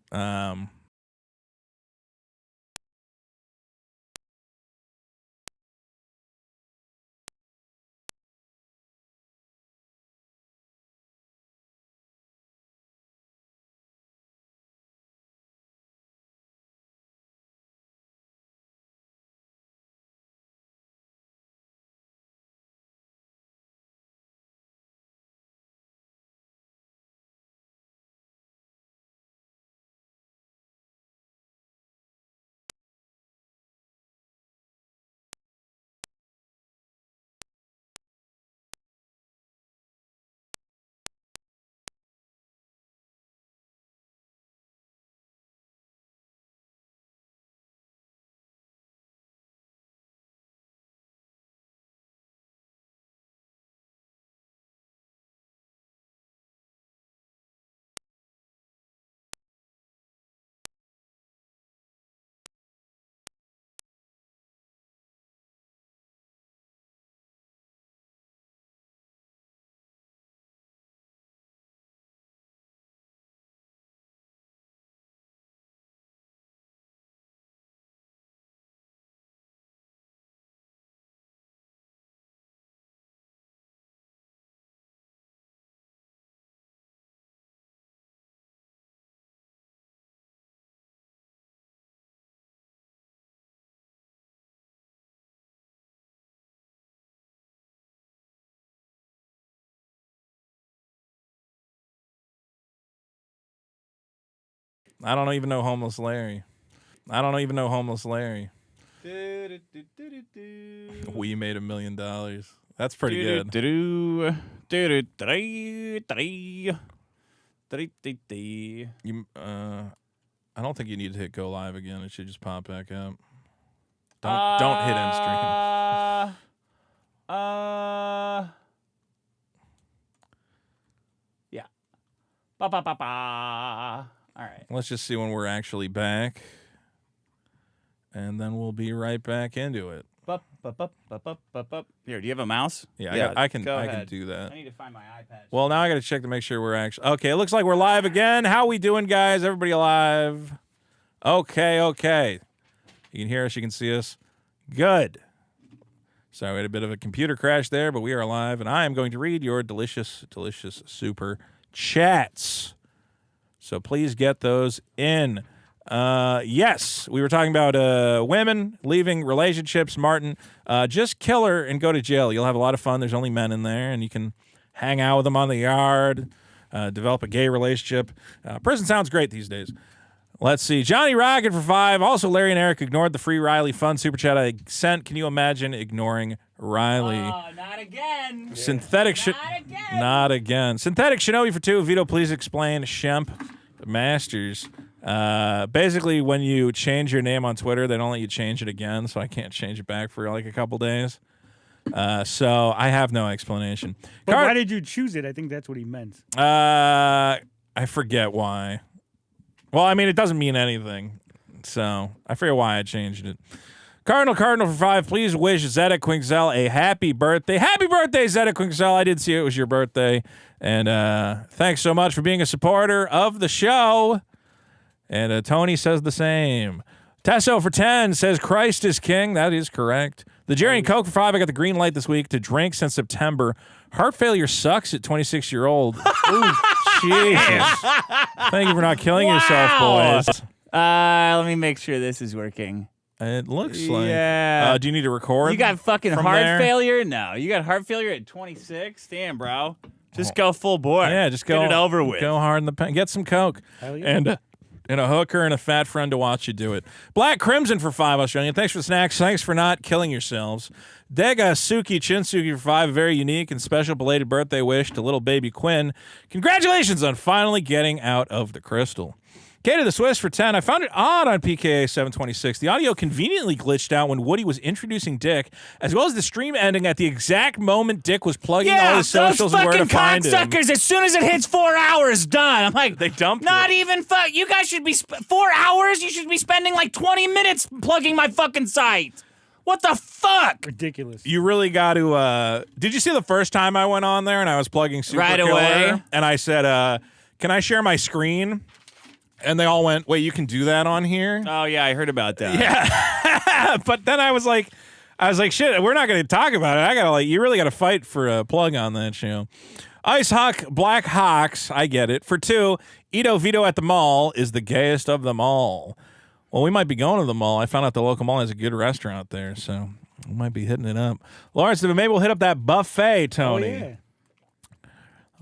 I don't even know Homeless Larry. We made $1 million. That's pretty good. I don't think you need to hit go live again. It should just pop back up. Don't hit end stream. Yeah. Ba. All right. Let's just see when we're actually back, and then we'll be right back into it. Here, do you have a mouse? Yeah, I can go I can ahead. do that. I need to find my iPad. Well, now I got to check to make sure we're actually okay. It looks like we're live again. How we doing, guys? Everybody alive? Okay. You can hear us. You can see us. Good. Sorry, we had a bit of a computer crash there, but we are live, and I am going to read your delicious super chats. So please get those in. Yes, we were talking about women leaving relationships. Martin, just kill her and go to jail. You'll have a lot of fun. There's only men in there, and you can hang out with them on the yard, develop a gay relationship. Prison sounds great these days. Let's see. Johnny Rocket for 5. Also, Larry and Eric ignored the free Riley fun super chat I sent. Can you imagine ignoring Riley? Not again. Synthetic Not again. Synthetic Shinobi for 2. Vito, please explain Shemp Masters. Basically, when you change your name on Twitter, they don't let you change it again, so I can't change it back for like a couple days. So I have no explanation. But why did you choose it? I think that's what he meant. I forget why. Well, I mean, it doesn't mean anything, so I forget why I changed it. Cardinal for 5, please wish Zeta Quinzel a happy birthday. Happy birthday, Zeta Quinzel. I did see it was your birthday. And thanks so much for being a supporter of the show. And Tony says the same. Tesso for 10 says Christ is king. That is correct. The Jerry and Coke for 5. I got the green light this week to drink since September. Heart failure sucks at 26-year-old. Ooh, Jesus. Thank you for not killing yourself, boys. Let me make sure this is working. It looks like. Yeah. Do you need to record? You got fucking from heart there? failure? No. You got heart failure at 26? Damn, bro. Just go full bore. Yeah, just go. Get it over with. Go hard in the pen. Get some Coke. Hell yeah. And a hooker and a fat friend to watch you do it. Black Crimson for 5 Australian. Thanks for the snacks. Thanks for not killing yourselves. Dega Suki Chinsuki for 5. Very unique and special belated birthday wish to little baby Quinn. Congratulations on finally getting out of the crystal. Kato the Swiss for 10. I found it odd on PKA 726. The audio conveniently glitched out when Woody was introducing Dick, as well as the stream ending at the exact moment Dick was plugging all his socials and where to find him. Cocksuckers, as soon as it hits 4 hours, done. I'm like, they dumped not it. even fuck. You guys should be 4 hours. You should be spending like 20 minutes plugging my fucking site. What the fuck? Ridiculous. You really got to. Did you see the first time I went on there and I was plugging Super Right Killer, away. and I said, "Can I share my screen?" And they all went, "Wait, you can do that on here?" Oh yeah, I heard about that. Yeah. But then I was like, shit, we're not going to talk about it. I got to you really got to fight for a plug on that show. Ice Hawk Black Hawks, I get it. For 2, Ito Vito at the mall is the gayest of them all. Well, we might be going to the mall. I found out the local mall has a good restaurant there, so we might be hitting it up. Lawrence, maybe we'll hit up that buffet, Tony. Oh, yeah.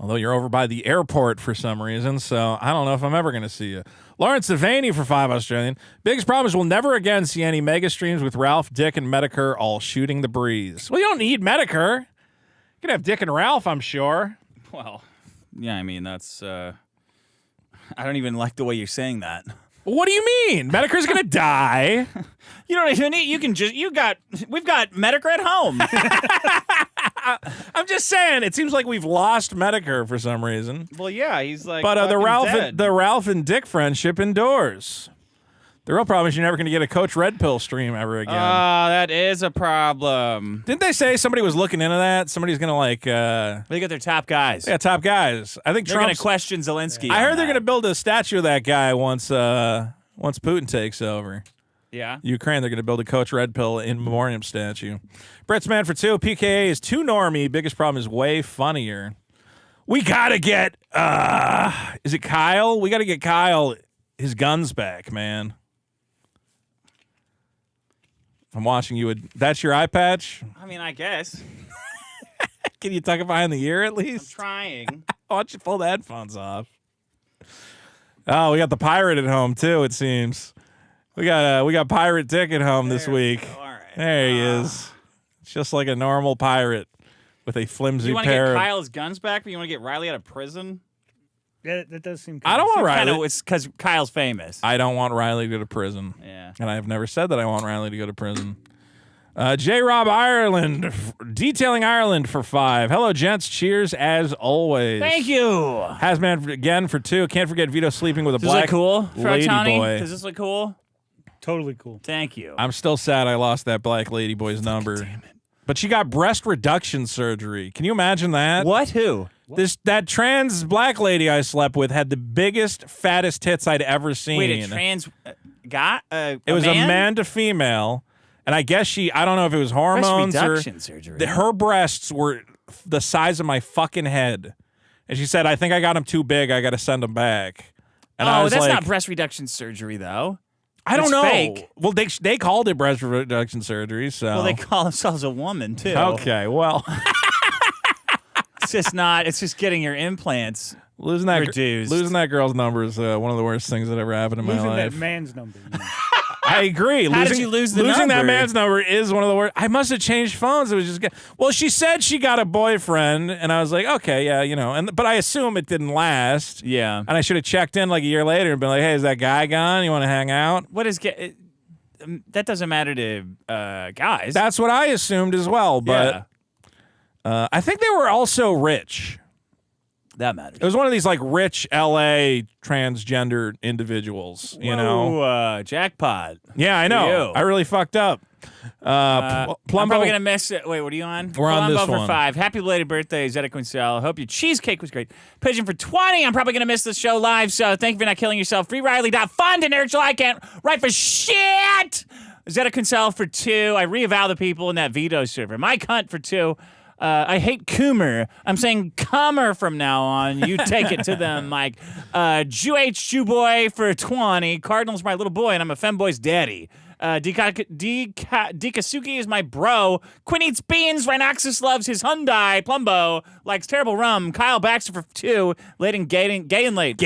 Although you're over by the airport for some reason, so I don't know if I'm ever going to see you. Lawrence Devaney for 5 Australian. Biggest problem is we'll never again see any mega streams with Ralph, Dick, and Medicare all shooting the breeze. Well, you don't need Medicare. You can have Dick and Ralph, I'm sure. Well, yeah, I mean, that's, I don't even like the way you're saying that. What do you mean? Medicare's going to die. You don't even need, we've got Medicare at home. I'm just saying, it seems like we've lost Medicare for some reason. Well, yeah, he's like, But the dead. Ralph and Dick friendship endures. The real problem is you're never going to get a Coach Red Pill stream ever again. That is a problem. Didn't they say somebody was looking into that? Somebody's going to like... They got their top guys. Yeah, top guys. I think They're going Trump's... to question Zelensky. I heard they're going to build a statue of that guy once Putin takes over. Yeah. Ukraine, they're going to build a Coach Red Pill in memoriam statue. Brett's man for 2. PKA is too normie. Biggest problem is way funnier. We got to get... is it Kyle? We got to get Kyle his guns back, man. I'm watching you. That's your eye patch? I mean, I guess. Can you tuck it behind the ear at least? I'm trying. Why don't you pull the headphones off? Oh, we got the pirate at home too, it seems. We got Pirate Dick at home this week. All right. There he is. It's just like a normal pirate with a flimsy You want to pair get of... Kyle's guns back, but you want to get Riley out of prison? Yeah, that does seem. I don't want Riley. It's because Kyle's famous. I don't want Riley to go to prison. Yeah. And I have never said that I want Riley to go to prison. J. Rob Ireland, detailing Ireland for 5. Hello, gents. Cheers as always. Thank you. Hazman again for 2. Can't forget Vito sleeping with a Does black this look cool, lady Tony? boy. Does this look cool? Totally cool. Thank you. I'm still sad I lost that black lady boy's number. Damn it. But she got breast reduction surgery. Can you imagine that? What? Who? That trans black lady I slept with had the biggest, fattest tits I'd ever seen. Wait, a trans guy? It was a man to female, and I guess I don't know if it was hormones Breast or reduction surgery. her breasts were the size of my fucking head. And she said, I think I got them too big. I got to send them back. And I was that's like, not breast reduction surgery, though. I don't It's know. fake. Well, they called it breast reduction surgery, so. Well, they call themselves a woman, too. Okay, well. It's just not. It's just getting your implants Losing that reduced. Losing that girl's number is one of the worst things that ever happened in my Losing life. that man's number. I agree. How did you lose the losing number? that man's number is one of the worst. I must have changed phones. It was just well, she said she got a boyfriend, and I was like, okay, yeah, but I assume it didn't last. Yeah. And I should have checked in like a year later and been like, hey, is that guy gone? You want to hang out? What is that doesn't matter to guys. That's what I assumed as well. But I think they were also rich. That matters. It was one of these like rich LA transgender individuals, jackpot. Yeah, I know. You. I really fucked up. I'm Plumbo, probably gonna miss it. Wait, what are you on? We're on this for one. 5. Happy belated birthday, Zeta Quincel. Hope your cheesecake was great. Pigeon for 20. I'm probably gonna miss the show live, so thank you for not killing yourself. FreeRiley.fund and Eric I can't write for shit. Zeta Quincel for 2. I reavow the people in that Vito server. Mike Hunt for 2. I hate Coomer. I'm saying Comer from now on. You take it to them, Mike. Jew H. Jew Boy for 20. Cardinal's my little boy, and I'm a femboy's daddy. Dikasuki is my bro. Quinn eats beans. Rhinoxus loves his Hyundai. Plumbo likes terrible rum. Kyle Baxter for 2. Gay and late.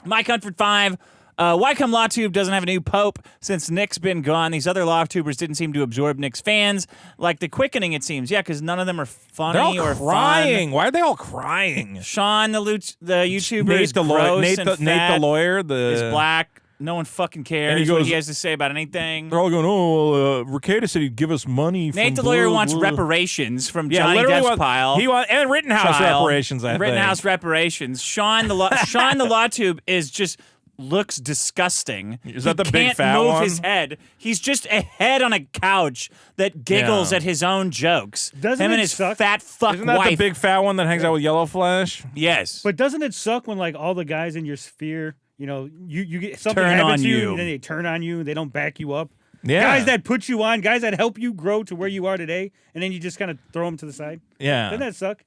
Mike Hunt for 5. Why come LawTube doesn't have a new pope since Nick's been gone? These other LawTubers didn't seem to absorb Nick's fans like the quickening, it seems. Yeah, because none of them are funny they're all or crying. fun. Why are they all crying? Sean, the YouTuber, Nate is the gross lawyer. Nate and the fat, lawyer. is black. No one fucking cares And he what goes- he has to say about anything. They're all going, Ricada said he'd give us money. Nate the from lawyer blah, wants blah. reparations from Yeah, Johnny literally Depp's pile. and Rittenhouse Child. reparations, I think. Rittenhouse reparations. Sean the LawTube is just looks disgusting. Is that He the big can't fat move one? his head. He's just a head on a couch that giggles Yeah. at his own jokes. Doesn't Him it and his suck? fat fuck Isn't that wife. the big fat one that hangs out with Yellow Flash? Yes. But doesn't it suck when like all the guys in your sphere, you get something Turn happens on to you. and then they turn on you, they don't back you up. Yeah. Guys that put you on, guys that help you grow to where you are today, and then you just kind of throw them to the side. Yeah. Doesn't that suck?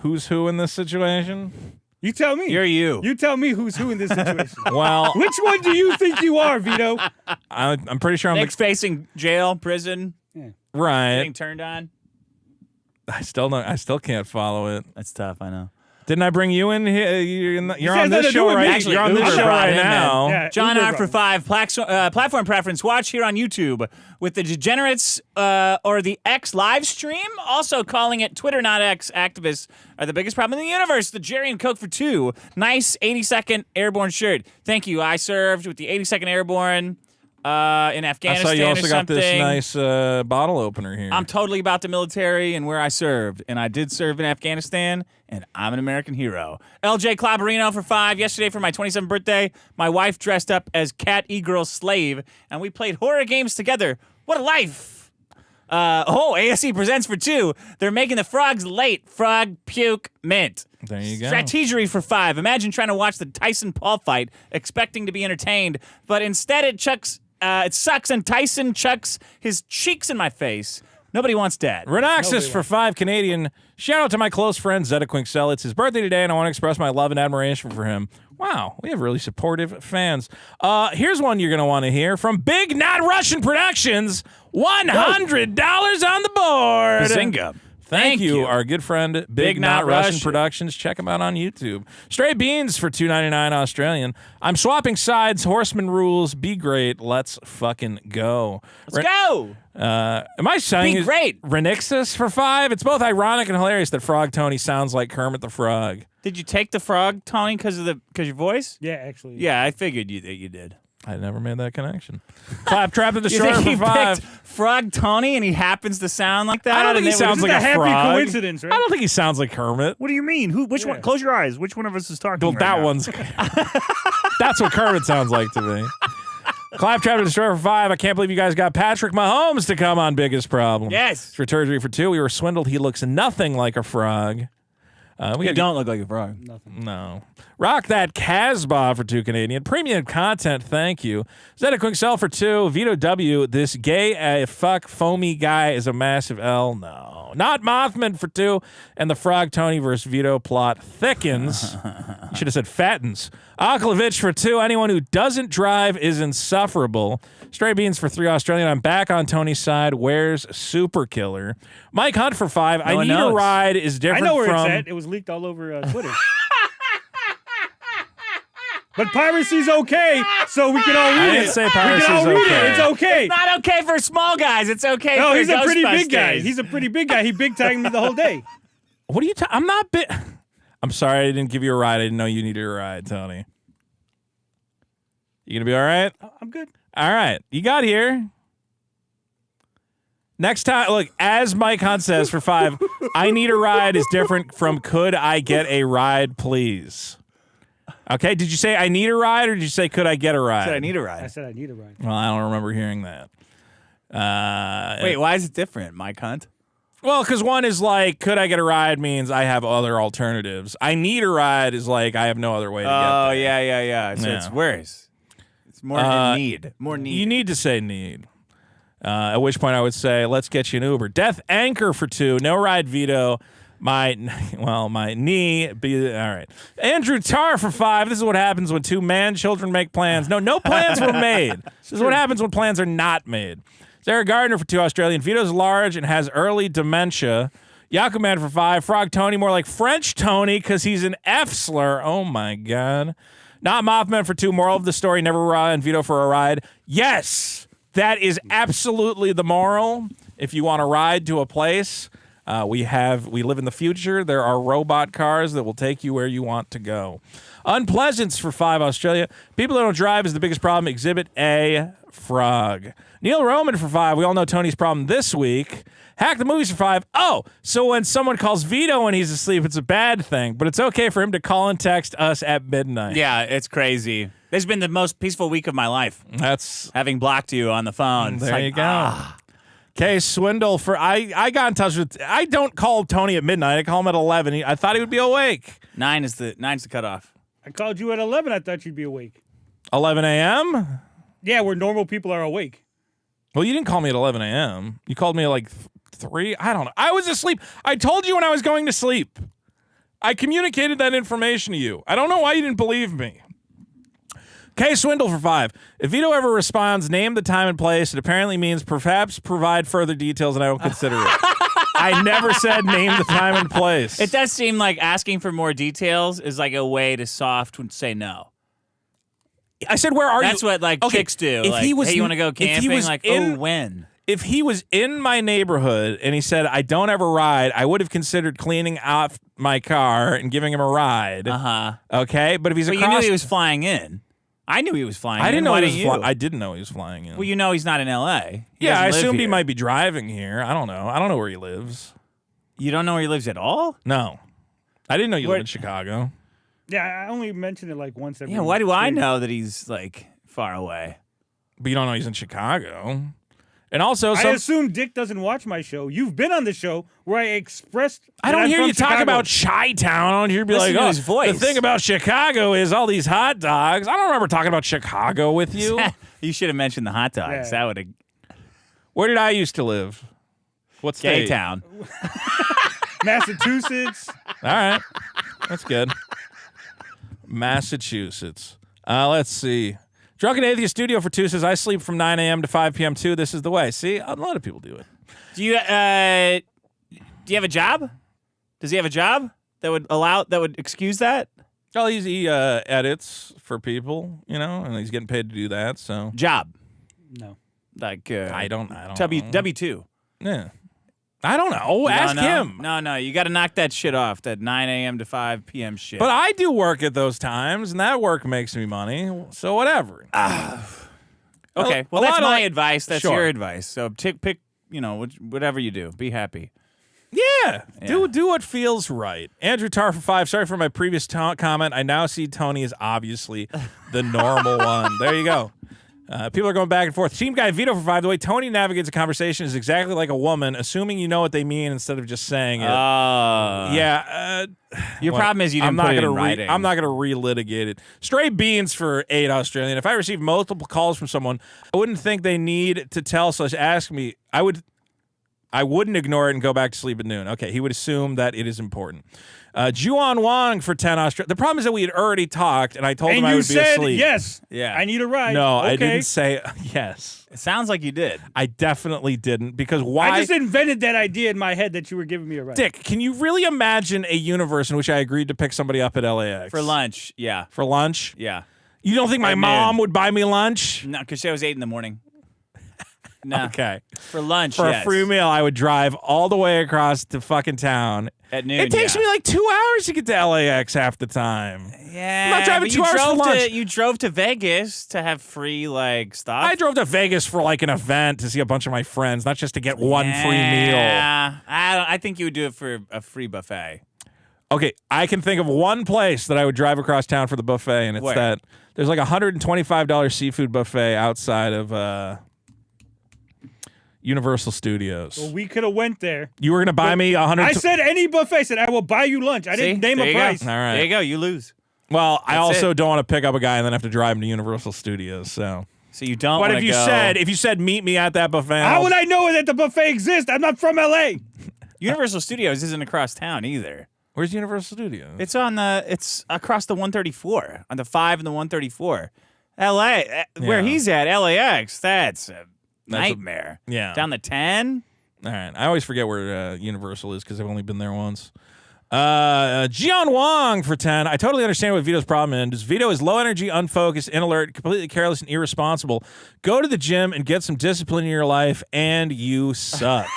Who's who in this situation? You tell me. You're you. You tell me who's who in this situation. Well, Which one do you think you are, Vito? I'm pretty sure I'm Nick's facing jail, prison, right. getting turned on. I still can't follow it. That's tough, I know. Didn't I bring you in here? You're said on this nothing to do show with me. right. Actually, You're on Uber this show brought right him in. now. Yeah, John Uber R for 5. Platform preference. Watch here on YouTube with the Degenerates or the X live stream. Also calling it Twitter, not X. Activists are the biggest problem in the universe. The Jerry and Coke for 2. Nice 82nd Airborne shirt. Thank you. I served with the 82nd Airborne in Afghanistan. I saw you also or got this something. nice bottle opener here. I'm totally about the military and where I served. And I did serve in Afghanistan, and I'm an American hero. LJ Clabarino for 5. Yesterday for my 27th birthday, my wife dressed up as Cat E-Girl Slave, and we played horror games together. What a life! ASE presents for 2. They're making the frogs late. Frog, puke, mint. There you go. Strategery for 5. Imagine trying to watch the Tyson Paul fight, expecting to be entertained, but instead it sucks, and Tyson chucks his cheeks in my face. Nobody wants that. Renoxus for 5 Canadian. Shout out to my close friend Zeta Quincel. It's his birthday today, and I want to express my love and admiration for him. Wow, we have really supportive fans. Here's one you're going to want to hear from Big Not Russian Productions. $100 on the board. Bazinga. Thank you, you. our good friend Big Not Russian Productions. Check him out on YouTube. Stray Beans for $2.99 Australian. I'm swapping sides. Horseman rules. Be great. Let's fucking go. Let's go. Am I saying Be great. Renixus for 5? It's both ironic and hilarious that Frog Tony sounds like Kermit the Frog. Did you take the frog, Tony, because your voice? Yeah, actually. Yeah, I figured you did. I never made that connection. Claptrap the You Destroyer think he for 5. picked Frog Tony and he happens to sound like that? I don't think he sounds like a a happy frog. coincidence, right? I don't think he sounds like Kermit. What do you mean? Which one? Close your eyes. Which one of us is talking Well, right that now? one's. That's what Kermit sounds like to me. Claptrap the Destroyer for 5. I can't believe you guys got Patrick Mahomes to come on Biggest Problem. Yes. Strategery for 2. We were swindled. He looks nothing like a frog. You don't look like a frog. Nothing. No. Rock that Casbah for 2 Canadian. Premium content, thank you. Zeta Quicksell for 2. Vito W. This gay fuck foamy guy is a massive L. No. Not Mothman for 2. And the Frog Tony versus Vito plot thickens. You should have said fattens. Aklovich for 2. Anyone who doesn't drive is insufferable. Stray Beans for 3 Australian. I'm back on Tony's side. Where's Super Killer? Mike Hunt for 5. I need a ride is different I know where from... it's at. It was leaked all over Twitter. But piracy's okay, so we can all read it. I didn't say piracy's okay. It's okay. It's not okay for small guys. It's okay No, for he's a pretty big guy. Ghostbusters. He's a pretty big guy. He big tagged me the whole day. What are you I'm not big... I'm sorry I didn't give you a ride. I didn't know you needed a ride, Tony. You gonna be all right? I'm good. All right. You got here. Next time, look, as Mike Hunt says for 5, I need a ride is different from could I get a ride, please? Okay, did you say I need a ride or did you say could I get a ride? I said I need a ride. I said I need a ride. Well, I don't remember hearing that. Wait, why is it different, Mike Hunt? Well, because one is like, could I get a ride means I have other alternatives. I need a ride is like I have no other way to get there. Oh, yeah. So it's worse. It's more need. More need. You need to say need. At which point I would say, let's get you an Uber. Death Anchor for 2. No ride veto. My knee. All right. Andrew Tarr for 5. This is what happens when 2 man-children make plans. No plans were made. This is what happens when plans are not made. Sarah Gardner for 2 Australian. Vito's large and has early dementia. Yakuman for 5. Frog Tony, more like French Tony because he's an F slur. Oh, my God. Not Mothman for 2. Moral of the story, never ride. Vito for a ride. Yes, that is absolutely the moral. If you want to ride to a place, we live in the future. There are robot cars that will take you where you want to go. Unpleasance for 5 Australia. People that don't drive is the biggest problem. Exhibit A, Frog. Neil Roman for 5. We all know Tony's problem this week. Hack the Movies for 5. Oh, so when someone calls Vito when he's asleep, it's a bad thing, but it's okay for him to call and text us at midnight. Yeah, it's crazy. This has been the most peaceful week of my life. That's having blocked you on the phone. There you go. Okay, Swindle for I got in touch with. I don't call Tony at midnight. I call him at 11. I thought he would be awake. 9's the cutoff. I called you at 11. I thought you'd be awake. 11 a.m. Yeah, where normal people are awake. Well, you didn't call me at 11 a.m. You called me at like 3. I don't know. I was asleep. I told you when I was going to sleep. I communicated that information to you. I don't know why you didn't believe me. Okay, Swindle for 5. If Vito ever responds, name the time and place, it apparently means perhaps provide further details and I won't consider it. I never said name the time and place. It does seem like asking for more details is like a way to soft say no. I said, where are you? That's what chicks do. If like, he was, hey, you want to go camping? When? If he was in my neighborhood and he said, I don't have a ride, I would have considered cleaning off my car and giving him a ride. Uh-huh. Okay? But if he's across... you knew he was flying in. I knew he was flying in. I didn't know Why he was I didn't know he was flying in. Well, you know he's not in L.A. Yeah, I assumed he might be driving here. I don't know. I don't know where he lives. You don't know where he lives at all? No. I didn't know you live in Chicago. Yeah, I only mentioned it like once every why do I know that he's like far away? But you don't know he's in Chicago. And also, I assume Dick doesn't watch my show. You've been on the show where I expressed. I don't hear you talk about Chi-Town. I don't hear you be like, oh, his voice. The thing about Chicago is all these hot dogs. I don't remember talking about Chicago with you. You should have mentioned the hot dogs. Yeah. That would have. Where did I used to live? What state? Gay-town. Massachusetts. All right. That's good. Massachusetts. Let's see. Drunken Atheist Studio for 2 says, I sleep from 9 a.m. to 5 p.m. too. This is the way. See, a lot of people do it. Do you have a job? Does he have a job that would excuse that? Oh, he edits for people, and he's getting paid to do that. So job. No. Like I don't know. W-2. Yeah. I don't know. Ask him. No. You got to knock that shit off, that 9 a.m. to 5 p.m. shit. But I do work at those times, and that work makes me money. So whatever. Okay. Well, that's my advice. That's Sure. your advice. So pick, whatever you do. Be happy. Yeah. Do what feels right. Andrew Tarr for 5. Sorry for my previous comment. I now see Tony as obviously the normal one. There you go. People are going back and forth. Team Guy Vito for 5. The way Tony navigates a conversation is exactly like a woman, assuming you know what they mean instead of just saying it. Yeah. Your problem is you didn't put it in writing. I'm not going to relitigate it. Stray beans for 8 Australian. If I received multiple calls from someone, I wouldn't think they need to tell/ask me. I wouldn't ignore it and go back to sleep at noon. Okay, he would assume that it is important. Juan Wong for 10 Australian. The problem is that we had already talked, and I told him I would be asleep. Yes. Yeah. I need a ride. No, okay. I didn't say yes. It sounds like you did. I definitely didn't, because why? I just invented that idea in my head that you were giving me a ride. Dick, can you really imagine a universe in which I agreed to pick somebody up at LAX? For lunch, yeah. For lunch? Yeah. You don't think my mom would buy me lunch? No, because it was 8 in the morning. No. Okay. For lunch, For yes. a free meal, I would drive all the way across to fucking town. At noon, It takes me like 2 hours to get to LAX half the time. Yeah. I'm not driving but 2 hours for lunch. You drove to Vegas to have free, stuff. I drove to Vegas for an event to see a bunch of my friends, not just to get one free meal. Yeah. I think you would do it for a free buffet. Okay, I can think of one place that I would drive across town for the buffet, and it's Where? that there's like a $125 seafood buffet outside of Universal Studios. Well, we could have went there. You were going to buy me $100. I said any buffet. I said I will buy you lunch. I didn't name a price. All right. There you go. You lose. Well, I That's also it. don't want to pick up a guy and then have to drive him to Universal Studios. So you don't. But wanna if you said meet me at that buffet, How would I know that the buffet exists? I'm not from LA. Universal Studios isn't across town either. Where's Universal Studios? It's it's across the 134 on the 5 and the 134. LA, where he's at, LAX. That's a nightmare. Yeah. Down the 10. All right. I always forget where Universal is because I've only been there once. Jian Wong for 10. I totally understand what Vito's problem is. Vito is low energy, unfocused, inalert, completely careless, and irresponsible. Go to the gym and get some discipline in your life, and you suck.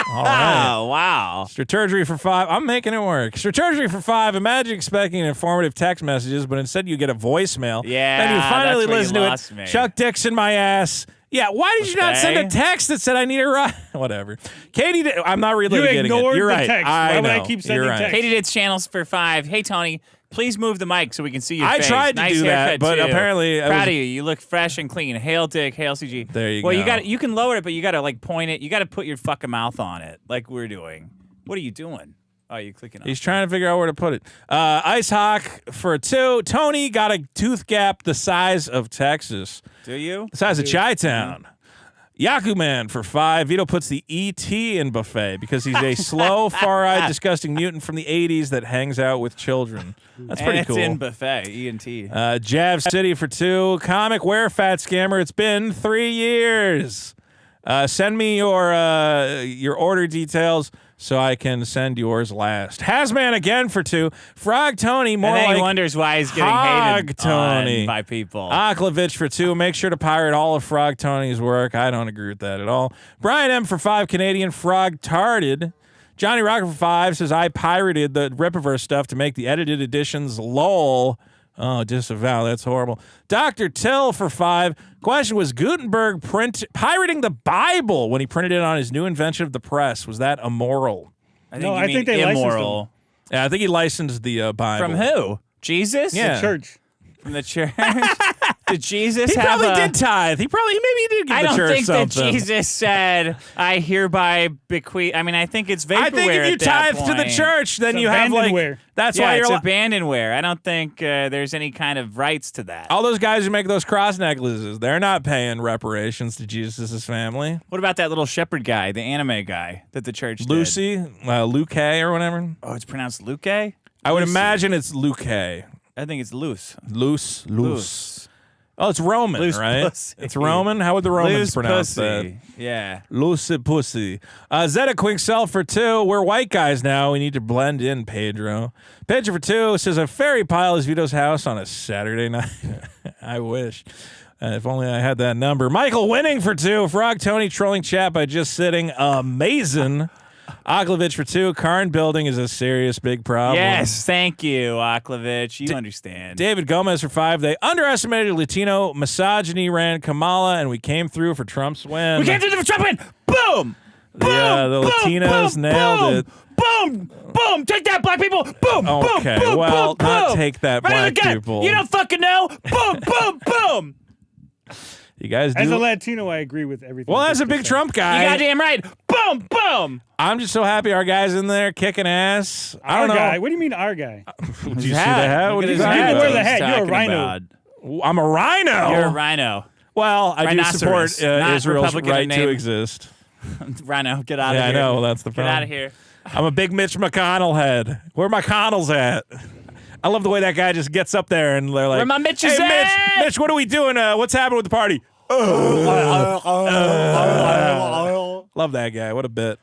All right. Oh, wow. Strategy for 5. I'm making it work. Strategy for 5. Imagine expecting informative text messages, but instead you get a voicemail. Yeah, Then you finally that's where listen you to lost it. me. Chuck dicks in my ass. Yeah, why did you not send a Okay. text that said I need a ride? Whatever. Katie, I'm not really You getting it. ignored You're the right. text. I Why would I know. keep sending You're right. text? Katie did channels for 5. Hey, Tony, please move the mic so we can see your I face. tried to Nice do that, haircut, but too. apparently I proud was- of you. You look fresh and clean. Hail Dick, hail CG. There you well, go. You can lower it, but you got to point it. You got to put your fucking mouth on it like we're doing. What are you doing? Oh, you're clicking on He's trying to figure out where to put it. Ice Hawk for 2. Tony got a tooth gap the size of Texas. Do you? The size of Chi-Town. Yaku Man for 5. Vito puts the E.T. in buffet because he's a slow, far-eyed, disgusting mutant from the 80s that hangs out with children. That's pretty and cool. It's in buffet, E&T. Jav City for 2. Comic wear fat scammer. It's been 3 years. Send me your order details so I can send yours last. Hazman again for 2. Frog Tony, more and then like he wonders why he's getting Hog hated Tony. on by people. Aklovich for 2. Make sure to pirate all of Frog Tony's work. I don't agree with that at all. Brian M for 5. Canadian Frog Tarded. Johnny Rocker for 5 says, I pirated the Rippaverse stuff to make the edited editions. LOL. Oh, disavow. That's horrible. Dr. Till for 5. Question, was Gutenberg pirating the Bible when he printed it on his new invention of the press? Was that immoral? I think they immoral. Yeah, I think he licensed the Bible. From who? Jesus? Yeah. The church. From the church? Did Jesus He have probably did tithe. Maybe he did give I the don't church think something. that Jesus said, I hereby bequeath. I mean, I think it's vaporware. I think if you at that tithe to the point. church, then It's you have abandonware. That's yeah, why it's you're abandonware. I don't think there's any kind of rights to that. all those guys who make those cross necklaces, they're not paying reparations to Jesus' family. What about that little shepherd guy, the anime guy that the church did? Lucy, Luke or whatever. Oh, it's pronounced Luke? I would Lucy. imagine it's Luke. I think it's loose. Loose. Oh, it's Roman, Loose right? pussy. It's Roman? How would the Romans Loose pronounce pussy. that? Yeah. Loose pussy. Zeta Quinkself for 2. We're white guys now. We need to blend in, Pedro. Pedro for 2 says, a fairy pile is Vito's house on a Saturday night. I wish. If only I had that number. Michael Winning for 2. Frog Tony trolling chat by just sitting. Amazing. Aklovich for 2. Cairns building is a serious big problem. Yes, thank you, Aklovich. You understand. David Gomez for 5. They underestimated Latino misogyny, ran Kamala, and we came through for Trump's win. We came through for Trump win! Boom! The Latinos nailed it. Boom! Boom! Take that, black people! Boom! Okay, boom! Boom! well, boom! not boom. take that, Right black again. people. You don't fucking know! Boom! Boom! Boom! You guys do. As a Latino, I agree with everything. Well, Dick as a just big said. Trump guy, You goddamn right. Boom, boom. I'm just so happy our guy's in there kicking ass. I Our don't know. guy. What do you mean, our guy? Do you see the hat? What do you Look at talking his You can wear about? the hat. You're a Talking rhino. about. I'm a rhino. You're a rhino. Well, I do Rhinoceros, support not Israel's Republican right to name. exist. Rhino, get out Yeah, of I here. know. That's the Get problem. out of here. I'm a big Mitch McConnell head. Where McConnell's at? I love the way that guy just gets up there and they're like, Where my Mitch hey, is at?" Mitch, what are we doing? What's happening with the party? Love that guy. What a bit.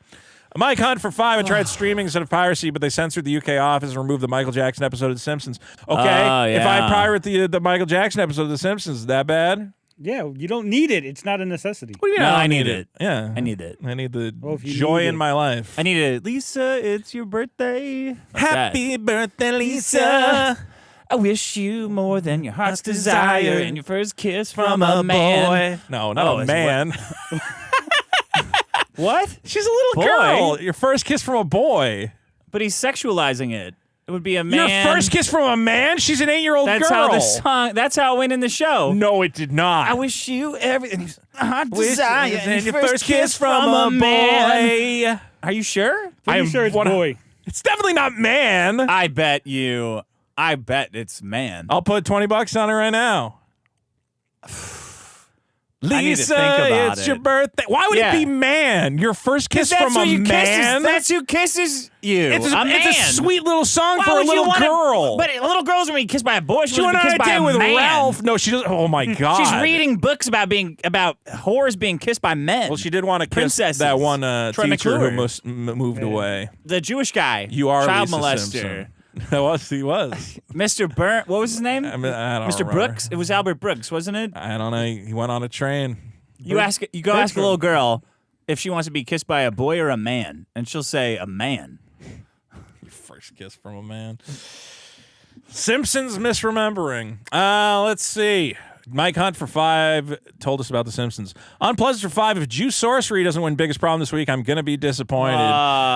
Mike Hunt for 5. I tried streaming instead of piracy, but they censored the UK office and removed the Michael Jackson episode of The Simpsons. Okay, if I yeah. pirate the Michael Jackson episode of The Simpsons, is that bad? Yeah, you don't need it. It's not a necessity. What do you mean? No, don't I need it. Yeah, I need it. I need the Well, if you joy need in it- my life. I need it. Lisa, it's your birthday. Like Happy birthday, that. Lisa. I wish you more than your heart's desire desire and your first kiss from a man. boy. No, not Oh, a it's man. What? She's a little Boy? girl. Your first kiss from a boy. But he's sexualizing it. It would be a man. Your first kiss from a man? She's an 8-year-old girl. That's how the song. That's how it went in the show. No, it did not. I wish you everything. Heart Wish- desire and your first kiss from a man. boy. Are you sure? Pretty I'm sure it's boy. It's definitely not man. I bet you. I bet it's man. I'll put $20 on it right now. Lisa, I need to think about it's it. your birthday. Why would Yeah. it be man? Your first kiss That's from who a you man? That's who kisses you. It's a man. a sweet little song Why for a would you little wanna- girl. But a little girl's gonna be kissed by a boy. She she went wants on to a be kissed by date a with man. Ralph. No, she doesn't. Oh my God. She's reading books about whores being kissed by men. Well, she did want to kiss Princesses. that one Troy teacher who McClure. moved away. The Jewish guy. You are child Lisa molester. Simpson. He was. Mr. Burnt. What was his name? I mean, I don't Mr. remember. Brooks. It was Albert Brooks, wasn't it? I don't know. He went on a train. You ask a little girl if she wants to be kissed by a boy or a man, and she'll say a man. Your first kiss from a man. Simpsons misremembering. Let's see. Mike Hunt for 5 told us about The Simpsons. Unpleasant for 5. If Jew sorcery doesn't win biggest problem this week, I'm going to be disappointed.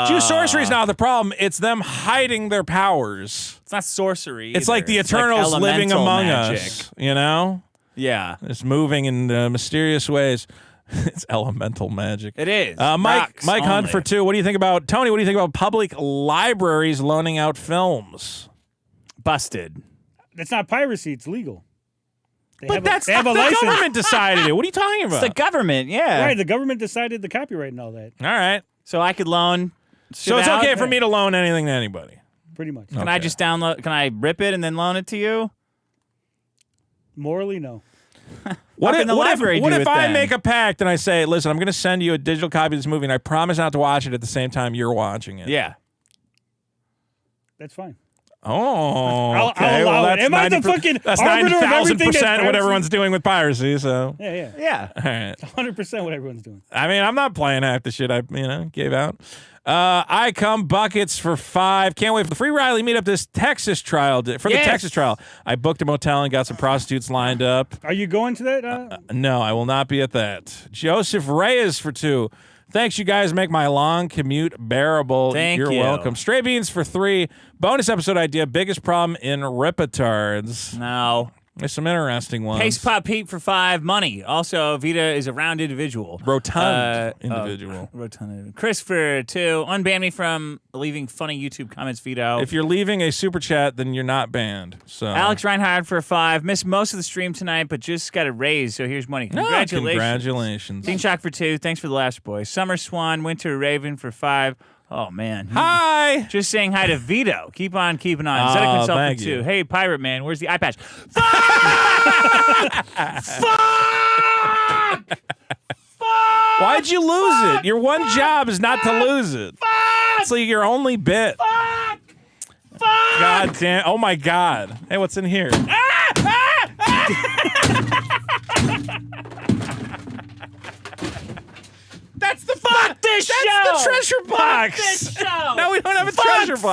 Jew sorcery is not the problem. It's them hiding their powers. It's not sorcery. It's like the Eternals living elemental among magic. us. You know? Yeah. It's moving in mysterious ways. It's elemental magic. It is. Mike Rocks Hunt only. for 2. What do you think about Tony? What do you think about public libraries loaning out films? Busted. That's not piracy. It's legal. They But have a the license. government decided it. What are you talking It's about? the government, yeah. Right, the government decided the copyright and all that. All right. So I could loan. So it's okay for me to loan anything to anybody. Pretty much. Can I just download? Can I rip it and then loan it to you? Morally, no. What can the library what do if with I them? make a pact and I say, listen, I'm going to send you a digital copy of this movie and I promise not to watch it at the same time you're watching it? Yeah. That's fine. Oh, I'll okay. allow Well, it. Am I the fucking that's arbiter of everything that's 90,000% what piracy? everyone's doing with piracy. So Yeah. Yeah. all right. 100% what everyone's doing. I mean, I'm not playing half the shit I gave out. I come buckets for 5. Can't wait for the free Riley meetup this Texas trial. The Texas trial, I booked a motel and got some prostitutes lined up. Are you going to that? No, I will not be at that. Joseph Reyes for 2. Thanks, you guys make my long commute bearable. Thank You're you. welcome. Stray Beans for 3. Bonus episode idea, biggest problem in Ripitards. No. There's some interesting ones. Paste Pop Pete for 5. Money. Also, Vita is a round individual. Rotund individual. Rotund. Chris for 2. Unban me from leaving funny YouTube comments, Vito. If you're leaving a super chat, then you're not banned. So Alex Reinhardt for 5. Missed most of the stream tonight, but just got a raise, so here's money. Congratulations. Congratulations. Dean Shock for 2. Thanks for the last boys. Summer Swan, Winter Raven for 5. Oh, man. Hi. Just saying hi to Vito. Keep on keeping on. Zedek Oh, himself thank for 2. you. Hey, Pirate Man, where's the eye patch? Why'd you lose it? Your one job is not to lose it. It's like your only bit. God damn. Oh, my God. Hey, what's in here? That's the Fuck this show! That's the treasure box. Fuck this show! No, we don't have a treasure box.